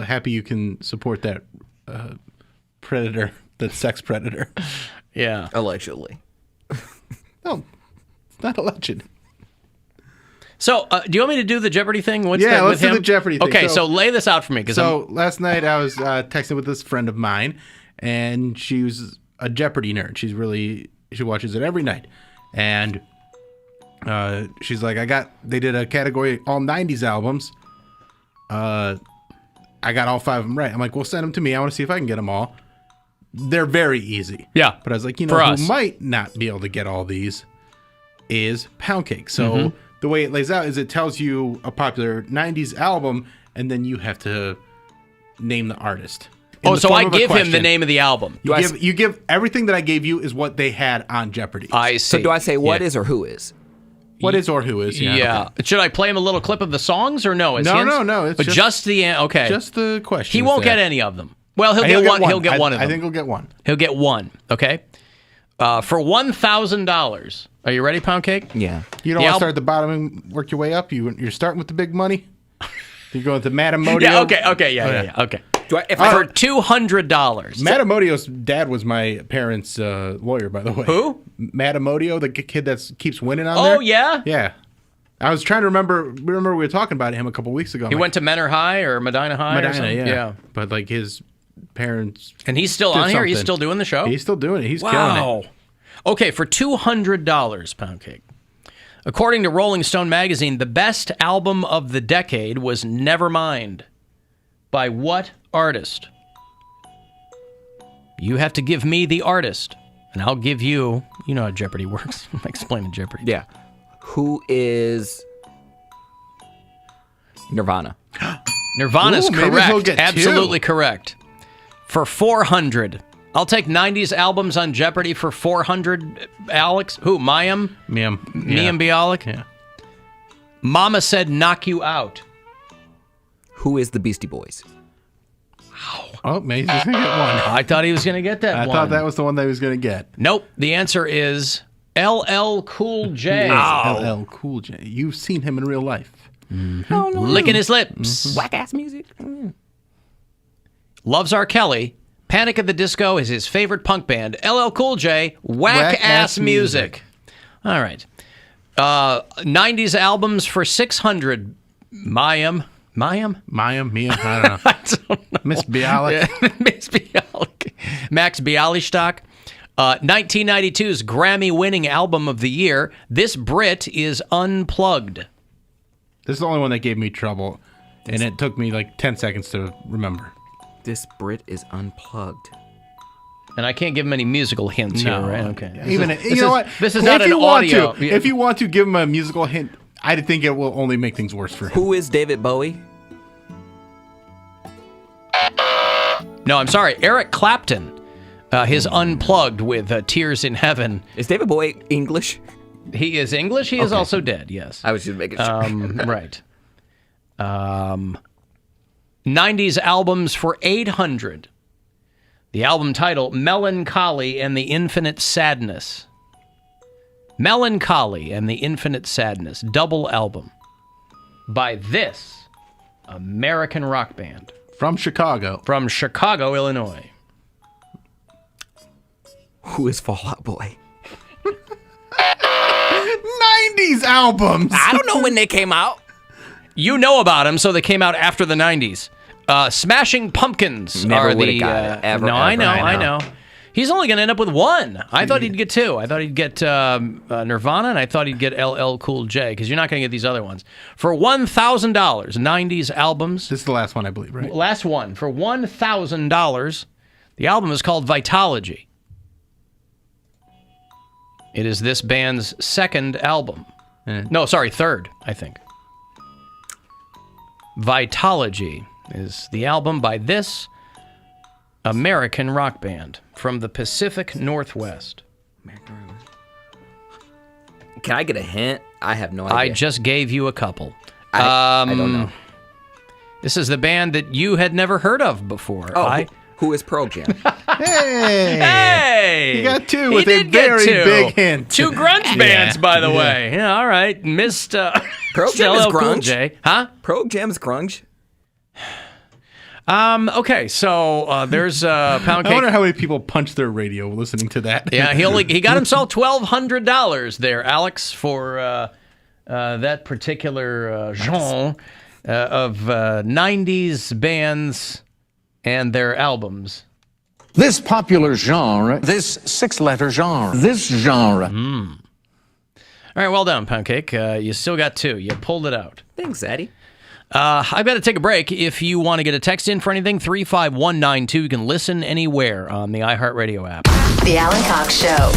Speaker 10: happy you can support that predator, that sex predator.
Speaker 9: Yeah.
Speaker 11: Allegedly.
Speaker 10: No, it's not alleged.
Speaker 9: So, do you want me to do the Jeopardy thing? What's
Speaker 10: Yeah,
Speaker 9: that
Speaker 10: let's
Speaker 9: with
Speaker 10: do
Speaker 9: him?
Speaker 10: the Jeopardy thing.
Speaker 9: Okay, so lay this out for me.
Speaker 10: So last night I was texting with this friend of mine, and she was a Jeopardy nerd. She watches it every night. And she's like, they did a category, all 90s albums. I got all 5 of them right. I'm like, well, send them to me. I want to see if I can get them all. They're very easy.
Speaker 9: Yeah.
Speaker 10: But I was like,
Speaker 9: For
Speaker 10: who
Speaker 9: us.
Speaker 10: might not be able to get all these is Poundcake. So the way it lays out is it tells you a popular 90s album, and then you have to name the artist.
Speaker 9: Oh, so I give him the name of the album.
Speaker 10: You give everything that I gave you is what they had on Jeopardy.
Speaker 9: I see.
Speaker 11: So do I say what is or who is?
Speaker 10: What is or who is?
Speaker 9: Yeah. Should I play him a little clip of the songs or no?
Speaker 10: No. It's
Speaker 9: just the okay.
Speaker 10: Just the question.
Speaker 9: He won't get any of them. Well, he'll get one. He'll get one of them.
Speaker 10: I think he'll get one.
Speaker 9: He'll get one. Okay. For $1,000. Are you ready, Poundcake?
Speaker 11: Yeah.
Speaker 10: You don't want to start at the bottom and work your way up. You're starting with the big money. You're going to Madame Modio.
Speaker 9: Yeah. Okay. Yeah. Okay. For $200.
Speaker 10: Matt Amodio's dad was my parents' lawyer, by the way.
Speaker 9: Who?
Speaker 10: Matt Amodio, the kid that keeps winning on
Speaker 9: Oh,
Speaker 10: there.
Speaker 9: yeah?
Speaker 10: Yeah. I was trying to remember we were talking about him a couple weeks ago.
Speaker 9: He went to Menor High or Medina High or something?
Speaker 10: yeah. But like his parents.
Speaker 9: And he's still on here? He's still doing the show?
Speaker 10: He's still doing it. He's killing it.
Speaker 9: Okay, for $200, Poundcake. According to Rolling Stone magazine, the best album of the decade was Nevermind. By what artist? You have to give me the artist, and I'll give you, you know how Jeopardy works. I'm explaining Jeopardy.
Speaker 11: Yeah. Who is Nirvana?
Speaker 9: Nirvana's
Speaker 10: Ooh, maybe
Speaker 9: correct.
Speaker 10: he'll get
Speaker 9: Absolutely
Speaker 10: two.
Speaker 9: correct. For $400. I'll take 90s albums on Jeopardy for $400, Alex. Who, Mayim?
Speaker 10: Mayim
Speaker 9: Bialik?
Speaker 10: Yeah.
Speaker 9: Mama Said Knock You Out.
Speaker 11: Who is the Beastie Boys?
Speaker 10: Oh, maybe he's going to get one.
Speaker 9: I thought he was going to get that
Speaker 10: I
Speaker 9: one.
Speaker 10: thought that was the one that he was going to get.
Speaker 9: Nope. The answer is LL Cool J.
Speaker 10: LL Cool J. You've seen him in real life.
Speaker 9: Licking his lips.
Speaker 11: Whack ass music.
Speaker 9: Loves R. Kelly. Panic at the Disco is his favorite punk band. LL Cool J. Whack ass music. All right. 90s albums for $600. Mayim, I don't know. I don't know.
Speaker 10: Miss Bialik.
Speaker 9: Miss Bialik. Max Bialystock. 1992's Grammy-winning album of the year. This Brit is Unplugged.
Speaker 10: This is the only one that gave me trouble, and it took me like 10 seconds to remember.
Speaker 11: This Brit is Unplugged.
Speaker 9: And I can't give him any musical hints here, right? Okay.
Speaker 10: Even you know what?
Speaker 9: This is not an audio.
Speaker 10: If you want to give him a musical hint, I think it will only make things worse for him.
Speaker 11: Who is David Bowie?
Speaker 9: No, I'm sorry. Eric Clapton. His Unplugged with Tears in Heaven.
Speaker 11: Is David Bowie English?
Speaker 9: He is English. He is also dead, yes.
Speaker 11: I was just making sure.
Speaker 9: Right. 90s albums for $800. The album title, Melancholy and the Infinite Sadness. Melancholy and the Infinite Sadness. Double album. By this American rock band.
Speaker 10: From Chicago.
Speaker 9: From Chicago, Illinois.
Speaker 11: Who is Fall Out Boy?
Speaker 10: 90s albums.
Speaker 11: I don't know when they came out.
Speaker 9: You know about them, so they came out after the 90s. Smashing Pumpkins
Speaker 11: Never
Speaker 9: are
Speaker 11: would've
Speaker 9: the...
Speaker 11: got it. Ever,
Speaker 9: no,
Speaker 11: ever.
Speaker 9: I know. He's only going to end up with one. I thought he'd get two. I thought he'd get Nirvana, and I thought he'd get LL Cool J, because you're not going to get these other ones. For $1,000, 90s albums.
Speaker 10: This is the last one, I believe, right?
Speaker 9: Last one. For $1,000, the album is called Vitalogy. It is this band's second album. No, sorry, third, I think. Vitalogy is the album by this American rock band from the Pacific Northwest.
Speaker 11: Can I get a hint? I have no idea.
Speaker 9: I just gave you a couple.
Speaker 11: I don't know.
Speaker 9: This is the band that you had never heard of before.
Speaker 11: Oh, who is Pearl Jam?
Speaker 9: Hey!
Speaker 10: He got two
Speaker 9: He
Speaker 10: with a
Speaker 9: did get
Speaker 10: very
Speaker 9: two.
Speaker 10: big hint.
Speaker 9: Two grunge bands, by the way. Yeah, all right. Missed
Speaker 11: Pearl Jam is
Speaker 9: LL Cool
Speaker 11: grunge.
Speaker 9: J. Huh?
Speaker 11: Pearl Jam is grunge.
Speaker 9: Okay, so there's Poundcake.
Speaker 10: I wonder how many people punch their radio listening to that.
Speaker 9: Yeah, he got himself $1,200 there, Alex, for that particular genre of 90s bands and their albums.
Speaker 1: This popular genre, this six-letter genre, this genre.
Speaker 9: All right, well done, Poundcake. You still got two. You pulled it out.
Speaker 11: Thanks, Eddie.
Speaker 9: I've got to take a break. If you want to get a text in for anything, 35192. You can listen anywhere on the iHeartRadio app.
Speaker 7: The Alan Cox Show.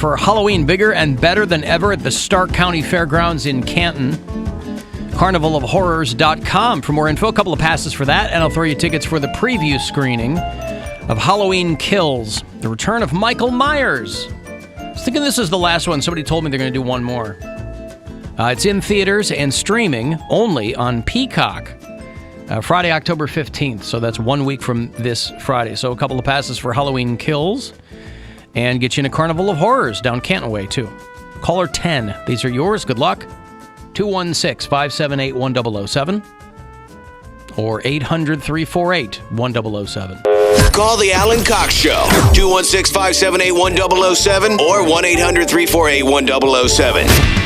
Speaker 9: for Halloween bigger and better than ever at the Stark County Fairgrounds in Canton. CarnivalofHorrors.com for more info. A couple of passes for that, and I'll throw you tickets for the preview screening of Halloween Kills, the return of Michael Myers. I was thinking this is the last one. Somebody told me they're going to do one more. It's in theaters and streaming only on Peacock. Friday, October 15th, so that's 1 week from this Friday. So a couple of passes for Halloween Kills and get you in a Carnival of Horrors down Canton Way, too. Caller 10. These are yours. Good luck. 216-578-1007 or 800-348-1007.
Speaker 5: Call the Alan Cox Show. 216-578-1007 or 1-800-348-1007.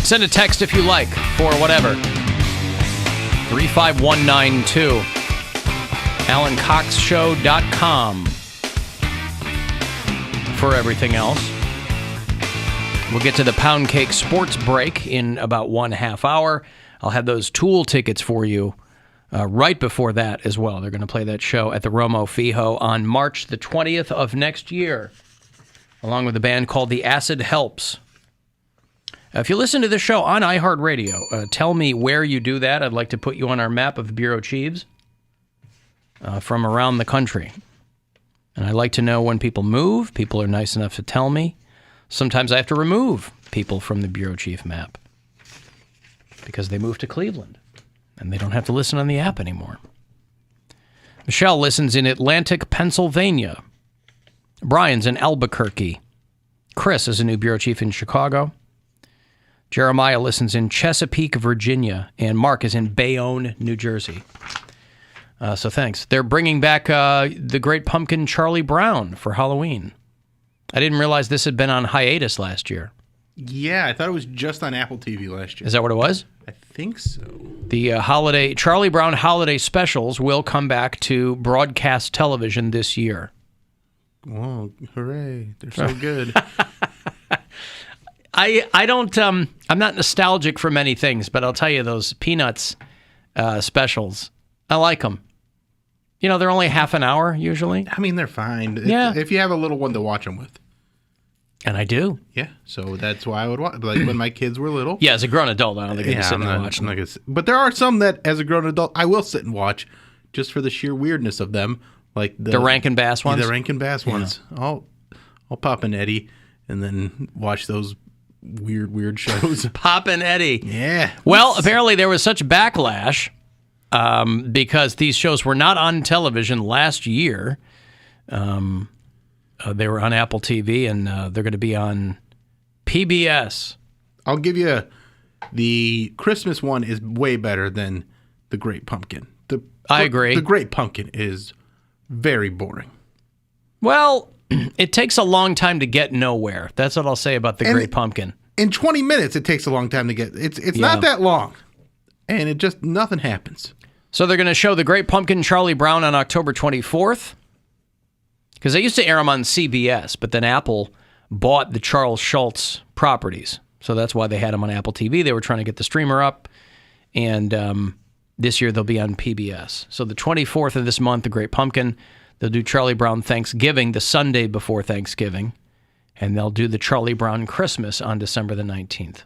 Speaker 9: Send a text if you like for whatever. 35192. AlanCoxShow.com for everything else. We'll get to the Poundcake Sports Break in about 1/2 hour. I'll have those Tool tickets for you right before that as well. They're going to play that show at the Romo Fijo on March the 20th of next year, along with a band called The Acid Helps. If you listen to this show on iHeartRadio, tell me where you do that. I'd like to put you on our map of the bureau chiefs from around the country. And I like to know when people move. People are nice enough to tell me. Sometimes I have to remove people from the bureau chief map because they moved to Cleveland and they don't have to listen on the app anymore. Michelle listens in Atlantic, Pennsylvania. Brian's in Albuquerque. Chris is a new bureau chief in Chicago. Jeremiah listens in Chesapeake, Virginia, and Mark is in Bayonne, New Jersey. So thanks. They're bringing back the Great Pumpkin Charlie Brown for Halloween. I didn't realize this had been on hiatus last year.
Speaker 10: Yeah, I thought it was just on Apple TV last year.
Speaker 9: Is that what it was?
Speaker 10: I think so.
Speaker 9: The Charlie Brown holiday specials will come back to broadcast television this year.
Speaker 10: Whoa, hooray. They're so good.
Speaker 9: I don't, I'm not nostalgic for many things, but I'll tell you those Peanuts specials, I like them. You know, they're only half an hour usually.
Speaker 10: I mean, they're fine.
Speaker 9: Yeah.
Speaker 10: If you have a little one to watch them with.
Speaker 9: And I do.
Speaker 10: Yeah, so that's why I would watch. Like when my kids were little.
Speaker 9: Yeah, as a grown adult, I don't think I can sit and watch them.
Speaker 10: But there are some that, as a grown adult, I will sit and watch just for the sheer weirdness of them. Like
Speaker 9: the Rankin Bass ones?
Speaker 10: The Rankin Bass ones. I'll pop an Eddie and then watch those weird shows.
Speaker 9: Pop and Eddie.
Speaker 10: Yeah.
Speaker 9: Well, apparently there was such backlash because these shows were not on television last year. They were on Apple TV, and they're going to be on PBS.
Speaker 10: I'll give you the Christmas one is way better than the Great Pumpkin.
Speaker 9: I agree.
Speaker 10: The Great Pumpkin is very boring.
Speaker 9: Well, it takes a long time to get nowhere. That's what I'll say about the Great Pumpkin.
Speaker 10: In 20 minutes, it takes a long time to get. It's not that long, and it just nothing happens.
Speaker 9: So they're going to show the Great Pumpkin Charlie Brown on October 24th. Because they used to air them on CBS, but then Apple bought the Charles Schultz properties. So that's why they had them on Apple TV. They were trying to get the streamer up. And this year they'll be on PBS. So the 24th of this month, The Great Pumpkin. They'll do Charlie Brown Thanksgiving the Sunday before Thanksgiving. And they'll do the Charlie Brown Christmas on December the 19th.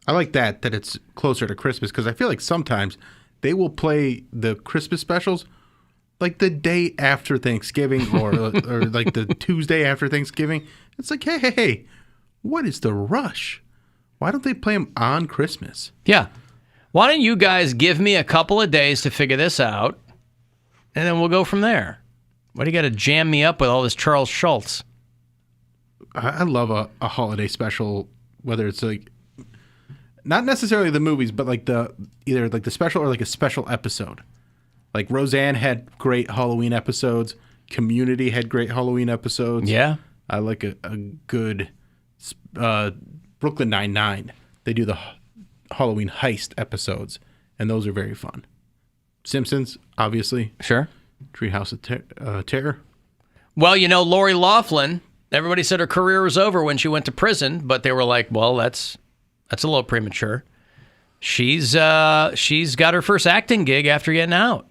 Speaker 10: I like that it's closer to Christmas, because I feel like sometimes they will play the Christmas specials like the day after Thanksgiving or like the Tuesday after Thanksgiving. It's like, hey, what is the rush? Why don't they play them on Christmas?
Speaker 9: Yeah. Why don't you guys give me a couple of days to figure this out, and then we'll go from there. Why do you got to jam me up with all this Charles Schultz?
Speaker 10: I love a holiday special, whether it's like not necessarily the movies, but like either like the special or like a special episode. Like Roseanne had great Halloween episodes. Community had great Halloween episodes.
Speaker 9: Yeah.
Speaker 10: I like a good Brooklyn Nine-Nine. They do the Halloween heist episodes, and those are very fun. Simpsons, obviously.
Speaker 9: Sure.
Speaker 10: Treehouse of Terror.
Speaker 9: Well, you know, Lori Loughlin, everybody said her career was over when she went to prison, but they were like, well, that's a little premature. she's got her first acting gig after getting out.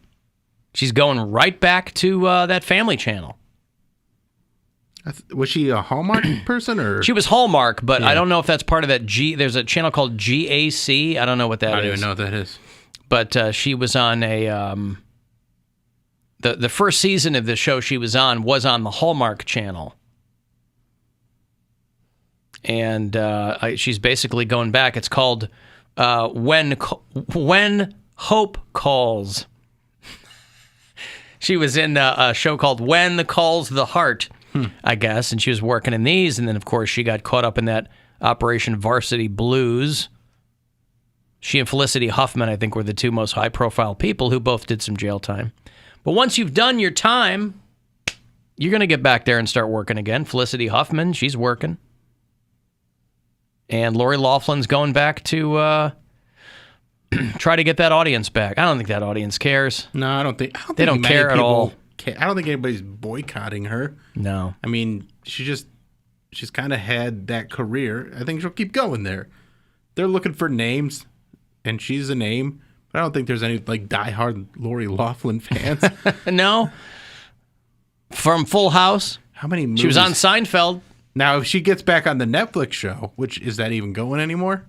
Speaker 9: She's going right back to that Family Channel.
Speaker 10: Was she a Hallmark person or?
Speaker 9: She was Hallmark, but I don't know if that's part of that There's a channel called GAC. I don't know what that is.
Speaker 10: I don't even know what that is.
Speaker 9: But she was on a the first season of the show she was on the Hallmark Channel, and she's basically going back. It's called When Hope Calls. She was in a show called When Calls the Heart, I guess, and she was working in these, and then of course she got caught up in that Operation Varsity Blues. She and Felicity Huffman, I think, were the two most high-profile people who both did some jail time. But once you've done your time, you're going to get back there and start working again. Felicity Huffman, she's working. And Lori Loughlin's going back to try to get that audience back. I don't think that audience cares.
Speaker 10: No, I don't think
Speaker 9: they don't care at all.
Speaker 10: I don't think anybody's boycotting her.
Speaker 9: No.
Speaker 10: I mean, she's kind of had that career. I think she'll keep going there. They're looking for names, and she's a name. But I don't think there's any like diehard Lori Loughlin fans.
Speaker 9: No. From Full House.
Speaker 10: How many movies?
Speaker 9: She was on Seinfeld.
Speaker 10: Now, if she gets back on the Netflix show, which is that even going anymore?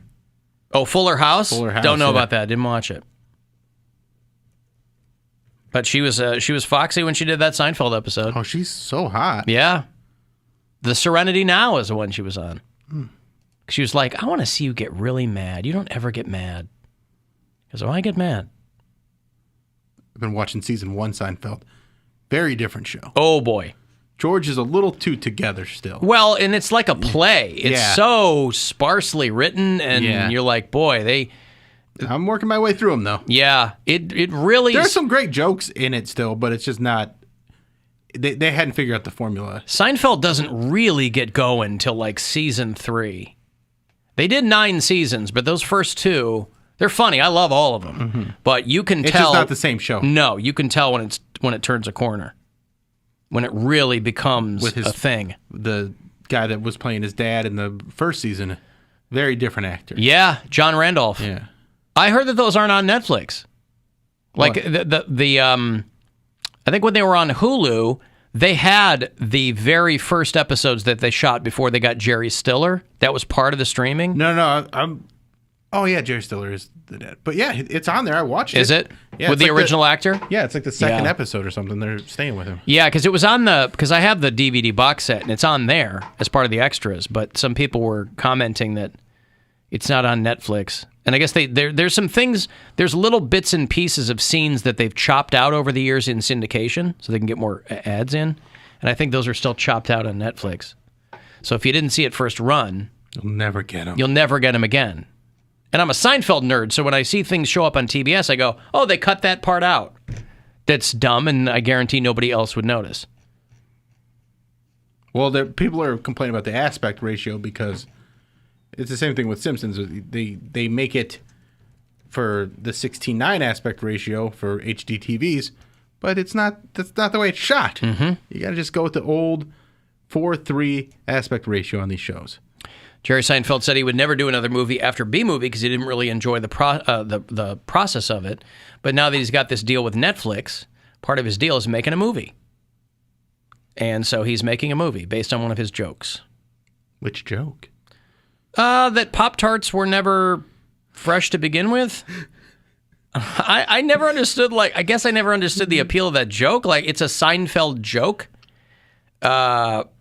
Speaker 9: Oh, Fuller House?
Speaker 10: Fuller House.
Speaker 9: Don't know about that. Didn't watch it. But she was foxy when she did that Seinfeld episode.
Speaker 10: Oh, she's so hot.
Speaker 9: Yeah. The Serenity Now is the one she was on. She was like, I want to see you get really mad. You don't ever get mad. Because I get mad.
Speaker 10: I've been watching season 1 Seinfeld. Very different show.
Speaker 9: Oh, boy.
Speaker 10: George is a little too together still.
Speaker 9: Well, and it's like a play. It's so sparsely written, and you're like, boy,
Speaker 10: I'm working my way through them, though.
Speaker 9: Yeah, it really...
Speaker 10: There's some great jokes in it still, but it's just not... They hadn't figured out the formula.
Speaker 9: Seinfeld doesn't really get going till like season 3. They did 9 seasons, but those first 2, they're funny. I love all of them.
Speaker 10: Mm-hmm.
Speaker 9: But you can tell...
Speaker 10: It's just not the same show.
Speaker 9: No, you can tell when it turns a corner. When it really becomes a thing.
Speaker 10: The guy that was playing his dad in the first season, very different actor.
Speaker 9: Yeah, John Randolph.
Speaker 10: Yeah.
Speaker 9: I heard that those aren't on Netflix. Like I think when they were on Hulu, they had the very first episodes that they shot before they got Jerry Stiller. That was part of the streaming.
Speaker 10: No, oh yeah, Jerry Stiller is the dad. But yeah, it's on there. I watched it.
Speaker 9: Is it?
Speaker 10: Yeah,
Speaker 9: with the original actor?
Speaker 10: Yeah, it's like the second episode or something. They're staying with him.
Speaker 9: Yeah, because it was on because I have the DVD box set and it's on there as part of the extras. But some people were commenting that it's not on Netflix. And I guess there's some things, there's little bits and pieces of scenes that they've chopped out over the years in syndication so they can get more ads in. And I think those are still chopped out on Netflix. So if you didn't see it first run,
Speaker 10: you'll never get them.
Speaker 9: You'll never get them again. And I'm a Seinfeld nerd, so when I see things show up on TBS, I go, oh, they cut that part out. That's dumb, and I guarantee nobody else would notice.
Speaker 10: Well, people are complaining about the aspect ratio because it's the same thing with Simpsons. They make it for the 16:9 aspect ratio for HD TVs, but that's not the way it's shot.
Speaker 9: Mm-hmm.
Speaker 10: You got to just go with the old 4:3 aspect ratio on these shows.
Speaker 9: Jerry Seinfeld said he would never do another movie after B-Movie because he didn't really enjoy the process of it. But now that he's got this deal with Netflix, part of his deal is making a movie. And so he's making a movie based on one of his jokes.
Speaker 10: Which joke?
Speaker 9: That Pop-Tarts were never fresh to begin with. I never understood, I guess I never understood the appeal of that joke. Like, it's a Seinfeld joke.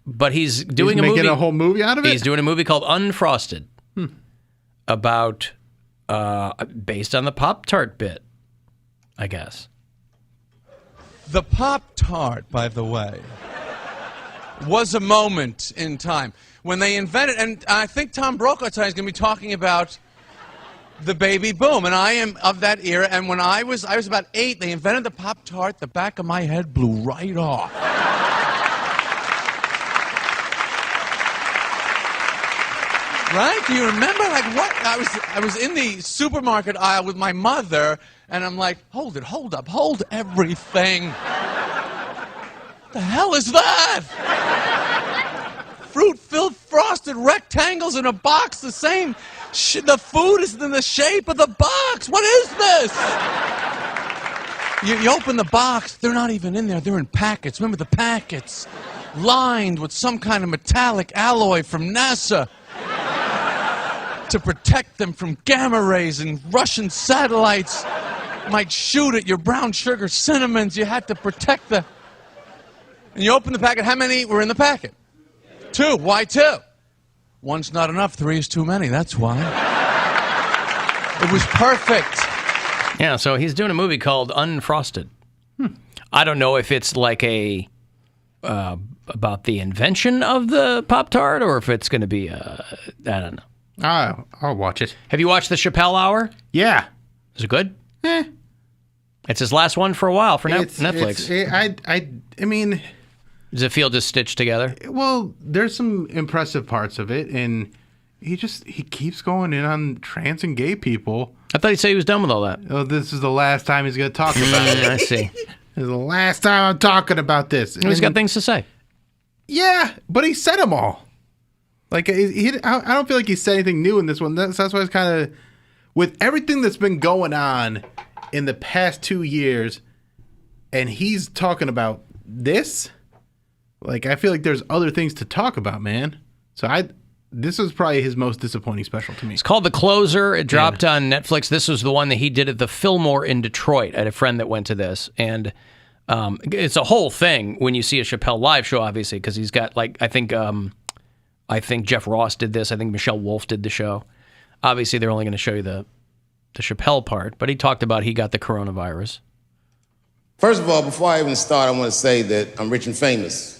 Speaker 9: But he's doing
Speaker 10: making a whole movie out of it?
Speaker 9: He's doing a movie called Unfrosted about, based on the Pop-Tart bit, I guess.
Speaker 2: The Pop-Tart, by the way, was a moment in time when they invented, and I think Tom Brokaw tonight is going to be talking about the baby boom, and I am of that era, and when I was about 8, they invented the Pop-Tart, the back of my head blew right off. Right? Do you remember? Like, what? I was in the supermarket aisle with my mother, and I'm like, hold it, hold up, hold everything. What the hell is that? Fruit-filled frosted rectangles in a box, the same The food is in the shape of the box. What is this? You open the box, they're not even in there. They're in packets. Remember the packets? Lined with some kind of metallic alloy from NASA to protect them from gamma rays and Russian satellites might shoot at your brown sugar cinnamons. You had to protect the... And you open the packet. How many were in the packet? 2. Why 2? 1's not enough. 3 is too many. That's why. It was perfect.
Speaker 9: Yeah, so he's doing a movie called Unfrosted. I don't know if it's like a about the invention of the Pop-Tart or if it's going to be I don't know.
Speaker 10: I'll watch it.
Speaker 9: Have you watched the Chappelle Hour?
Speaker 10: Yeah.
Speaker 9: Is it good? It's his last one for a while for Netflix.
Speaker 10: I mean,
Speaker 9: does it feel just stitched together?
Speaker 10: Well, there's some impressive parts of it, and he keeps going in on trans and gay people.
Speaker 9: I thought he said he was done with all that.
Speaker 10: Oh, this is the last time he's going to talk about it.
Speaker 9: I see.
Speaker 10: This is the last time I'm talking about this.
Speaker 9: He's got things to say.
Speaker 10: Yeah, but he said them all. Like I don't feel like he said anything new in this one. That's why it's kind of with everything that's been going on in the past 2 years, and he's talking about this. Like I feel like there's other things to talk about, man. So this was probably his most disappointing special to me.
Speaker 9: It's called The Closer. It dropped on Netflix. This was the one that he did at the Fillmore in Detroit. I had a friend that went to this, and it's a whole thing when you see a Chappelle live show, obviously, because he's got like I think Jeff Ross did this. I think Michelle Wolf did the show. Obviously, they're only going to show you the Chappelle part, but he talked about he got the coronavirus.
Speaker 6: First of all, before I even start, I want to say that I'm rich and famous.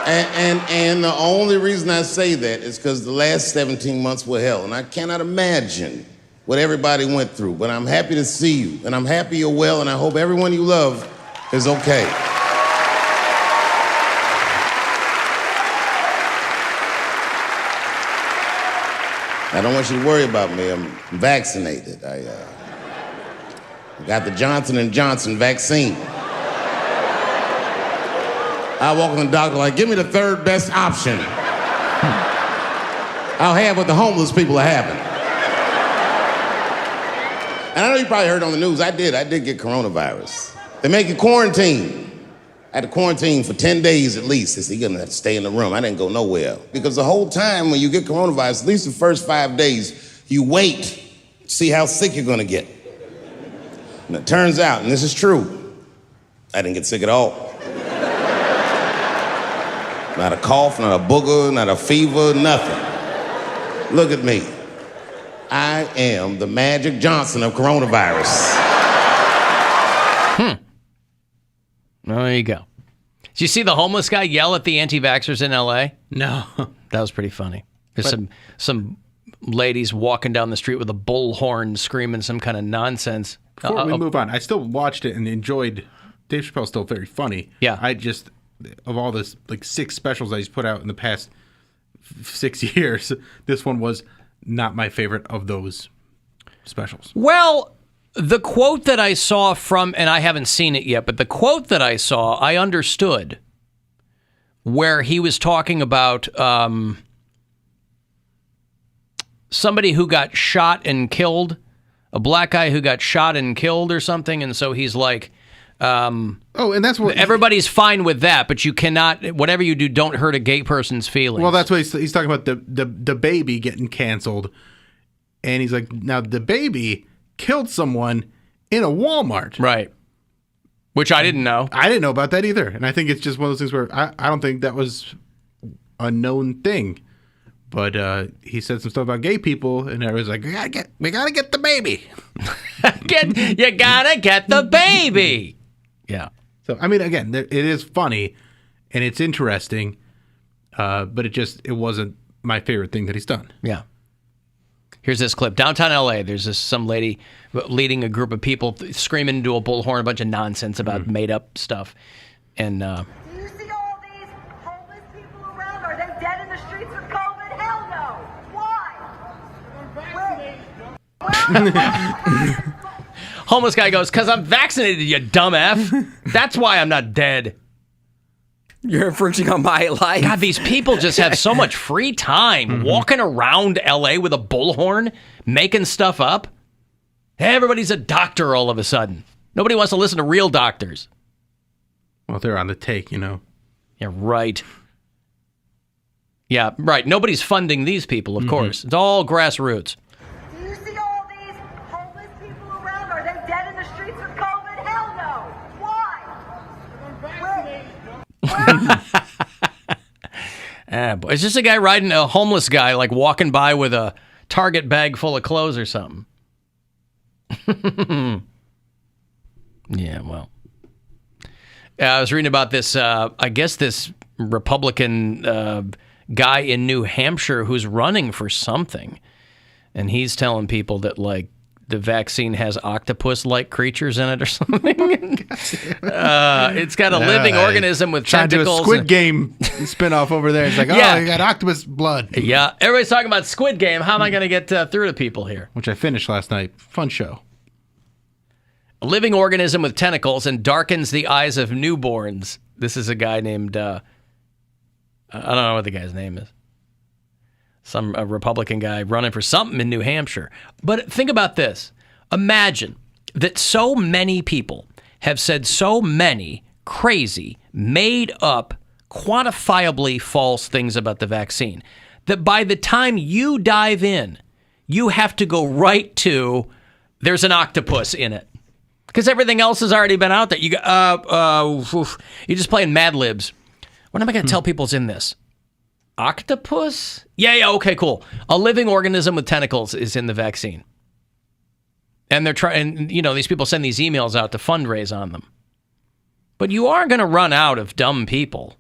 Speaker 6: And the only reason I say that is because the last 17 months were hell, and I cannot imagine what everybody went through. But I'm happy to see you, and I'm happy you're well, and I hope everyone you love is okay. I don't want you to worry about me. I'm vaccinated. I got the Johnson & Johnson vaccine. I walk in the doctor like, give me the third best option. I'll have what the homeless people are having. And I know you probably heard on the news, I did get coronavirus. They make you quarantine. I had to quarantine for 10 days at least. They said, you're gonna have to stay in the room. I didn't go nowhere. Because the whole time when you get coronavirus, at least the first 5 days, you wait to see how sick you're gonna get. And it turns out, and this is true, I didn't get sick at all. Not a cough, not a booger, not a fever, nothing. Look at me. I am the Magic Johnson of coronavirus.
Speaker 9: Well, there you go. Did you see the homeless guy yell at the anti-vaxxers in L.A.?
Speaker 10: No.
Speaker 9: That was pretty funny. There's some ladies walking down the street with a bullhorn screaming some kind of nonsense.
Speaker 10: Before we move on, I still watched it and enjoyed. Dave Chappelle's still very funny.
Speaker 9: Yeah.
Speaker 10: I just, of all this, like 6 specials that he's put out in the past 6 years, this one was not my favorite of those specials.
Speaker 9: Well, the quote that I saw from, and I haven't seen it yet, but the quote that I saw, I understood, where he was talking about somebody who got shot and killed, a black guy who got shot and killed or something, and so he's like,
Speaker 10: and that's what
Speaker 9: everybody's fine with that, but you cannot, whatever you do, don't hurt a gay person's feelings.
Speaker 10: Well, that's what he's talking about, the baby getting canceled, and he's like, now the baby killed someone in a Walmart.
Speaker 9: Right. Which I didn't know.
Speaker 10: I didn't know about that either. And I think it's just one of those things where I don't think that was a known thing. But he said some stuff about gay people, and I was like, we gotta get the baby.
Speaker 9: You gotta get the baby. Yeah.
Speaker 10: So, I mean, again, it is funny, and it's interesting, but it wasn't my favorite thing that he's done.
Speaker 9: Yeah. Here's this clip. Downtown L.A., there's some lady leading a group of people screaming into a bullhorn a bunch of nonsense about made-up stuff. And
Speaker 8: Do you see all these homeless people around? Are they dead in the streets with COVID? Hell no. Why?
Speaker 9: Homeless guy goes, 'cause I'm vaccinated, you dumb F. That's why I'm not dead.
Speaker 11: You're infringing on my life.
Speaker 9: God, these people just have so much free time walking around L.A. with a bullhorn, making stuff up. Everybody's a doctor all of a sudden. Nobody wants to listen to real doctors.
Speaker 10: Well, they're on the take, you know.
Speaker 9: Yeah, right. Yeah, right. Nobody's funding these people, of course. It's all grassroots.
Speaker 8: Do you see all these homeless people around? Are they dead in the streets with COVID? Hell no. Why?
Speaker 9: Boy. It's just a guy riding, a homeless guy, like walking by with a Target bag full of clothes or something. Yeah, well. I was reading about this, I guess this Republican guy in New Hampshire who's running for something. And he's telling people that, like, the vaccine has octopus-like creatures in it or something. It's got a living organism with tentacles.
Speaker 10: Trying to do a Squid Game spinoff over there. It's like, you got octopus blood.
Speaker 9: Yeah, everybody's talking about Squid Game. How am I going to get through to people here?
Speaker 10: Which I finished last night. Fun show.
Speaker 9: A living organism with tentacles and darkens the eyes of newborns. This is a guy named, I don't know what the guy's name is. A Republican guy running for something in New Hampshire. But think about this. Imagine that so many people have said so many crazy, made up, quantifiably false things about the vaccine that by the time you dive in, you have to go right to, there's an octopus in it. Because everything else has already been out there. You're just playing Mad Libs. What am I going to tell people's in this? Octopus? Yeah, okay, cool. A living organism with tentacles is in the vaccine. And they're trying, these people send these emails out to fundraise on them. But you are going to run out of dumb people.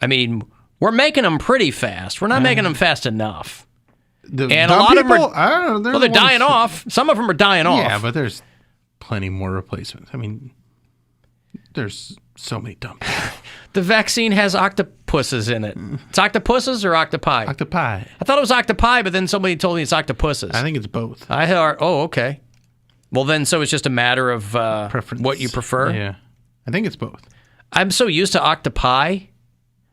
Speaker 9: I mean, we're making them pretty fast. We're not making them fast enough. And a lot of them are, they're dying off. Some of them are dying off.
Speaker 10: Yeah, but there's plenty more replacements. I mean, there's so many dumb people.
Speaker 9: The vaccine has octopuses in it. It's octopuses or octopi?
Speaker 10: Octopi.
Speaker 9: I thought it was octopi, but then somebody told me it's octopuses.
Speaker 10: I think it's both.
Speaker 9: Okay. Well, then, so it's just a matter of what you prefer?
Speaker 10: Yeah. I think it's both.
Speaker 9: I'm so used to octopi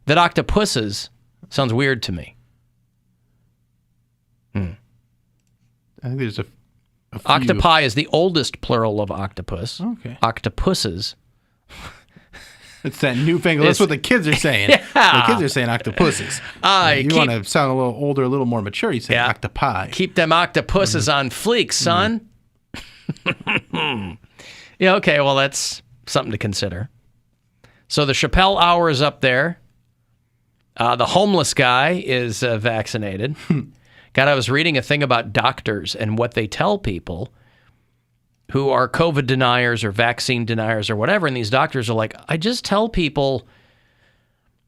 Speaker 9: that octopuses sounds weird to me.
Speaker 10: I think there's a few.
Speaker 9: Octopi is the oldest plural of octopus.
Speaker 10: Okay.
Speaker 9: Octopuses.
Speaker 10: It's that newfangled. That's what the kids are saying.
Speaker 9: Yeah.
Speaker 10: The kids are saying octopuses. You want to sound a little older, a little more mature, you say octopi.
Speaker 9: Keep them octopuses on fleek, son. Yeah, okay, well, that's something to consider. So the Chappelle Hour is up there. The homeless guy is vaccinated. God, I was reading a thing about doctors and what they tell people who are COVID deniers or vaccine deniers or whatever, and these doctors are like, I just tell people,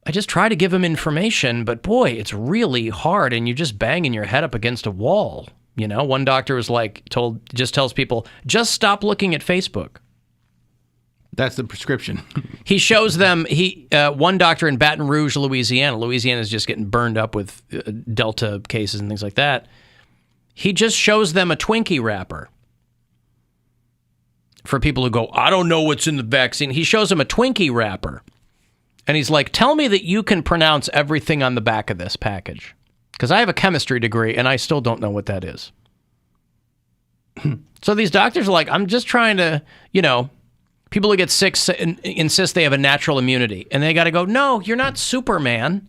Speaker 9: I just try to give them information, but boy, it's really hard, and you're just banging your head up against a wall. One doctor was like, tells people, just stop looking at Facebook.
Speaker 10: That's the prescription.
Speaker 9: He shows them, one doctor in Baton Rouge, Louisiana is just getting burned up with Delta cases and things like that. He just shows them a Twinkie wrapper. For people who go, I don't know what's in the vaccine. He shows them a Twinkie wrapper. And he's like, tell me that you can pronounce everything on the back of this package. Because I have a chemistry degree and I still don't know what that is. So these doctors are like, I'm just trying to, people who get sick insist they have a natural immunity. And they got to go, no, you're not Superman.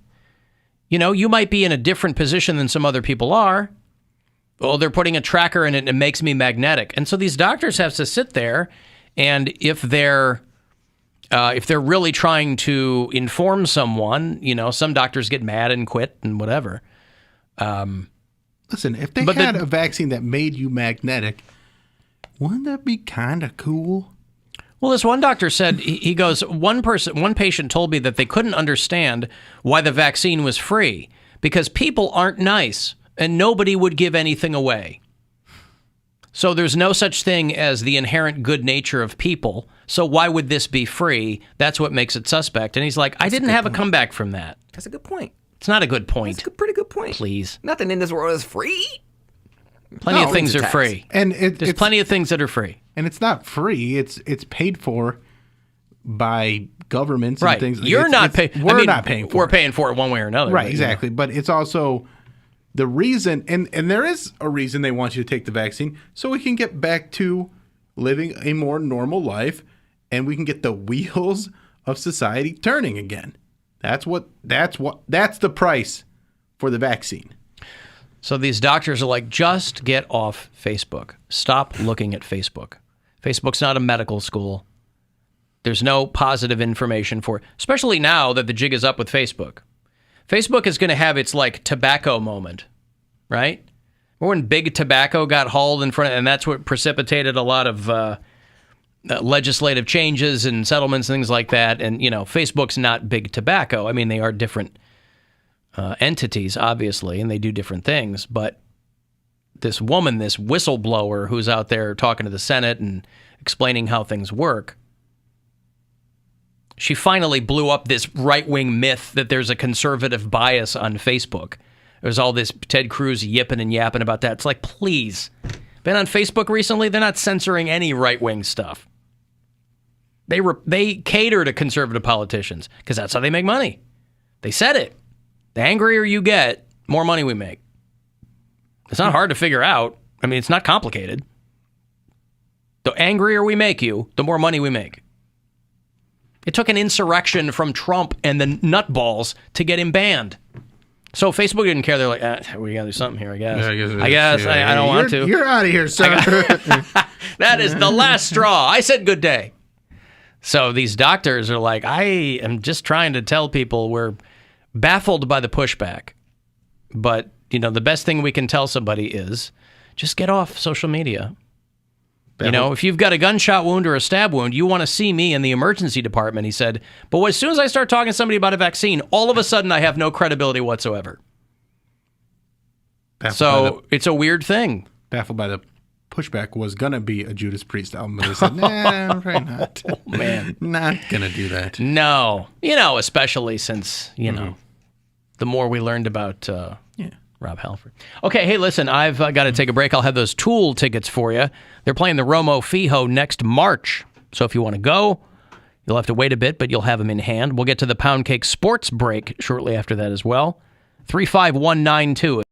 Speaker 9: You might be in a different position than some other people are. Well, they're putting a tracker in it and it makes me magnetic. And so these doctors have to sit there, and if they're really trying to inform someone, some doctors get mad and quit and whatever.
Speaker 10: Listen, if they had a vaccine that made you magnetic, wouldn't that be kind of cool?
Speaker 9: Well, this one doctor said, he goes, one patient told me that they couldn't understand why the vaccine was free because people aren't nice. And nobody would give anything away. So there's no such thing as the inherent good nature of people. So why would this be free? That's what makes it suspect. And he's like, I didn't have a comeback from that.
Speaker 11: That's a good point.
Speaker 9: It's not a good point.
Speaker 11: That's a pretty good point.
Speaker 9: Please.
Speaker 11: Nothing in this world is free.
Speaker 9: Plenty of things are free.
Speaker 10: And
Speaker 9: there's plenty of things that are free.
Speaker 10: And it's not free. It's paid for by governments
Speaker 9: Right.
Speaker 10: and things.
Speaker 9: You're not paying.
Speaker 10: We're not paying for it.
Speaker 9: We're paying for it one way or another.
Speaker 10: Right,
Speaker 9: but,
Speaker 10: exactly. But it's also the reason, and there is a reason they want you to take the vaccine, so we can get back to living a more normal life, and we can get the wheels of society turning again. That's the price for the vaccine.
Speaker 9: So these doctors are like, just get off Facebook. Stop looking at Facebook. Facebook's not a medical school. There's no positive information for it, especially now that the jig is up with Facebook. Facebook is going to have its like tobacco moment, right? Remember when big tobacco got hauled in front, and that's what precipitated a lot of legislative changes and settlements and things like that. And, you know, Facebook's not big tobacco. I mean, they are different entities, obviously, and they do different things. But this woman, this whistleblower who's out there talking to the Senate and explaining how things work, she finally blew up this right-wing myth that there's a conservative bias on Facebook. There's all this Ted Cruz yipping and yapping about that. It's like, please. Been on Facebook recently? They're not censoring any right-wing stuff. They cater to conservative politicians because that's how they make money. They said it. The angrier you get, more money we make. It's not hard to figure out. I mean, it's not complicated. The angrier we make you, the more money we make. It took an insurrection from Trump and the nutballs to get him banned. So Facebook didn't care. They're like, we got to do something here, I guess.
Speaker 10: Yeah,
Speaker 9: I guess. I don't want to.
Speaker 10: You're out of here, sir.
Speaker 9: That is the last straw. I said good day. So these doctors are like, I am just trying to tell people we're baffled by the pushback. But, you know, the best thing we can tell somebody is just get off social media. You know, if you've got a gunshot wound or a stab wound, you want to see me in the emergency department, he said. But as soon as I start talking to somebody about a vaccine, all of a sudden I have no credibility whatsoever. So it's a weird thing.
Speaker 10: Baffled by the pushback was going to be a Judas Priest album, but they said, nah, probably not.
Speaker 9: Oh, man.
Speaker 10: Not going to do that.
Speaker 9: No. You know, especially since, you know, the more we learned about Rob Halford. Okay, hey, listen, I've got to take a break. I'll have those Tool tickets for you. They're playing the Romo Fijo next March. So if you want to go, you'll have to wait a bit, but you'll have them in hand. We'll get to the Poundcake Sports break shortly after that as well. 35192.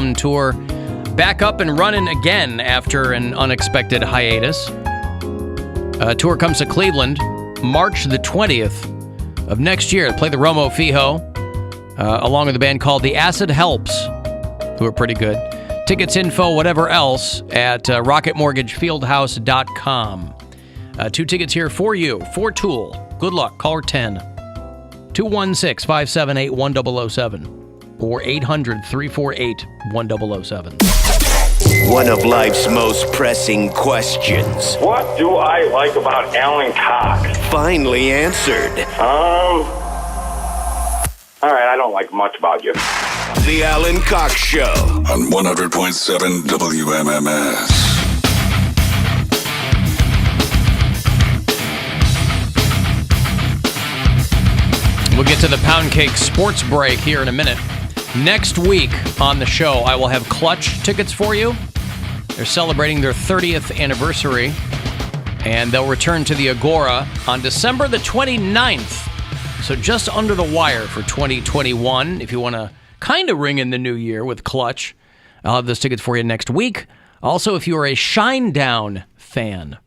Speaker 9: Harlem tour back up and running again after an unexpected hiatus. Tour comes to Cleveland March the 20th of next year. Play the Romo Fijo along with a band called The Acid Helps, who are pretty good. Tickets, info, whatever else at rocketmortgagefieldhouse.com. 2 tickets here for you, for Tool. Good luck. Caller 10. 216-578-1007 or 800-348-1007.
Speaker 5: One of life's most pressing questions.
Speaker 13: What do I like about Alan Cox?
Speaker 5: Finally answered.
Speaker 13: All right, I don't like much about you.
Speaker 5: The Alan Cox Show.
Speaker 14: On 100.7 WMMS.
Speaker 9: We'll get to the Poundcake sports break here in a minute. Next week on the show, I will have Clutch tickets for you. They're celebrating their 30th anniversary, and they'll return to the Agora on December the 29th. So just under the wire for 2021, if you want to kind of ring in the new year with Clutch. I'll have those tickets for you next week. Also, if you are a Shinedown fan,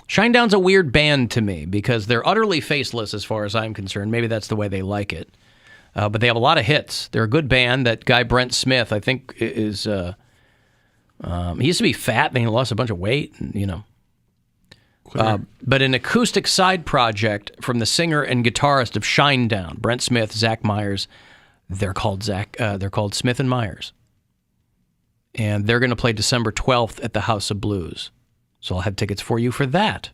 Speaker 9: Shinedown's a weird band to me because they're utterly faceless as far as I'm concerned. Maybe that's the way they like it. But they have a lot of hits. They're a good band. That guy, Brent Smith, I think is... he used to be fat, then he lost a bunch of weight, and, you know. But an acoustic side project from the singer and guitarist of Shinedown, Brent Smith, Zach Myers. They're called Smith and Myers. And they're going to play December 12th at the House of Blues. So I'll have tickets for you for that.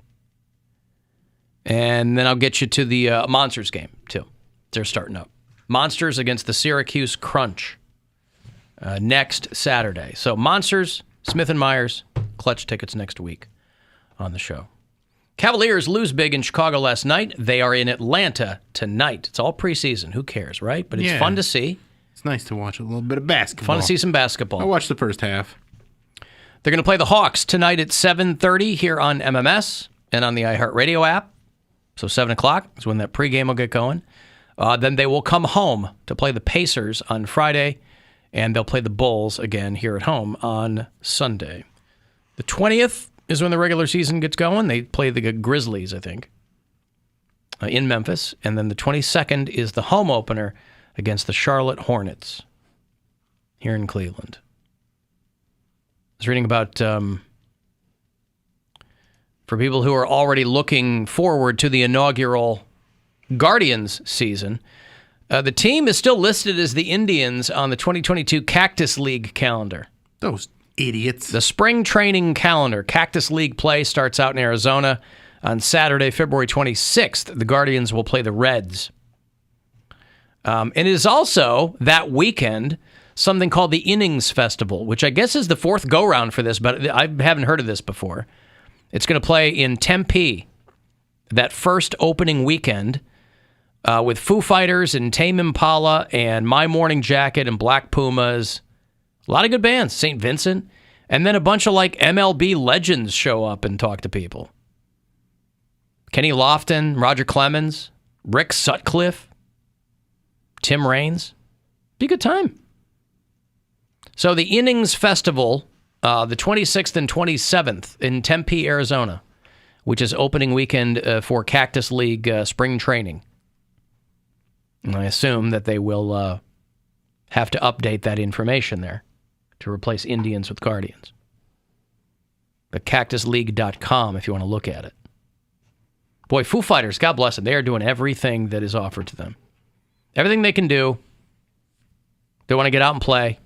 Speaker 9: And then I'll get you to the Monsters game, too. They're starting up. Monsters against the Syracuse Crunch next Saturday. So Monsters, Smith and Myers, Clutch tickets next week on the show. Cavaliers lose big in Chicago last night. They are in Atlanta tonight. It's all preseason. Who cares, right? But it's fun to see.
Speaker 10: It's nice to watch a little bit of basketball.
Speaker 9: Fun to see some basketball.
Speaker 10: I watched the first half.
Speaker 9: They're going to play the Hawks tonight at 7:30 here on MMS and on the iHeartRadio app. So 7 o'clock is when that pregame will get going. Then they will come home to play the Pacers on Friday, and they'll play the Bulls again here at home on Sunday. The 20th is when the regular season gets going. They play the Grizzlies, I think, in Memphis. And then the 22nd is the home opener against the Charlotte Hornets here in Cleveland. I was reading about, for people who are already looking forward to the inaugural Guardians season, the team is still listed as the Indians on the 2022 Cactus League calendar.
Speaker 10: Those idiots.
Speaker 9: The spring training calendar. Cactus League play starts out in Arizona on Saturday, February 26th. The Guardians will play the Reds. And it is also that weekend something called the Innings Festival, which I guess is the fourth go-round for this, but I haven't heard of this before. It's going to play in Tempe that first opening weekend with Foo Fighters and Tame Impala and My Morning Jacket and Black Pumas. A lot of good bands, St. Vincent. And then a bunch of like MLB legends show up and talk to people. Kenny Lofton, Roger Clemens, Rick Sutcliffe, Tim Raines. Be a good time. So the Innings Festival, the 26th and 27th in Tempe, Arizona, which is opening weekend for Cactus League spring training. And I assume that they will have to update that information there to replace Indians with Guardians. But cactusleague.com if you want to look at it. Boy, Foo Fighters, God bless them. They are doing everything that is offered to them. Everything they can do. They want to get out and play.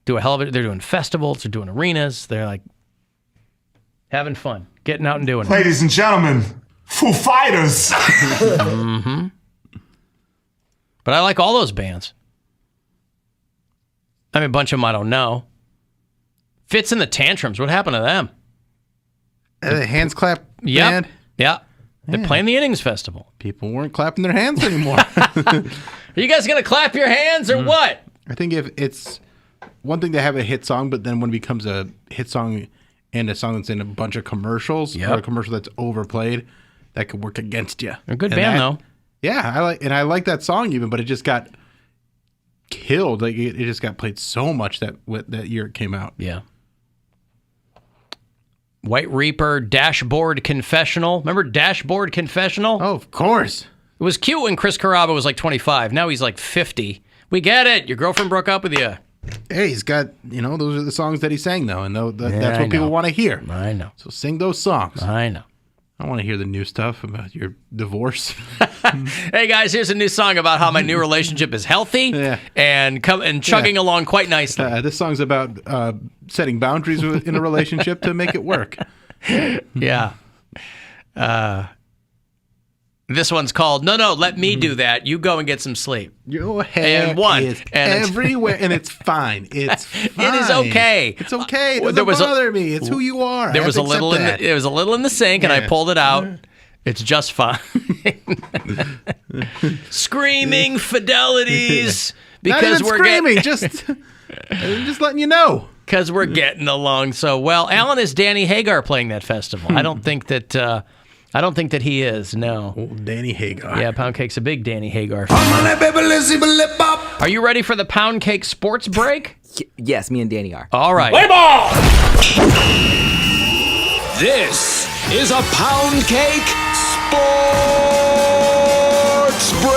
Speaker 9: Do a hell of it. They're doing festivals. They're doing arenas. They're like having fun. Getting out and doing it.
Speaker 23: Ladies and gentlemen, Foo Fighters.
Speaker 9: Mm-hmm. But I like all those bands. I mean, a bunch of them I don't know. Fits in the Tantrums. What happened to them?
Speaker 10: The hands clap
Speaker 9: Yep.
Speaker 10: band?
Speaker 9: Yeah. They're playing the Innings Festival.
Speaker 10: People weren't clapping their hands anymore.
Speaker 9: Are you guys going to clap your hands or what?
Speaker 10: I think if it's one thing to have a hit song, but then when it becomes a hit song and a song that's in a bunch of commercials or a commercial that's overplayed, that could work against you.
Speaker 9: They're a good band, though.
Speaker 10: Yeah, I like that song even, but it just got killed. Like it just got played so much that year it came out.
Speaker 9: Yeah. White Reaper, Dashboard Confessional. Remember Dashboard Confessional?
Speaker 10: Oh, of course.
Speaker 9: It was cute when Chris Carrabba was like 25. Now he's like 50. We get it. Your girlfriend broke up with you.
Speaker 10: Hey, he's got, those are the songs that he sang, though, and that's
Speaker 9: I
Speaker 10: what people
Speaker 9: know.
Speaker 10: want to hear.
Speaker 9: I know.
Speaker 10: So sing those songs.
Speaker 9: I know.
Speaker 10: I want to hear the new stuff about your divorce.
Speaker 9: Hey, guys, here's a new song about how my new relationship is healthy and chugging along quite nicely.
Speaker 10: This song's about setting boundaries in a relationship to make it work.
Speaker 9: Yeah. This one's called No, Let Me Do That. You go and get some sleep.
Speaker 10: Your hair is everywhere, and it's fine. It's fine.
Speaker 9: It is okay.
Speaker 10: It's okay. It doesn't bother me. It's who you are.
Speaker 9: There was a little in the sink, and I pulled it out. It's just fine. Screaming fidelities because
Speaker 10: Not even screaming. Just letting you know.
Speaker 9: Because we're getting along so well. Alan, is Danny Hagar playing that festival? I don't think that. I don't think that he is, no.
Speaker 10: Oh, Danny Hagar.
Speaker 9: Yeah, Poundcake's a big Danny Hagar fan. Are you ready for the Poundcake sports break?
Speaker 11: Yes, me and Danny are.
Speaker 9: All right.
Speaker 5: Play ball! This is a Poundcake sports break.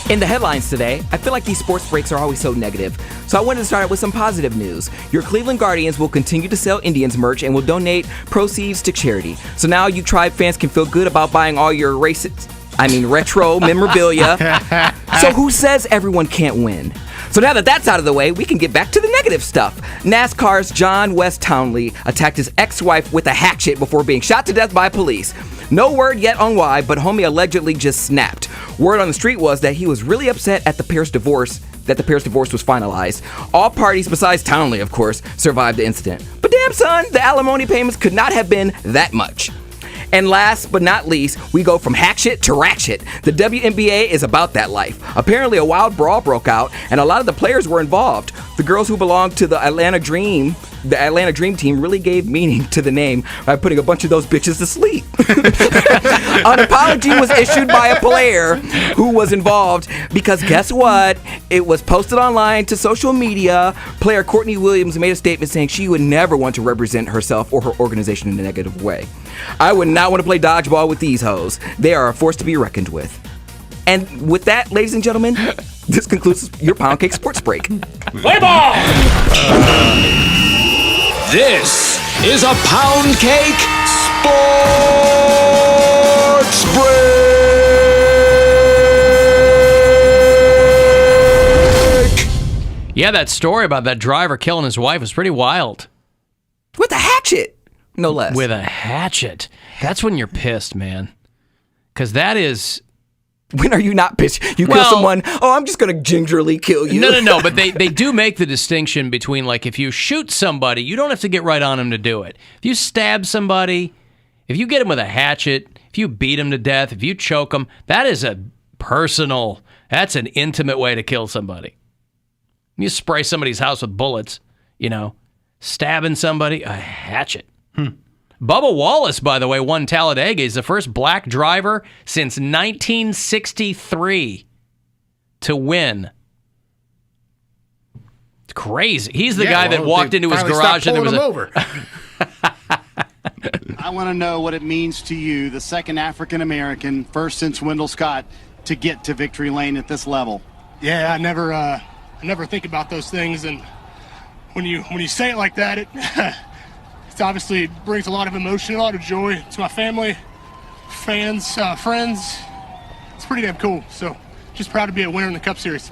Speaker 11: In the headlines today, I feel like these sports breaks are always so negative, so I wanted to start out with some positive news. Your Cleveland Guardians will continue to sell Indians merch and will donate proceeds to charity. So now you Tribe fans can feel good about buying all your retro memorabilia. So who says everyone can't win? So now that that's out of the way, we can get back to the negative stuff. NASCAR's John West Townley attacked his ex-wife with a hatchet before being shot to death by police. No word yet on why, but homie allegedly just snapped. Word on the street was that he was really upset at the pair's divorce, that the pair's divorce was finalized. All parties besides Townley, of course, survived the incident. But damn son, the alimony payments could not have been that much. And last but not least, we go from hack shit to rack shit. The WNBA is about that life. Apparently a wild brawl broke out, and a lot of the players were involved. The girls who belonged to the Atlanta Dream team really gave meaning to the name by putting a bunch of those bitches to sleep. An apology was issued by a player who was involved because guess what? It was posted online to social media. Player Courtney Williams made a statement saying she would never want to represent herself or her organization in a negative way. I would not want to play dodgeball with these hoes. They are a force to be reckoned with. And with that, ladies and gentlemen, this concludes your Poundcake Sports Break.
Speaker 5: Play ball! This is a Poundcake Sports Break!
Speaker 9: Yeah, that story about that driver killing his wife was pretty wild.
Speaker 11: With a hatchet, no less.
Speaker 9: With a hatchet. That's when you're pissed, man. Because that is...
Speaker 11: When are you not pissed? You kill someone, I'm just going to gingerly kill you.
Speaker 9: No, but they do make the distinction between, like, if you shoot somebody, you don't have to get right on them to do it. If you stab somebody, if you get them with a hatchet, if you beat them to death, if you choke them, that is that's an intimate way to kill somebody. You spray somebody's house with bullets, stabbing somebody, a hatchet. Bubba Wallace, by the way, won Talladega. He's the first black driver since 1963 to win. It's crazy. He's the guy that walked into his garage and there was
Speaker 10: over.
Speaker 15: I want to know what it means to you, the second African American, first since Wendell Scott, to get to victory lane at this level.
Speaker 17: Yeah, I never think about those things, and when you say it like that, it obviously brings a lot of emotion, a lot of joy to my family, fans, friends. It's pretty damn cool. So just proud to be a winner in the Cup Series.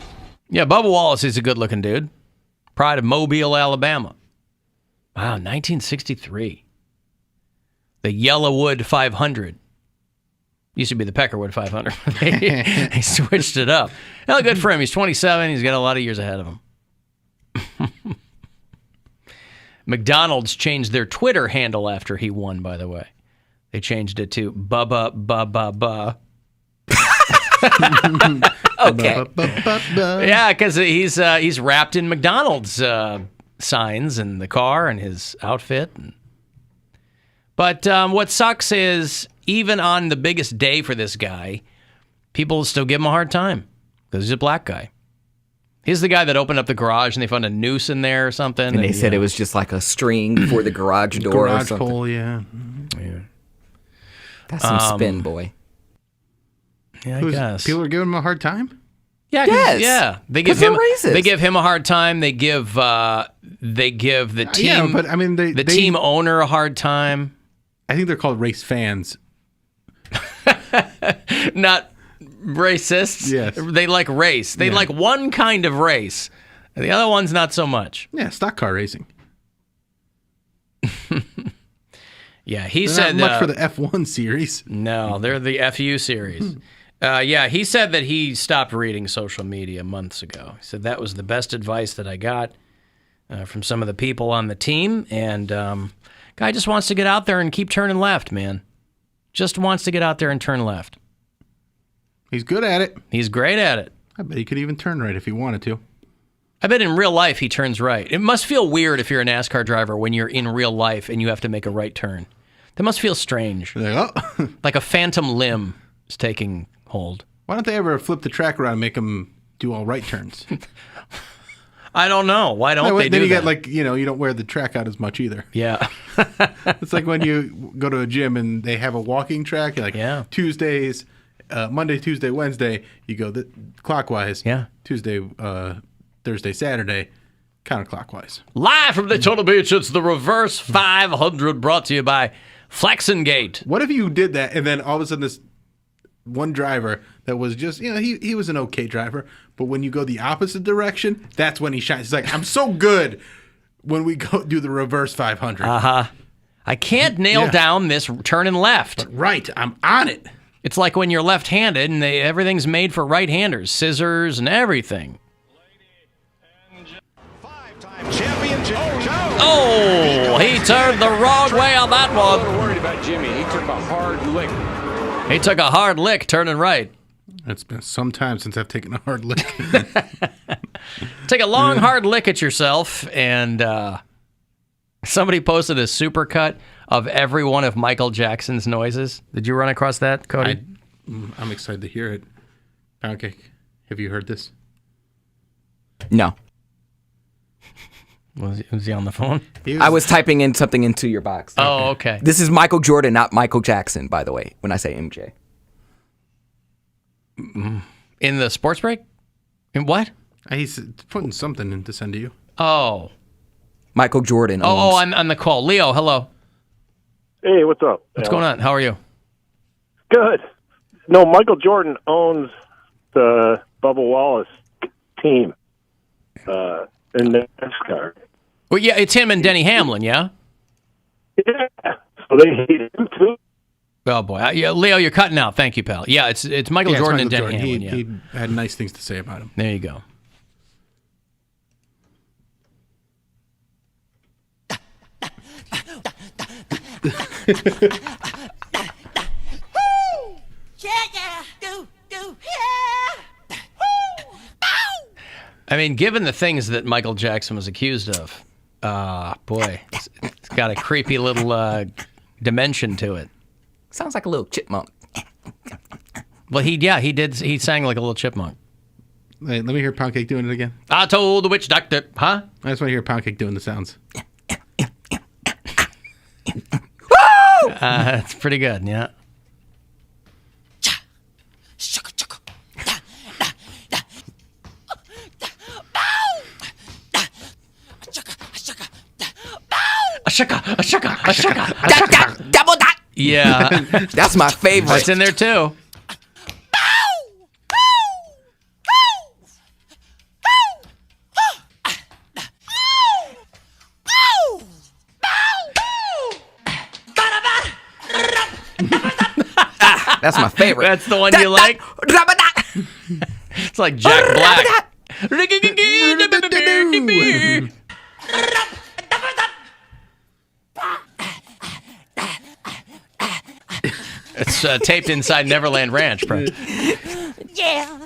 Speaker 9: Yeah, Bubba Wallace is a good-looking dude. Pride of Mobile, Alabama. Wow, 1963. The Yellowwood 500. Used to be the Peckerwood 500. They switched it up. Well, good for him. He's 27. He's got a lot of years ahead of him. McDonald's changed their Twitter handle after he won, by the way. They changed it to Bubba Ba.
Speaker 11: Okay.
Speaker 9: Yeah, because he's wrapped in McDonald's signs and the car and his outfit. But what sucks is even on the biggest day for this guy, people still give him a hard time because he's a black guy. He's the guy that opened up the garage and they found a noose in there or something.
Speaker 11: And they said it was just like a string for the garage door or
Speaker 10: Garage
Speaker 11: something.
Speaker 10: pole, yeah.
Speaker 11: That's some spin, boy.
Speaker 9: Yeah, I guess.
Speaker 10: People are giving him a hard time?
Speaker 9: Yeah,
Speaker 11: Yes.
Speaker 9: yeah. They
Speaker 11: 'Cause
Speaker 9: give him.
Speaker 11: they're racist.
Speaker 9: They give him a hard time. They give the team.
Speaker 10: Yeah, but I mean, the
Speaker 9: team owner a hard time.
Speaker 10: I think they're called race fans.
Speaker 9: Not racists.
Speaker 10: Yes.
Speaker 9: They like race. They like one kind of race. The other one's not so much.
Speaker 10: Yeah, stock car racing.
Speaker 9: Yeah, he
Speaker 10: They're
Speaker 9: said
Speaker 10: not much for the F1 series.
Speaker 9: No, they're the FU series. Yeah, he said that he stopped reading social media months ago. He said that was the best advice that I got from some of the people on the team. And guy just wants to get out there and keep turning left, man. Just wants to get out there and turn left.
Speaker 10: He's good at it.
Speaker 9: He's great at it.
Speaker 10: I bet he could even turn right if he wanted to.
Speaker 9: I bet in real life he turns right. It must feel weird if you're a NASCAR driver when you're in real life and you have to make a right turn. That must feel strange. Like a phantom limb is taking hold.
Speaker 10: Why don't they ever flip the track around and make him do all right turns?
Speaker 9: I don't know. Why don't they do
Speaker 10: Then you
Speaker 9: that?
Speaker 10: get like, you don't wear the track out as much either.
Speaker 9: Yeah.
Speaker 10: It's like when you go to a gym and they have a walking track. You're like Tuesdays, Monday, Tuesday, Wednesday, you go clockwise.
Speaker 9: Yeah.
Speaker 10: Tuesday, Thursday, Saturday, counterclockwise.
Speaker 9: Live from Daytona Beach, it's the Reverse 500 brought to you by Flexengate.
Speaker 10: What if you did that and then all of a sudden this one driver that was just, he was an okay driver, but when you go the opposite direction, that's when he shines. He's like, I'm so good when we go do the Reverse 500.
Speaker 9: Uh-huh. I can't nail down this turning left.
Speaker 10: But right, I'm on it.
Speaker 9: It's like when you're left-handed and everything's made for right-handers, scissors and everything. Oh, he turned the wrong way on that one.
Speaker 12: I'm worried about Jimmy. He took a hard lick.
Speaker 9: He took a hard lick turning right.
Speaker 10: It's been some time since I've taken a hard lick.
Speaker 9: Take a long, hard lick at yourself, and somebody posted a supercut of every one of Michael Jackson's noises. Did you run across that, Cody?
Speaker 10: I'm excited to hear it. Poundcake, have you heard this?
Speaker 11: No.
Speaker 9: Was he on the phone?
Speaker 11: I was typing in something into your box.
Speaker 9: Oh, okay.
Speaker 11: This is Michael Jordan, not Michael Jackson, by the way, when I say MJ.
Speaker 9: In the sports break? In what?
Speaker 10: He's putting something in to send to you.
Speaker 9: Oh.
Speaker 11: Michael Jordan.
Speaker 9: Oh, I'm on the call. Leo, hello.
Speaker 16: Hey, what's up?
Speaker 9: What's going on? How are you?
Speaker 16: Good. No, Michael Jordan owns the Bubba Wallace team in NASCAR.
Speaker 9: Well, yeah, it's him and Denny Hamlin, yeah?
Speaker 16: Yeah. So they hate him too.
Speaker 9: Oh, boy. Yeah, Leo, you're cutting out. Thank you, pal. Yeah, it's Michael
Speaker 10: Yeah, it's
Speaker 9: Jordan and
Speaker 10: Michael
Speaker 9: Denny
Speaker 10: Jordan.
Speaker 9: Hamlin, yeah.
Speaker 10: He had nice things to say about him.
Speaker 9: There you go. I mean, given the things that Michael Jackson was accused of, boy, it's got a creepy little dimension to it.
Speaker 11: Sounds like a little chipmunk.
Speaker 9: Well, he sang like a little chipmunk.
Speaker 10: Wait, let me hear Poundcake doing it again.
Speaker 9: I told the witch doctor, huh?
Speaker 10: I just want to hear Poundcake doing the sounds.
Speaker 9: It's pretty good, yeah.
Speaker 11: Double dot.
Speaker 9: Yeah.
Speaker 11: That's my favorite.
Speaker 9: That's in there too.
Speaker 11: That's my favorite.
Speaker 9: That's the one you like? It's like Jack Black. It's taped inside Neverland Ranch, bro.
Speaker 19: Yeah.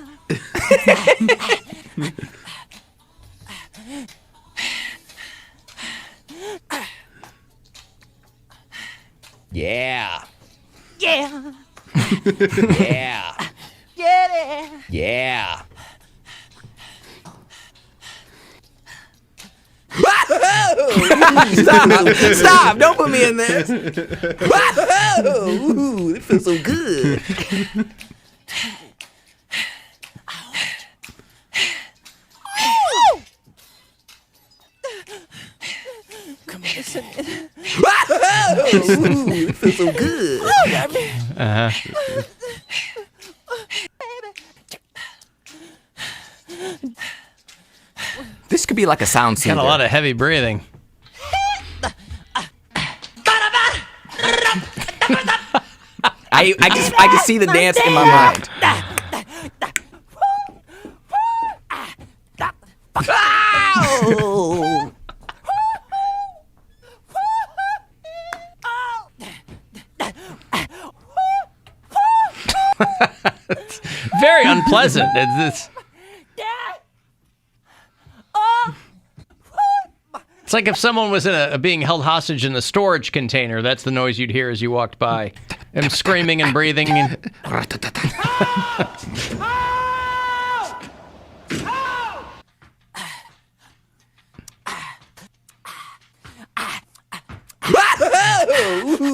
Speaker 11: Yeah.
Speaker 19: Yeah. Yeah.
Speaker 11: Yeah.
Speaker 19: Get it.
Speaker 11: Yeah. Stop! Don't put me in this. Ooh, it feels so good.
Speaker 19: Come on, listen.
Speaker 11: Ooh, it feels so good. This could be like a sound soother.
Speaker 9: Got a lot of heavy breathing.
Speaker 11: I just see the dance in my mind. Ow!
Speaker 9: Very unpleasant. It's like if someone was being held hostage in a storage container. That's the noise you'd hear as you walked by. Him screaming and breathing.
Speaker 11: Ooh,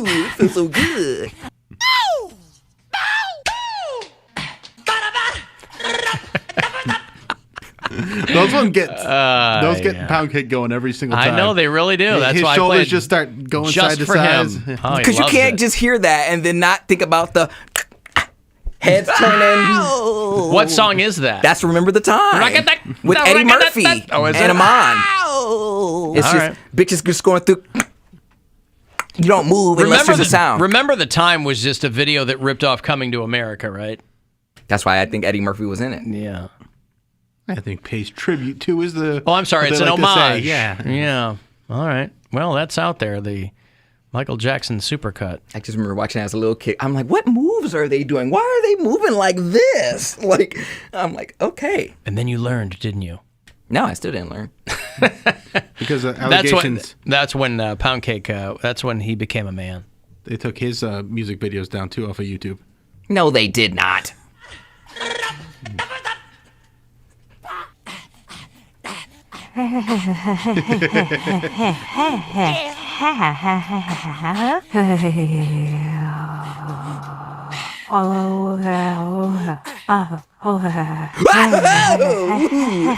Speaker 11: it feels so good.
Speaker 10: Those get Poundcake going every single time.
Speaker 9: I know they really do. That's
Speaker 10: his
Speaker 9: why
Speaker 10: shoulders
Speaker 9: I played
Speaker 10: just start going
Speaker 9: just
Speaker 10: side to
Speaker 9: for
Speaker 10: side.
Speaker 9: him. Oh,
Speaker 11: Because you can't just hear that and then not think about the heads turning.
Speaker 9: What song is that?
Speaker 11: That's Remember the Time with Eddie Murphy and Amon. It's just bitches just going through. You don't move unless there's a sound.
Speaker 9: Remember the Time was just a video that ripped off Coming to America, right?
Speaker 11: That's why I think Eddie Murphy was in it.
Speaker 9: Yeah.
Speaker 10: I think pays tribute to is the.
Speaker 9: Oh, I'm sorry. It's an homage.
Speaker 10: Yeah.
Speaker 9: Yeah. All right. Well, that's out there. The Michael Jackson supercut.
Speaker 11: I just remember watching it as a little kid. I'm like, what moves are they doing? Why are they moving like this? Like, I'm like, okay.
Speaker 9: And then you learned, didn't you?
Speaker 11: No, I still didn't learn.
Speaker 10: Because allegations.
Speaker 9: That's when Poundcake. That's when he became a man.
Speaker 10: They took his music videos down too off of YouTube.
Speaker 11: No, they did not. It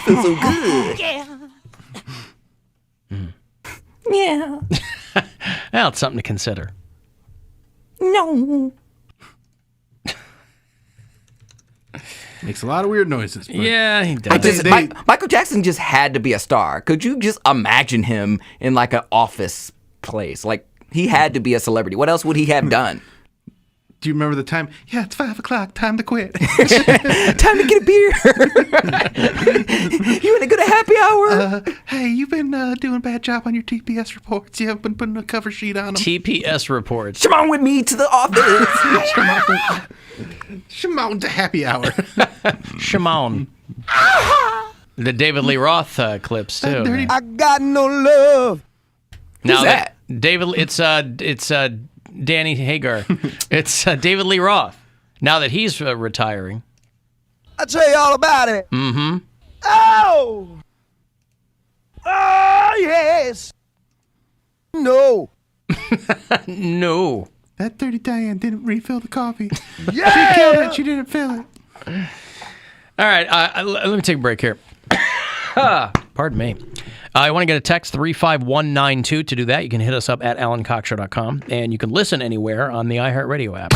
Speaker 11: feels so good.
Speaker 19: Yeah.
Speaker 9: Well, it's something to consider.
Speaker 19: No.
Speaker 10: Makes a lot of weird noises. But
Speaker 9: Yeah, he does.
Speaker 11: Michael Jackson just had to be a star. Could you just imagine him in like an office place? Like, he had to be a celebrity. What else would he have done?
Speaker 10: Do you remember the time? Yeah, it's 5 o'clock. Time to quit.
Speaker 11: Time to get a beer. You want to go to happy hour?
Speaker 10: Hey, you've been doing a bad job on your TPS reports. You haven't been putting a cover sheet on them.
Speaker 9: TPS reports.
Speaker 11: Come on with me to the office.
Speaker 10: Shimon to happy hour.
Speaker 9: Shimon. The David Lee Roth clips too.
Speaker 3: I got no love.
Speaker 9: Now
Speaker 11: Who's that?
Speaker 9: David, it's Danny Hagar. It's David Lee Roth. Now that he's retiring.
Speaker 3: I'll tell you all about it.
Speaker 9: Mm-hmm.
Speaker 3: Oh! Oh, yes! No.
Speaker 9: No.
Speaker 10: That dirty Diane didn't refill the coffee.
Speaker 3: Yeah!
Speaker 10: She killed it. She didn't fill it.
Speaker 9: All right. Let me take a break here. Pardon me. I want to get a text 35192. To do that, you can hit us up at alancoxshow.com, and you can listen anywhere on the iHeartRadio app.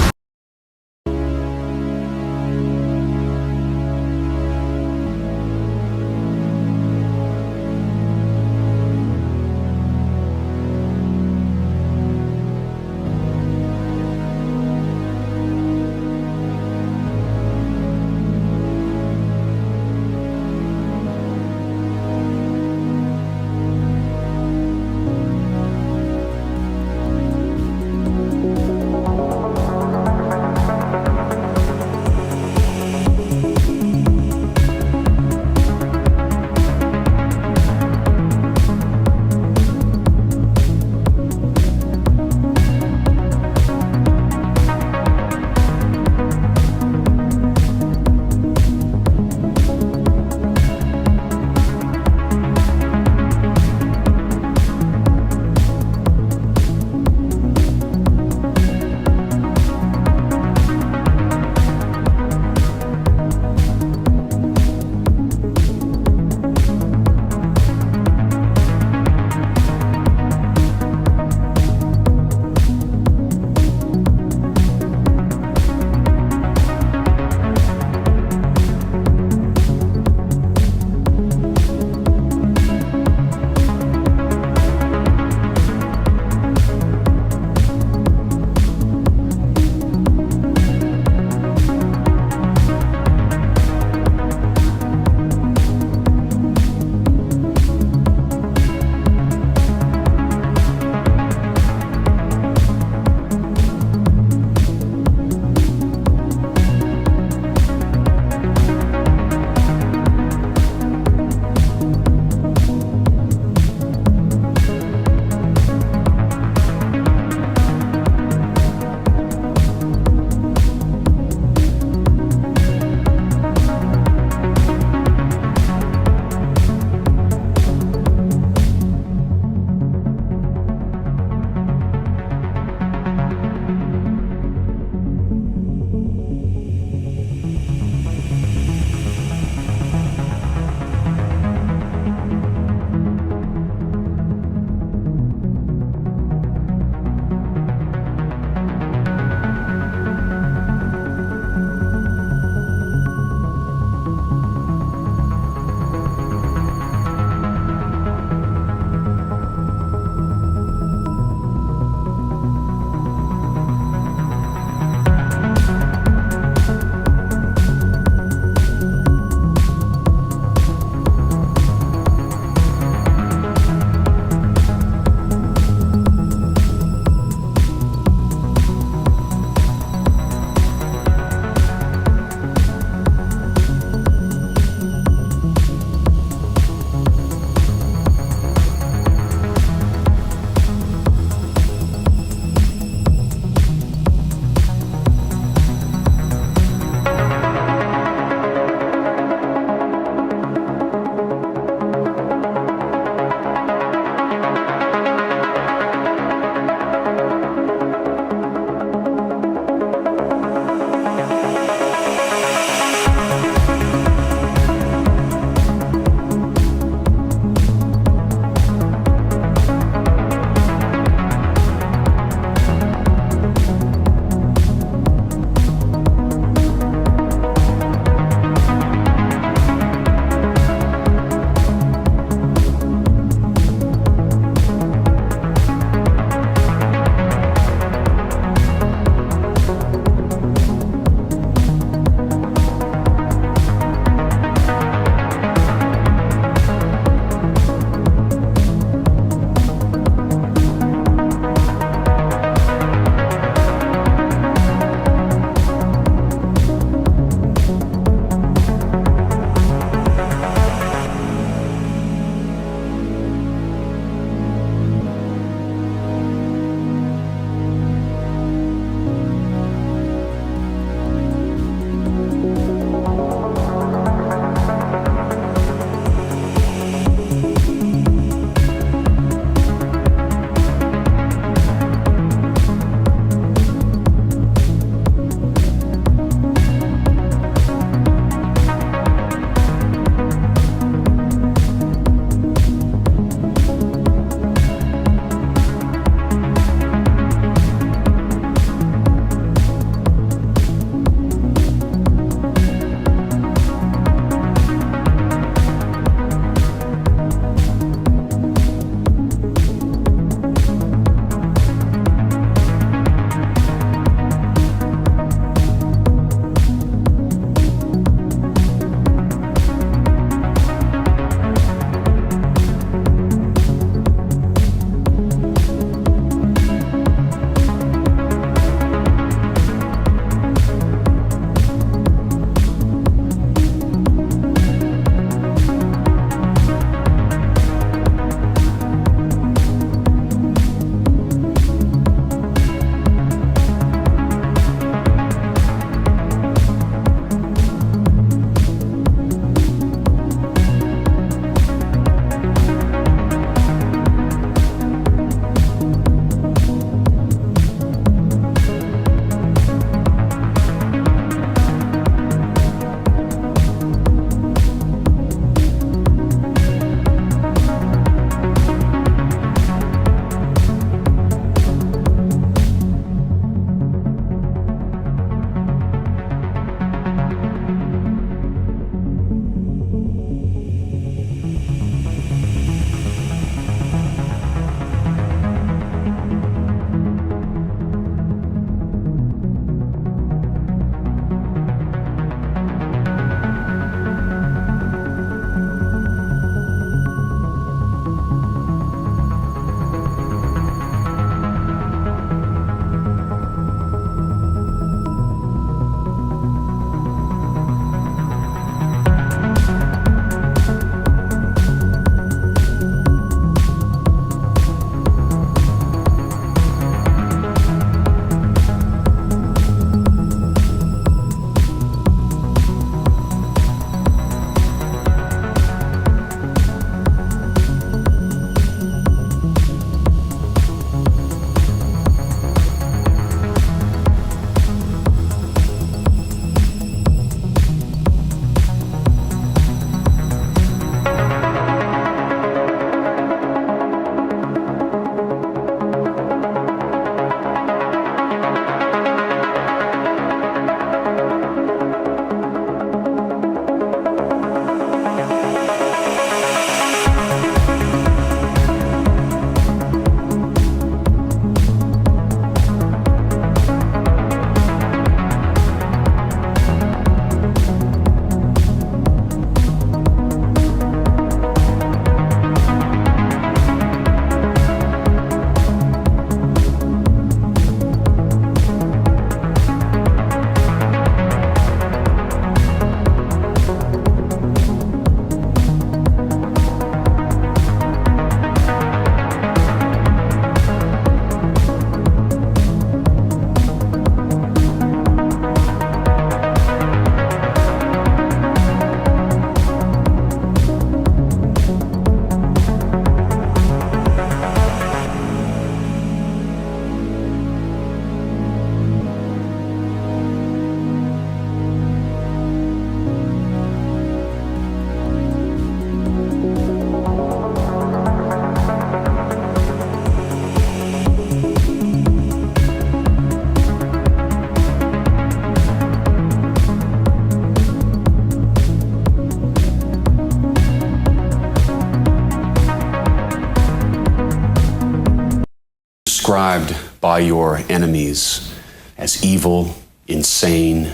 Speaker 4: described by your enemies as evil, insane,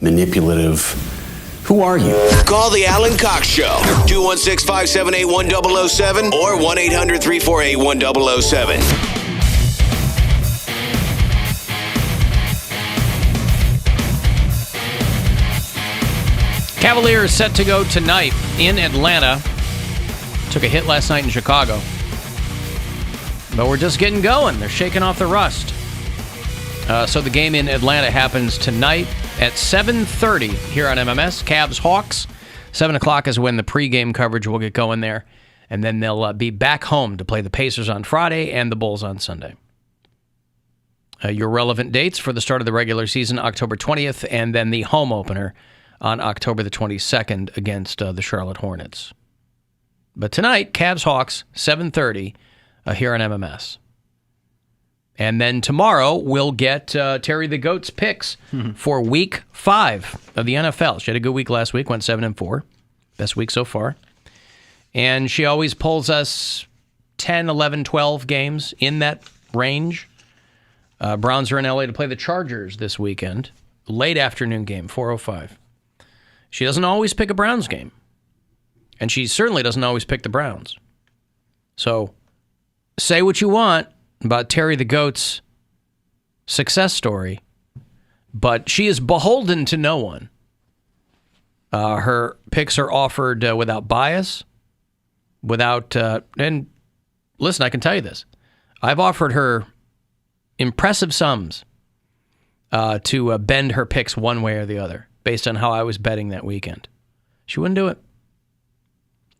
Speaker 4: manipulative. Who are you?
Speaker 5: Call the Alan Cox Show. 216-578-1007 or 1-800-348-1007.
Speaker 9: Cavaliers set to go tonight in Atlanta. Took a hit last night in Chicago. But we're just getting going. They're shaking off the rust. So the game in Atlanta happens tonight at 7:30 here on MMS. Cavs Hawks. 7 o'clock is when the pregame coverage will get going there. And then they'll be back home to play the Pacers on Friday and the Bulls on Sunday. Your relevant dates for the start of the regular season, October 20th, and then the home opener on October the 22nd against the Charlotte Hornets. But tonight, Cavs Hawks, 7:30 here on MMS. And then tomorrow, we'll get Terry the Goat's picks for Week 5 of the NFL. She had a good week last week, went 7-4. Best week so far. And she always pulls us 10, 11, 12 games in that range. Browns are in LA to play the Chargers this weekend. Late afternoon game, 4:05. She doesn't always pick a Browns game. And she certainly doesn't always pick the Browns. So, say what you want about Terry the Goat's success story, but she is beholden to no one. Her picks are offered without bias, and listen, I can tell you this. I've offered her impressive sums to bend her picks one way or the other based on how I was betting that weekend. She wouldn't do it.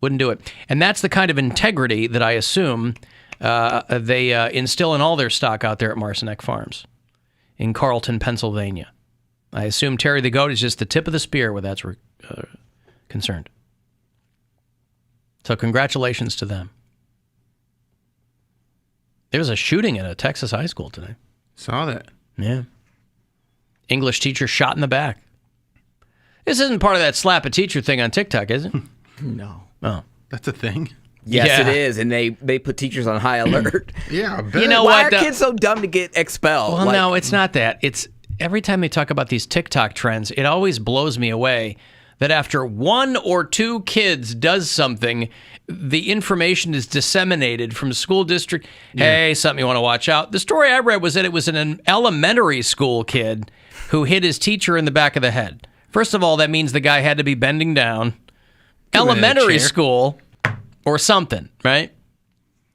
Speaker 9: Wouldn't do it. And that's the kind of integrity that I assume they instill in all their stock out there at Marcinek Farms in Carlton, Pennsylvania. I assume Terry the Goat is just the tip of the spear where that's concerned. So congratulations to them. There was a shooting at a Texas high school today.
Speaker 10: Saw that.
Speaker 9: Yeah. English teacher shot in the back. This isn't part of that slap a teacher thing on TikTok, is it?
Speaker 11: No.
Speaker 9: Oh.
Speaker 10: That's a thing?
Speaker 11: Yes,
Speaker 9: Yeah.
Speaker 11: it is, and they put teachers on high alert.
Speaker 10: Yeah, I bet.
Speaker 9: You know
Speaker 11: Why
Speaker 9: what?
Speaker 11: are kids so dumb to get expelled?
Speaker 9: Well,
Speaker 11: Like,
Speaker 9: no, it's not that. It's every time they talk about these TikTok trends, it always blows me away that after one or two kids does something, the information is disseminated from school district. Hey, something you want to watch out. The story I read was that it was an elementary school kid who hit his teacher in the back of the head. First of all, that means the guy had to be bending down. Elementary school or something, right?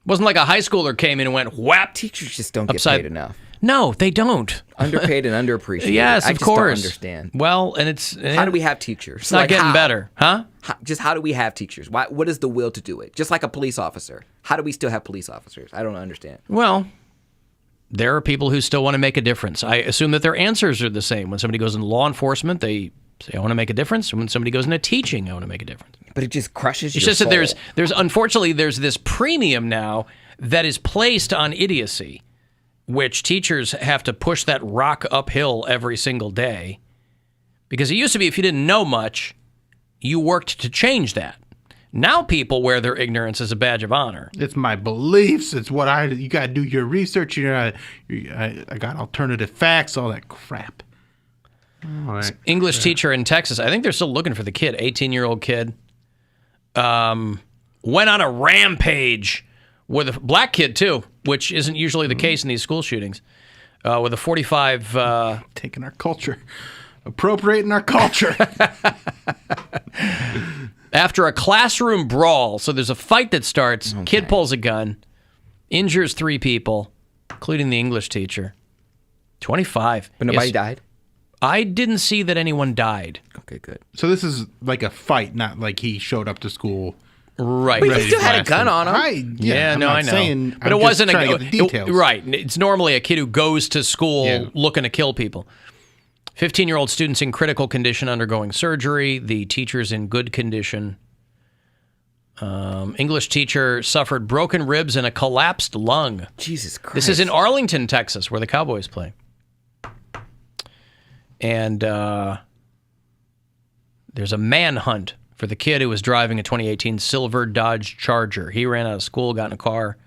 Speaker 9: Wasn't like a high schooler came in and went whap.
Speaker 11: Teachers just don't get paid enough.
Speaker 9: No, they don't.
Speaker 11: Underpaid and underappreciated.
Speaker 9: Yes,
Speaker 11: I
Speaker 9: of
Speaker 11: just
Speaker 9: course.
Speaker 11: don't understand.
Speaker 9: Well, and it's
Speaker 11: how do we have teachers?
Speaker 9: It's not getting
Speaker 11: how?
Speaker 9: better, huh?
Speaker 11: Just how do we have teachers? What is the will to do it? Just like a police officer. How do we still have police officers? I don't understand.
Speaker 9: Well, there are people who still want to make a difference. I assume that their answers are the same. When somebody goes in law enforcement, they say, I want to make a difference. And when somebody goes into teaching, I want to make a difference.
Speaker 11: But it just crushes your
Speaker 9: It's just
Speaker 11: soul.
Speaker 9: that there's unfortunately, there's this premium now that is placed on idiocy, which teachers have to push that rock uphill every single day. Because it used to be if you didn't know much, you worked to change that. Now people wear their ignorance as a badge of honor.
Speaker 10: It's my beliefs. It's what you got to do your research. I got alternative facts, all that crap. All right.
Speaker 9: English teacher in Texas. I think they're still looking for the kid, 18-year-old kid. Went on a rampage with a black kid, too, which isn't usually the case in these school shootings. With a 45...
Speaker 10: Taking our culture. Appropriating our culture.
Speaker 9: After a classroom brawl, so there's a fight that starts, kid pulls a gun, injures 3 people, including the English teacher. 25.
Speaker 11: But nobody died?
Speaker 9: I didn't see that anyone died.
Speaker 11: Okay, good.
Speaker 10: So this is like a fight, not like he showed up to school.
Speaker 9: Right.
Speaker 11: But he still had a gun on him.
Speaker 9: I know.
Speaker 10: Saying,
Speaker 9: but
Speaker 10: I'm
Speaker 9: it wasn't
Speaker 10: trying to get the details.
Speaker 9: Right. It's normally a kid who goes to school looking to kill people. 15-year-old students in critical condition undergoing surgery. The teacher's in good condition. English teacher suffered broken ribs and a collapsed lung.
Speaker 11: Jesus Christ.
Speaker 9: This is in Arlington, Texas, where the Cowboys play. And there's a manhunt for the kid who was driving a 2018 silver Dodge Charger. He ran out of school, got in a car,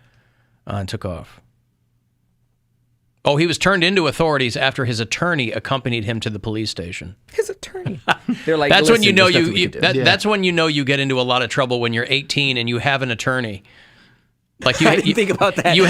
Speaker 9: and took off. Oh, he was turned into authorities after his attorney accompanied him to the police station.
Speaker 11: His attorney. They're like,
Speaker 9: that's when you know
Speaker 11: "Listen, there's nothing we can do."
Speaker 9: that's when you know you get into a lot of trouble when you're 18 and you have an attorney. Like
Speaker 11: I didn't think about that.
Speaker 9: You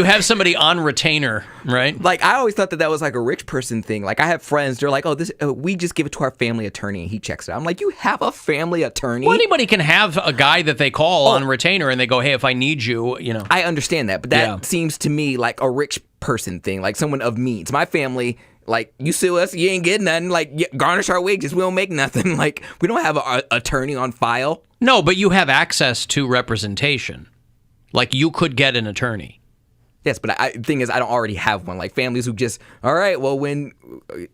Speaker 9: have somebody on retainer, right?
Speaker 11: Like, I always thought that was like a rich person thing. Like, I have friends, they're like, oh, this we just give it to our family attorney and he checks it out. I'm like, you have a family attorney?
Speaker 9: Well, anybody can have a guy that they call on retainer and they go, hey, if I need you, you know.
Speaker 11: I understand that, but that seems to me like a rich person thing, like someone of means. My family, like, you sue us, you ain't getting nothing. Like, garnish our wages, we don't make nothing. Like, we don't have an attorney on file.
Speaker 9: No, but you have access to representation. Like, you could get an attorney.
Speaker 11: Yes, but the thing is, I don't already have one. Like, families who just, all right, well, when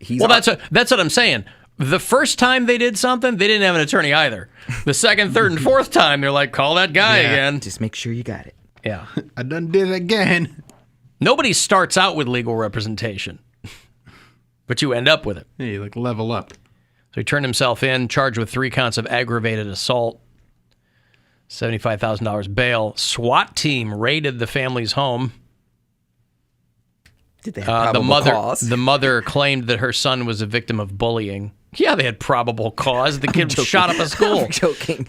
Speaker 11: he's...
Speaker 9: Well, that's what I'm saying. The first time they did something, they didn't have an attorney either. The second, third, and fourth time, they're like, call that guy again.
Speaker 11: Just make sure you got it.
Speaker 9: Yeah.
Speaker 10: I done did it again.
Speaker 9: Nobody starts out with legal representation, but you end up with it.
Speaker 10: Yeah, you like level up.
Speaker 9: So he turned himself in, charged with 3 counts of aggravated assault, $75,000 bail. SWAT team raided the family's home.
Speaker 11: Did they have probable cause?
Speaker 9: The mother claimed that her son was a victim of bullying. Yeah, they had probable cause. The kid shot up a school.
Speaker 11: I'm joking.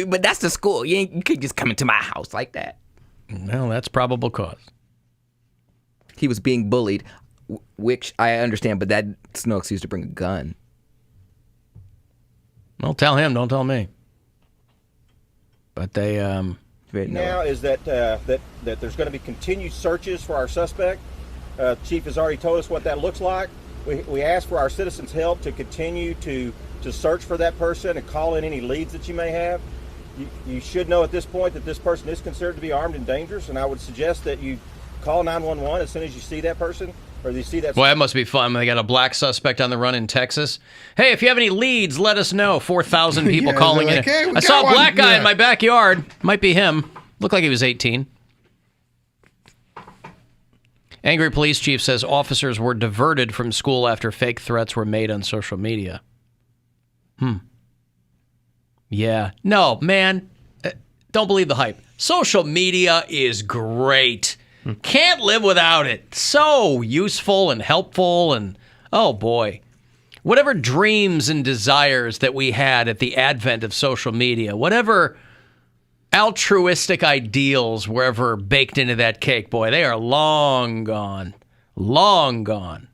Speaker 11: But that's the school. You can't just come into my house like that.
Speaker 9: Well, that's probable cause.
Speaker 11: He was being bullied, which I understand, but that's no excuse to bring a gun.
Speaker 9: Well, tell him, don't tell me. But they
Speaker 18: now is that there's going to be continued searches for our suspect. Chief has already told us what that looks like. We ask for our citizens' help to continue to search for that person and call in any leads that you may have. You should know at this point that this person is considered to be armed and dangerous, and I would suggest that you call 911 as soon as you see that person. Or you see that.
Speaker 9: Boy, that must be fun. They got a black suspect on the run in Texas. Hey, if you have any leads, let us know. 4,000 people calling in.
Speaker 10: Hey,
Speaker 9: I saw a black guy in my backyard. Might be him. Looked like he was 18. Angry police chief says officers were diverted from school after fake threats were made on social media. Yeah. No, man. Don't believe the hype. Social media is great. Can't live without it. So useful and helpful and, oh boy. Whatever dreams and desires that we had at the advent of social media, whatever altruistic ideals were ever baked into that cake, boy, they are long gone. Long gone.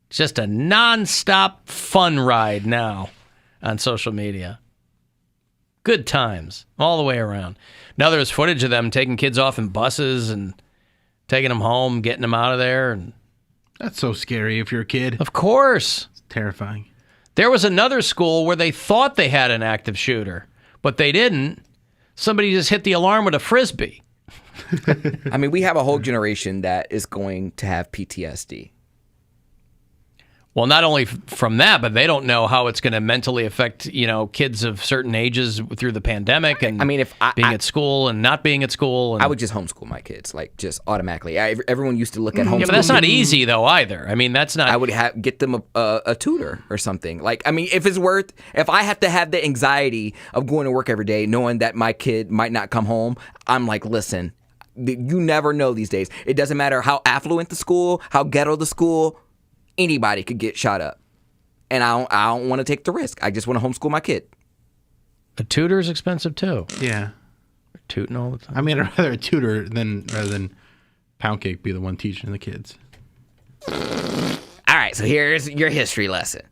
Speaker 9: It's just a nonstop fun ride now on social media. Good times all the way around. Now there's footage of them taking kids off in buses and taking them home, getting them out of there. And
Speaker 10: that's so scary if you're a kid.
Speaker 9: Of course.
Speaker 10: It's terrifying.
Speaker 9: There was another school where they thought they had an active shooter, but they didn't. Somebody just hit the alarm with a Frisbee.
Speaker 11: I mean, we have a whole generation that is going to have PTSD.
Speaker 9: Well, not only from that, but they don't know how it's going to mentally affect, kids of certain ages through the pandemic and being at school and not being at school. And
Speaker 11: I would just homeschool my kids, like just automatically. Everyone used to look at homeschool.
Speaker 9: Yeah, but that's not easy though either. I mean, that's not.
Speaker 11: I would get them a tutor or something. Like, I mean, if I have to have the anxiety of going to work every day, knowing that my kid might not come home, I'm like, listen, you never know these days. It doesn't matter how affluent the school, how ghetto the school. Anybody could get shot up. And I don't want to take the risk. I just want to homeschool my kid.
Speaker 9: A tutor is expensive too.
Speaker 10: Yeah.
Speaker 9: Tooting all the time.
Speaker 10: I mean, I'd rather a tutor rather than Poundcake be the one teaching the kids.
Speaker 11: All right, so here's your history lesson.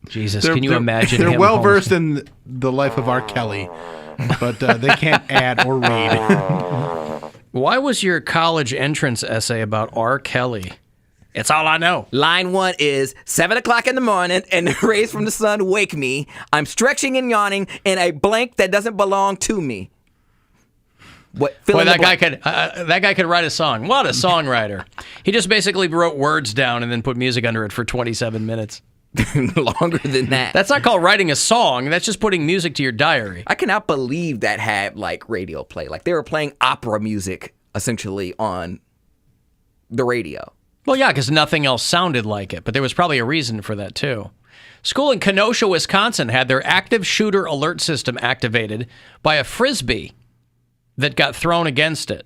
Speaker 9: Jesus, can you imagine?
Speaker 10: They're well versed in the life of R. Kelly, but they can't add or read.
Speaker 9: Why was your college entrance essay about R. Kelly? It's all I know.
Speaker 11: Line 1 is 7 o'clock in the morning and the rays from the sun wake me. I'm stretching and yawning in a blank that doesn't belong to me. Boy,
Speaker 9: that guy could write a song. What a songwriter. He just basically wrote words down and then put music under it for 27 minutes.
Speaker 11: Longer than that.
Speaker 9: That's not called writing a song. That's just putting music to your diary.
Speaker 11: I cannot believe that had like radio play. Like they were playing opera music essentially on the radio.
Speaker 9: Well, yeah, because nothing else sounded like it, but there was probably a reason for that, too. School in Kenosha, Wisconsin had their active shooter alert system activated by a Frisbee that got thrown against it.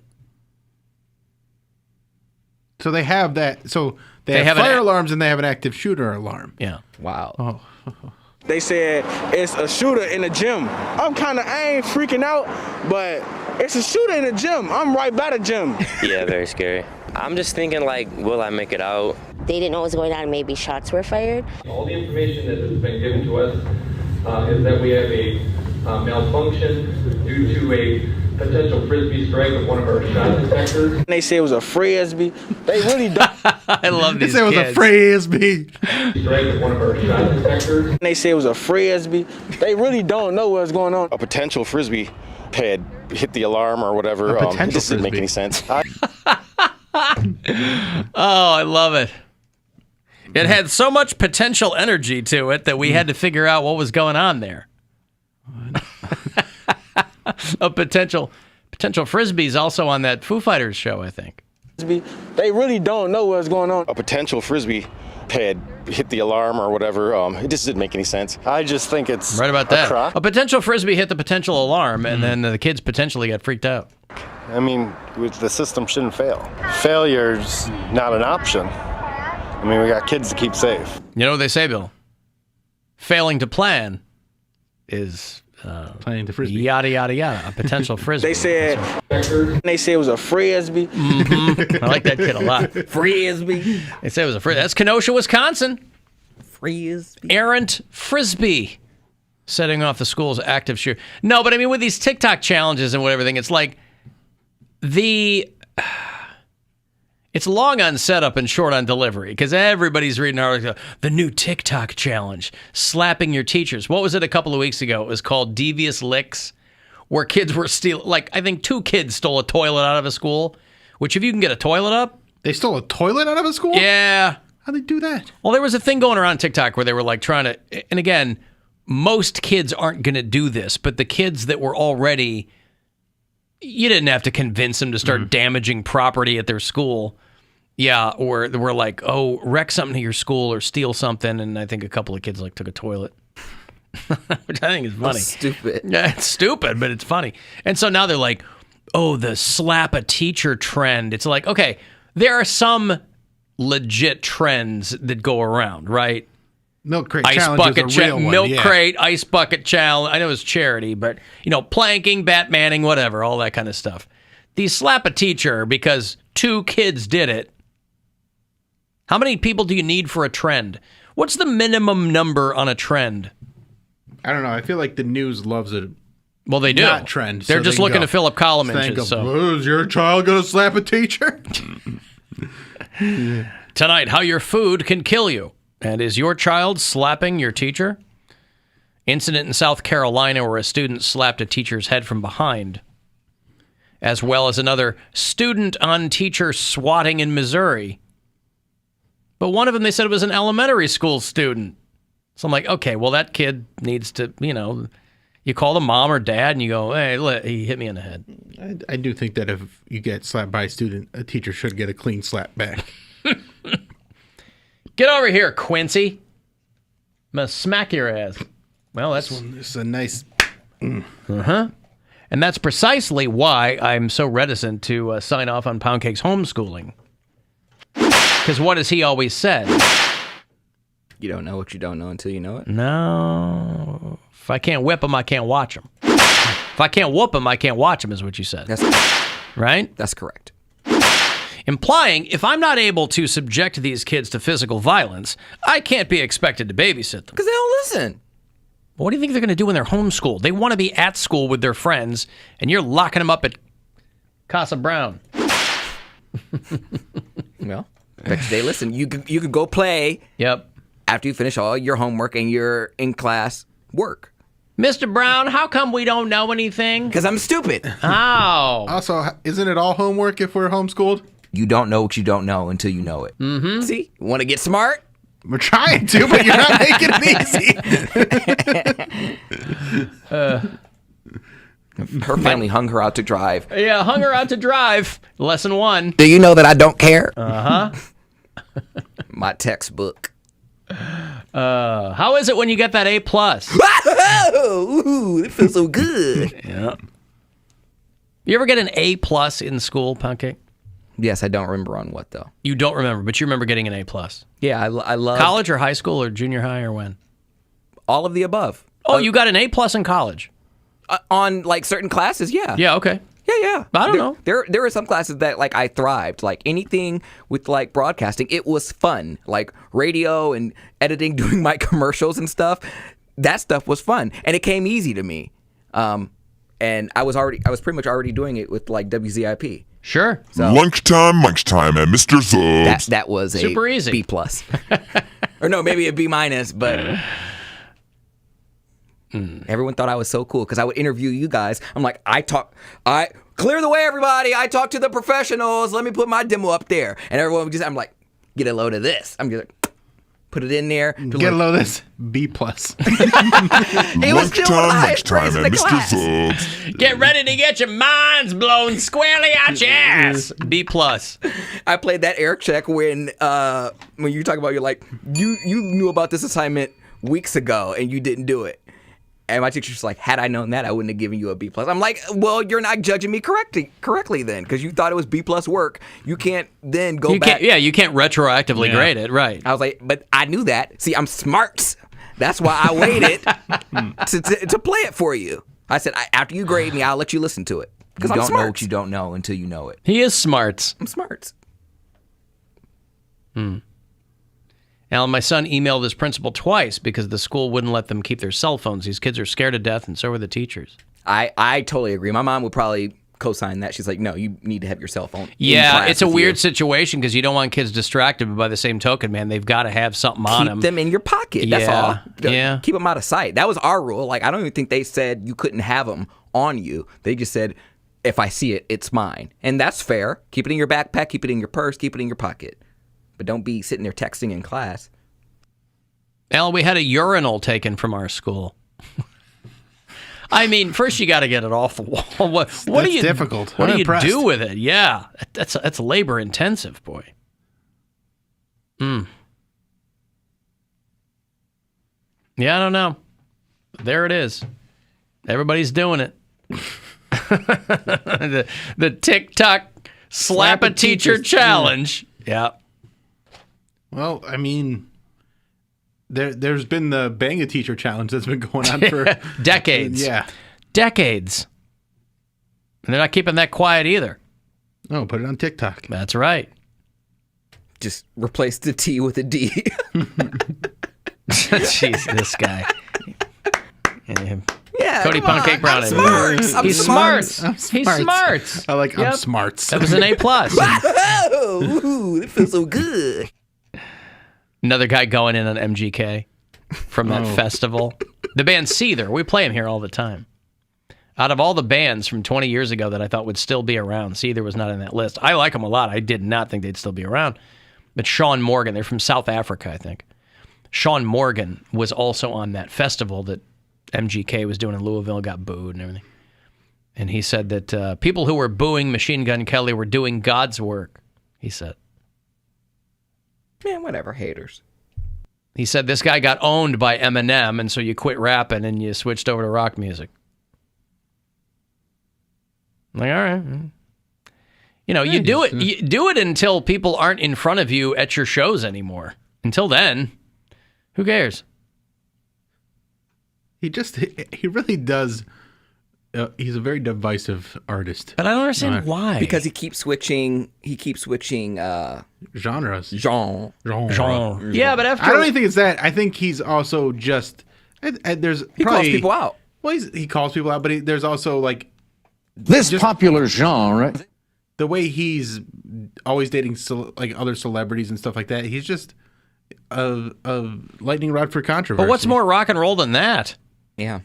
Speaker 10: So they have that. So they have fire alarms and they have an active shooter alarm.
Speaker 9: Yeah.
Speaker 11: Wow.
Speaker 10: Oh.
Speaker 20: They said it's a shooter in the gym. I ain't freaking out, but it's a shooter in the gym. I'm right by the gym.
Speaker 21: Yeah, very scary. I'm just thinking, like, will I make it out?
Speaker 22: They didn't know what was going on. Maybe shots were fired.
Speaker 24: All the information that has been given to us is that we have a malfunction due to a potential frisbee strike of one of our shot detectors.
Speaker 20: They say it was a frisbee. They really don't.
Speaker 9: I love these
Speaker 10: They say it was a frisbee.
Speaker 24: Strike of one of our shot detectors.
Speaker 20: They say it was a frisbee. They really don't know what's going on.
Speaker 25: A potential frisbee had hit the alarm or whatever. This didn't make any sense.
Speaker 9: Oh, I love it. It had so much potential energy to it that we had to figure out what was going on there. A potential frisbee's also on that Foo Fighters show, I think.
Speaker 20: They really don't know what's going on.
Speaker 25: A potential frisbee had hit the alarm or whatever. It just didn't make any sense. I just think it's
Speaker 9: Right about that. A potential frisbee hit the potential alarm, and then the kids potentially got freaked out.
Speaker 25: I mean, the system shouldn't fail. Failure's not an option. I mean, we got kids to keep safe.
Speaker 9: You know what they say, Bill? Failing to plan is
Speaker 10: playing the frisbee.
Speaker 9: Yada yada yada. A potential frisbee.
Speaker 20: They said it was a frisbee.
Speaker 9: I like that kid a lot.
Speaker 11: Frisbee.
Speaker 9: They say it was a frisbee. That's Kenosha, Wisconsin.
Speaker 11: Frisbee.
Speaker 9: Errant frisbee. Setting off the school's active shooter. No, but I mean, with these TikTok challenges and whatever, it's like it's long on setup and short on delivery because everybody's reading articles. The new TikTok challenge, slapping your teachers. What was it a couple of weeks ago? It was called Devious Licks, where kids were stealing. Like, I think 2 kids stole a toilet out of a school, which if you can get a toilet up.
Speaker 10: They stole a toilet out of a school?
Speaker 9: Yeah.
Speaker 10: How'd they do that?
Speaker 9: Well, there was a thing going around TikTok where they were like trying to, and again, most kids aren't going to do this, but the kids that were already, you didn't have to convince them to start damaging property at their school. Yeah, or they were like, oh, wreck something to your school or steal something, and I think a couple of kids like took a toilet, which I think is funny.
Speaker 11: That's stupid.
Speaker 9: Yeah, it's stupid, but it's funny. And so now they're like, oh, the slap a teacher trend. It's like, okay, there are some legit trends that go around, right?
Speaker 10: Milk crate
Speaker 9: ice
Speaker 10: challenge
Speaker 9: bucket
Speaker 10: is a real one.
Speaker 9: milk
Speaker 10: Yeah.
Speaker 9: crate, ice bucket challenge. I know it's charity, but planking, Batmaning, whatever, all that kind of stuff. These slap a teacher because 2 kids did it. How many people do you need for a trend? What's the minimum number on a trend?
Speaker 10: I don't know. I feel like the news loves it.
Speaker 9: Well, they do.
Speaker 10: Not trend.
Speaker 9: They're
Speaker 10: so
Speaker 9: just
Speaker 10: they
Speaker 9: looking
Speaker 10: go.
Speaker 9: to fill up column
Speaker 10: So they
Speaker 9: inches.
Speaker 10: go, is your child going to slap a teacher?
Speaker 9: Tonight, how your food can kill you. And is your child slapping your teacher? Incident in South Carolina where a student slapped a teacher's head from behind. As well as another student on teacher swatting in Missouri. But one of them, they said it was an elementary school student. So I'm like, okay, well, that kid needs to, you call the mom or dad and you go, hey, he hit me in the head.
Speaker 10: I do think that if you get slapped by a student, a teacher should get a clean slap back.
Speaker 9: Get over here, Quincy. I'm going to smack your ass. Well,
Speaker 10: This is a nice...
Speaker 9: Uh-huh. And that's precisely why I'm so reticent to sign off on Poundcake's homeschooling. Because what has he always said?
Speaker 11: You don't know what you don't know until you know it.
Speaker 9: No. If I can't whip him, I can't watch him. If I can't whoop him, I can't watch him, is what you said.
Speaker 11: That's
Speaker 9: right?
Speaker 11: That's correct.
Speaker 9: Implying if I'm not able to subject these kids to physical violence, I can't be expected to babysit them.
Speaker 11: Because they don't listen.
Speaker 9: What do you think they're going to do when they're homeschooled? They want to be at school with their friends, and you're locking them up at Casa Brown.
Speaker 11: Well, next day, listen, you could go play.
Speaker 9: Yep.
Speaker 11: After you finish all your homework and your in-class work.
Speaker 9: Mr. Brown, how come we don't know anything?
Speaker 11: Because I'm stupid.
Speaker 9: Oh.
Speaker 10: Also, isn't it all homework if we're homeschooled?
Speaker 11: You don't know what you don't know until you know it.
Speaker 9: Mm-hmm.
Speaker 11: See? You want to get smart?
Speaker 10: We're trying to, but you're not making it easy.
Speaker 11: Her family hung her out to drive.
Speaker 9: Yeah, hung her out to drive. Lesson 1.
Speaker 11: Do you know that I don't care?
Speaker 9: Uh-huh.
Speaker 11: My textbook.
Speaker 9: How is it when you get that A+?
Speaker 11: Ooh, it feels so good.
Speaker 9: Yeah. You ever get an A+ in school, Poundcake?
Speaker 11: Yes, I don't remember on what though.
Speaker 9: You don't remember, but you remember getting an A+.
Speaker 11: Yeah, I love
Speaker 9: College or high school or junior high or when?
Speaker 11: all of the above.
Speaker 9: Oh, you got an A+ in college?
Speaker 11: On like certain classes, yeah.
Speaker 9: Yeah, okay.
Speaker 11: Yeah.
Speaker 9: I don't know.
Speaker 11: There were some classes that like I thrived. Like anything with like broadcasting, it was fun. Like radio and editing, doing my commercials and stuff. That stuff was fun, and it came easy to me. And I was pretty much already doing it with like WZIP.
Speaker 9: Sure.
Speaker 11: So
Speaker 1: Lunchtime, and Mr. Zubs.
Speaker 11: that was
Speaker 9: super
Speaker 11: a
Speaker 9: easy.
Speaker 11: B+. Or no, maybe a B-, but everyone thought I was so cool because I would interview you guys. I'm like, clear the way, everybody. I talk to the professionals. Let me put my demo up there. And everyone would I'm like, get a load of this. I'm just like, put it in there.
Speaker 10: Get a load of this. B+.
Speaker 11: It was still one of the highest grades in the class.
Speaker 1: Zubs.
Speaker 9: Get ready to get your minds blown squarely out your ass. B+.
Speaker 11: I played that air check when you talk about you're like, you knew about this assignment weeks ago and you didn't do it. And my teacher's like, had I known that, I wouldn't have given you a B+. I'm like, well, you're not judging me correctly then, because you thought it was B+ work. You can't then go back.
Speaker 9: You can't retroactively grade it, right?
Speaker 11: I was like, but I knew that. See, I'm smart. That's why I waited to play it for you. I said, after you grade me, I'll let you listen to it. Because
Speaker 2: You
Speaker 11: I'm
Speaker 2: don't
Speaker 11: smart.
Speaker 2: know what you don't know until you know it.
Speaker 9: He is smart.
Speaker 11: I'm smart.
Speaker 9: Alan, my son emailed his principal twice because the school wouldn't let them keep their cell phones. These kids are scared to death, and so are the teachers.
Speaker 11: I totally agree. My mom would probably co-sign that. She's like, no, you need to have your cell phone.
Speaker 9: Yeah, it's a weird situation because you don't want kids distracted, but by the same token, man, they've got to have something on them.
Speaker 11: Keep them in your pocket. That's all.
Speaker 9: Yeah.
Speaker 11: Keep them out of sight. That was our rule. Like, I don't even think they said you couldn't have them on you. They just said, if I see it, it's mine. And that's fair. Keep it in your backpack. Keep it in your purse. Keep it in your pocket. But don't be sitting there texting in class.
Speaker 9: Alan, we had a urinal taken from our school. I mean, first you got to get it off the wall. What do you
Speaker 10: difficult.
Speaker 9: What
Speaker 10: I'm
Speaker 9: do
Speaker 10: impressed.
Speaker 9: you do with it? Yeah, that's labor intensive, boy. Yeah, I don't know. There it is. Everybody's doing it. the TikTok slap a teacher challenge. Yeah.
Speaker 10: Well, I mean, there's been the bang a teacher challenge that's been going on for
Speaker 9: decades.
Speaker 10: Yeah.
Speaker 9: Decades. And they're not keeping that quiet either.
Speaker 10: No, put it on TikTok.
Speaker 9: That's right.
Speaker 11: Just replace the T with a D.
Speaker 9: Jeez, this guy.
Speaker 11: Yeah,
Speaker 9: Cody
Speaker 11: come on.
Speaker 9: Poundcake Brown.
Speaker 11: I'm smart.
Speaker 9: He's smart.
Speaker 10: I'm
Speaker 9: He's
Speaker 10: smart.
Speaker 9: smart.
Speaker 10: I like
Speaker 9: Yep.
Speaker 10: I'm smart.
Speaker 9: That was an A+.
Speaker 11: Ooh, it feels so good.
Speaker 9: Another guy going in on MGK from that festival. The band Seether. We play him here all the time. Out of all the bands from 20 years ago that I thought would still be around, Seether was not in that list. I like them a lot. I did not think they'd still be around. But Sean Morgan, they're from South Africa, I think. Sean Morgan was also on that festival that MGK was doing in Louisville, got booed and everything. And he said that people who were booing Machine Gun Kelly were doing God's work, he said.
Speaker 11: Man, whatever, haters.
Speaker 9: He said this guy got owned by Eminem, and so you quit rapping and you switched over to rock music. I'm like, all right. You know, you do it until people aren't in front of you at your shows anymore. Until then, who cares?
Speaker 10: He really does. He's a very divisive artist.
Speaker 9: But I don't understand why.
Speaker 11: Because he keeps switching.
Speaker 10: Genres.
Speaker 11: Genre.
Speaker 9: Yeah, but after
Speaker 10: I don't even think it's that. I think he's also just. There's
Speaker 11: he calls people out.
Speaker 10: Well, he calls people out, but there's also like
Speaker 2: this popular genre.
Speaker 10: The way he's always dating like other celebrities and stuff like that. He's just a lightning rod for controversy.
Speaker 9: But what's more rock and roll than that?
Speaker 11: Yeah.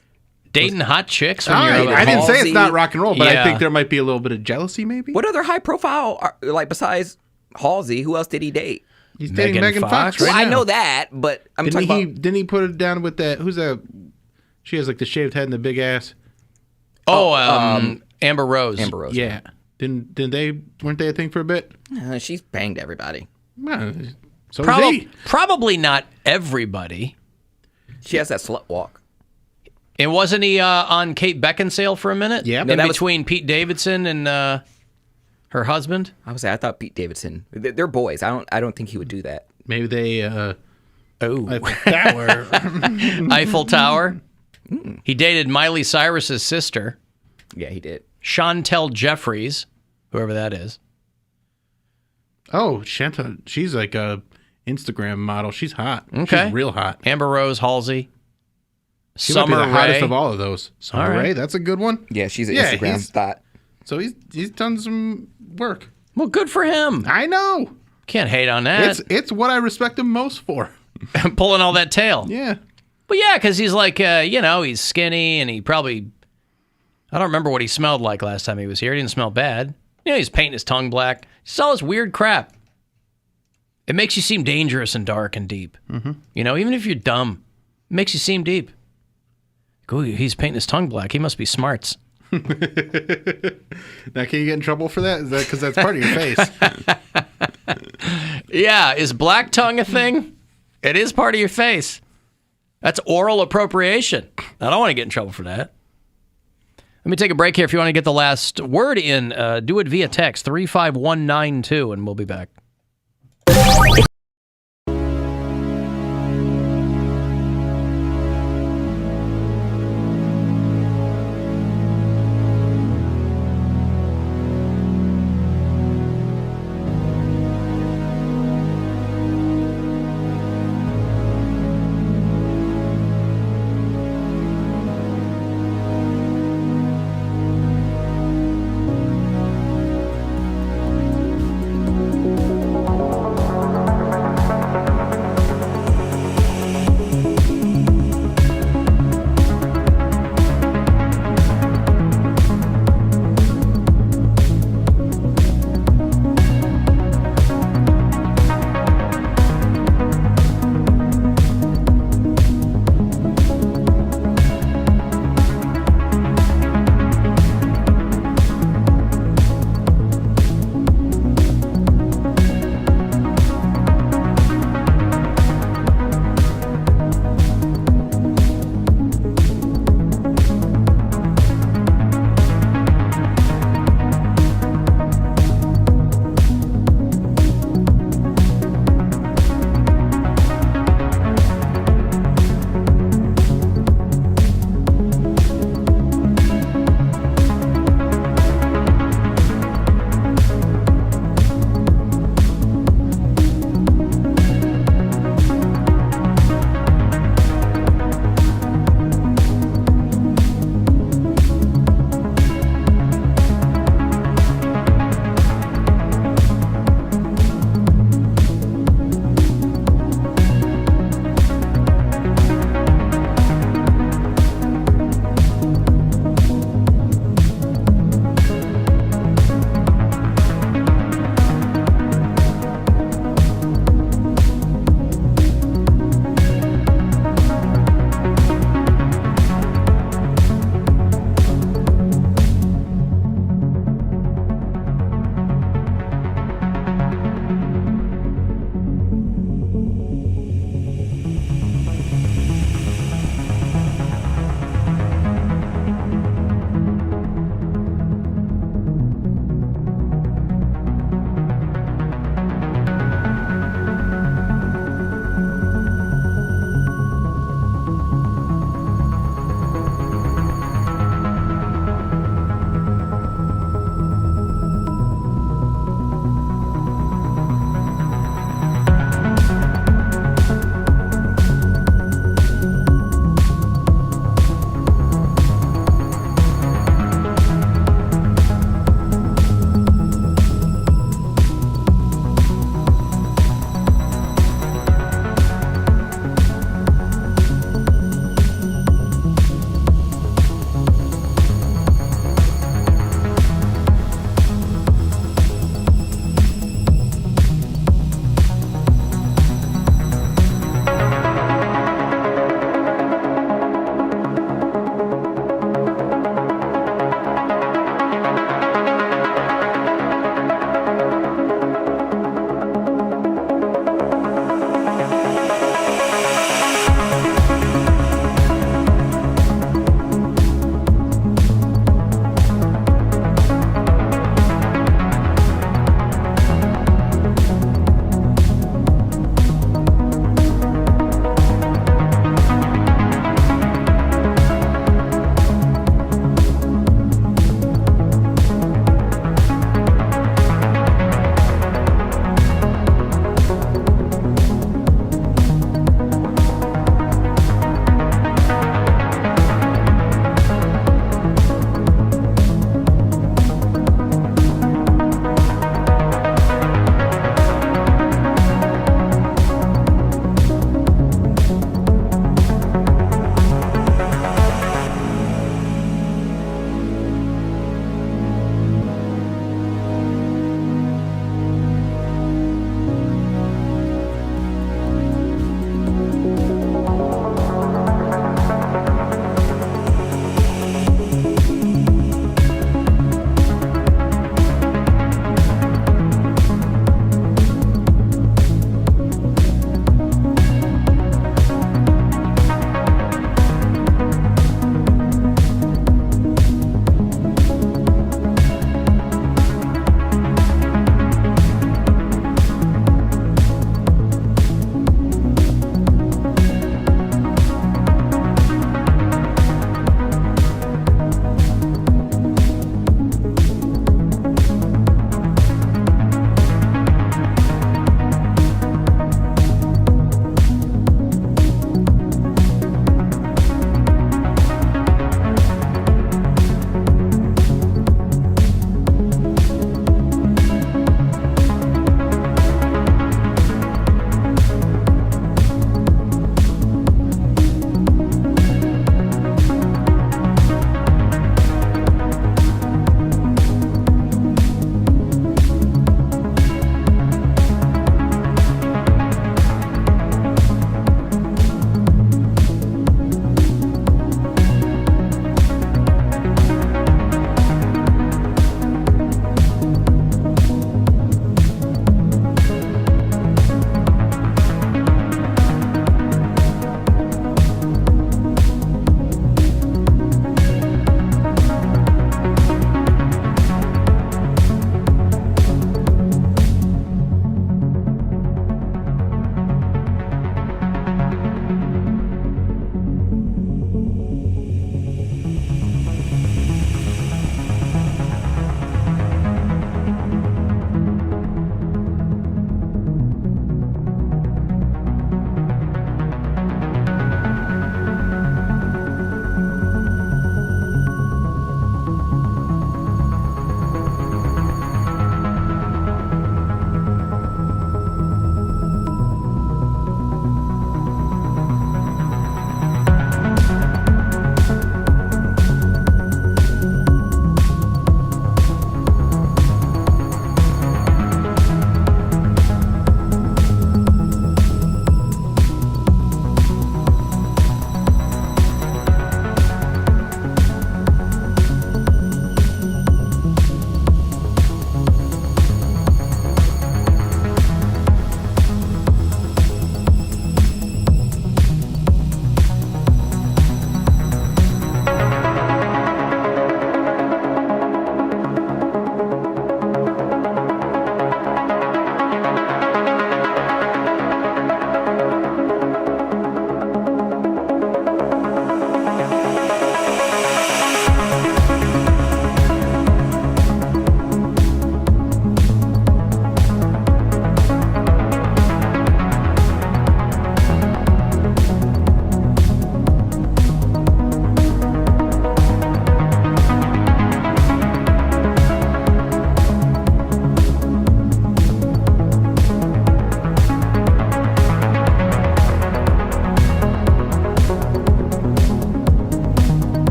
Speaker 9: Dating hot chicks when
Speaker 10: I didn't say it's not rock and roll, but
Speaker 9: Yeah.
Speaker 10: I think there might be a little bit of jealousy, maybe.
Speaker 11: What other high profile, like besides Halsey, who else did he date?
Speaker 10: He's dating Megan Fox right
Speaker 11: Well, I
Speaker 10: now.
Speaker 11: know that, but I'm talking about.
Speaker 10: Didn't he put it down with that? Who's that? She has like the shaved head and the big ass.
Speaker 9: Amber Rose.
Speaker 11: Amber Rose.
Speaker 10: Yeah. Weren't they a thing for a bit?
Speaker 11: She's banged everybody.
Speaker 10: So is he.
Speaker 9: Probably not everybody.
Speaker 11: She has that slut walk.
Speaker 9: And wasn't he on Kate Beckinsale for a minute?
Speaker 10: Yeah.
Speaker 9: In between Pete Davidson and Her husband?
Speaker 11: I thought Pete Davidson. They're boys. I don't think he would do that.
Speaker 10: Maybe they.
Speaker 9: Eiffel
Speaker 10: Tower.
Speaker 9: Eiffel Tower. He dated Miley Cyrus's sister.
Speaker 11: Yeah, he did.
Speaker 9: Chantel Jeffries, whoever that is.
Speaker 10: Oh, Chantel. She's like a Instagram model. She's hot.
Speaker 9: Okay.
Speaker 10: She's real hot.
Speaker 9: Amber Rose Halsey.
Speaker 10: She might be
Speaker 9: Summer
Speaker 10: the hottest
Speaker 9: Rae.
Speaker 10: of all of those. Summer
Speaker 9: All right.
Speaker 10: Rae, that's a good one.
Speaker 11: Yeah, she's an Instagram thought.
Speaker 10: So he's done some work.
Speaker 9: Well, good for him.
Speaker 10: I know.
Speaker 9: Can't hate on that.
Speaker 10: It's what I respect him most for.
Speaker 9: Pulling all that tail.
Speaker 10: Yeah.
Speaker 9: Well, yeah, because he's like, he's skinny and he probably, I don't remember what he smelled like last time he was here. He didn't smell bad. He's painting his tongue black. Just all this weird crap. It makes you seem dangerous and dark and deep.
Speaker 10: Mm-hmm.
Speaker 9: Even if you're dumb, it makes you seem deep. Ooh, he's painting his tongue black. He must be smarts.
Speaker 10: Now, can you get in trouble for that? Is that because that's part of your face?
Speaker 9: Yeah, is black tongue a thing? It is part of your face. That's oral appropriation. I don't want to get in trouble for that. Let me take a break here. If you want to get the last word in, do it via text, 35192, and we'll be back.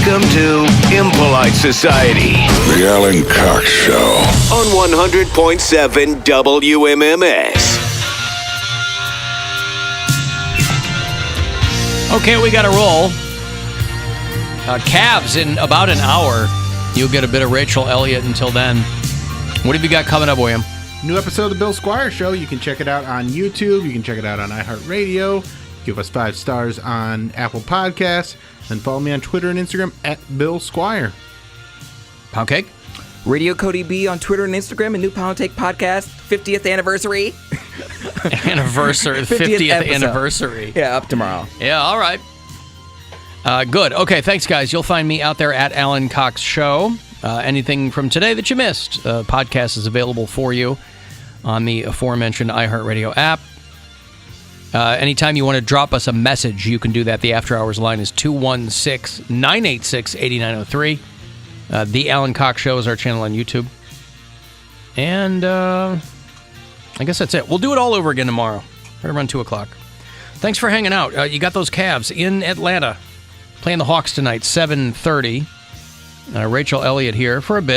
Speaker 5: Welcome to Impolite Society.
Speaker 1: The Alan Cox Show.
Speaker 5: On 100.7 WMMS.
Speaker 9: Okay, we got to roll. Cavs in about an hour. You'll get a bit of Rachel Elliott until then. What have you got coming up, William?
Speaker 10: New episode of the Bill Squire Show. You can check it out on YouTube. You can check it out on iHeartRadio. Give us 5 stars on Apple Podcasts. And follow me on Twitter and Instagram at Bill Squire.
Speaker 9: Poundcake?
Speaker 11: Radio Cody B on Twitter and Instagram. A new Poundcake podcast. 50th anniversary.
Speaker 9: 50th anniversary.
Speaker 11: Yeah, up tomorrow.
Speaker 9: Yeah, all right. Good. Okay, thanks, guys. You'll find me out there at Alan Cox Show. Anything from today that you missed, podcast is available for you on the aforementioned iHeartRadio app. Anytime you want to drop us a message, you can do that. The After Hours line is 216-986-8903. The Alan Cox Show is our channel on YouTube. And I guess that's it. We'll do it all over again tomorrow, right around 2 o'clock. Thanks for hanging out. You got those Cavs in Atlanta playing the Hawks tonight, 7:30. Rachel Elliott here for a bit.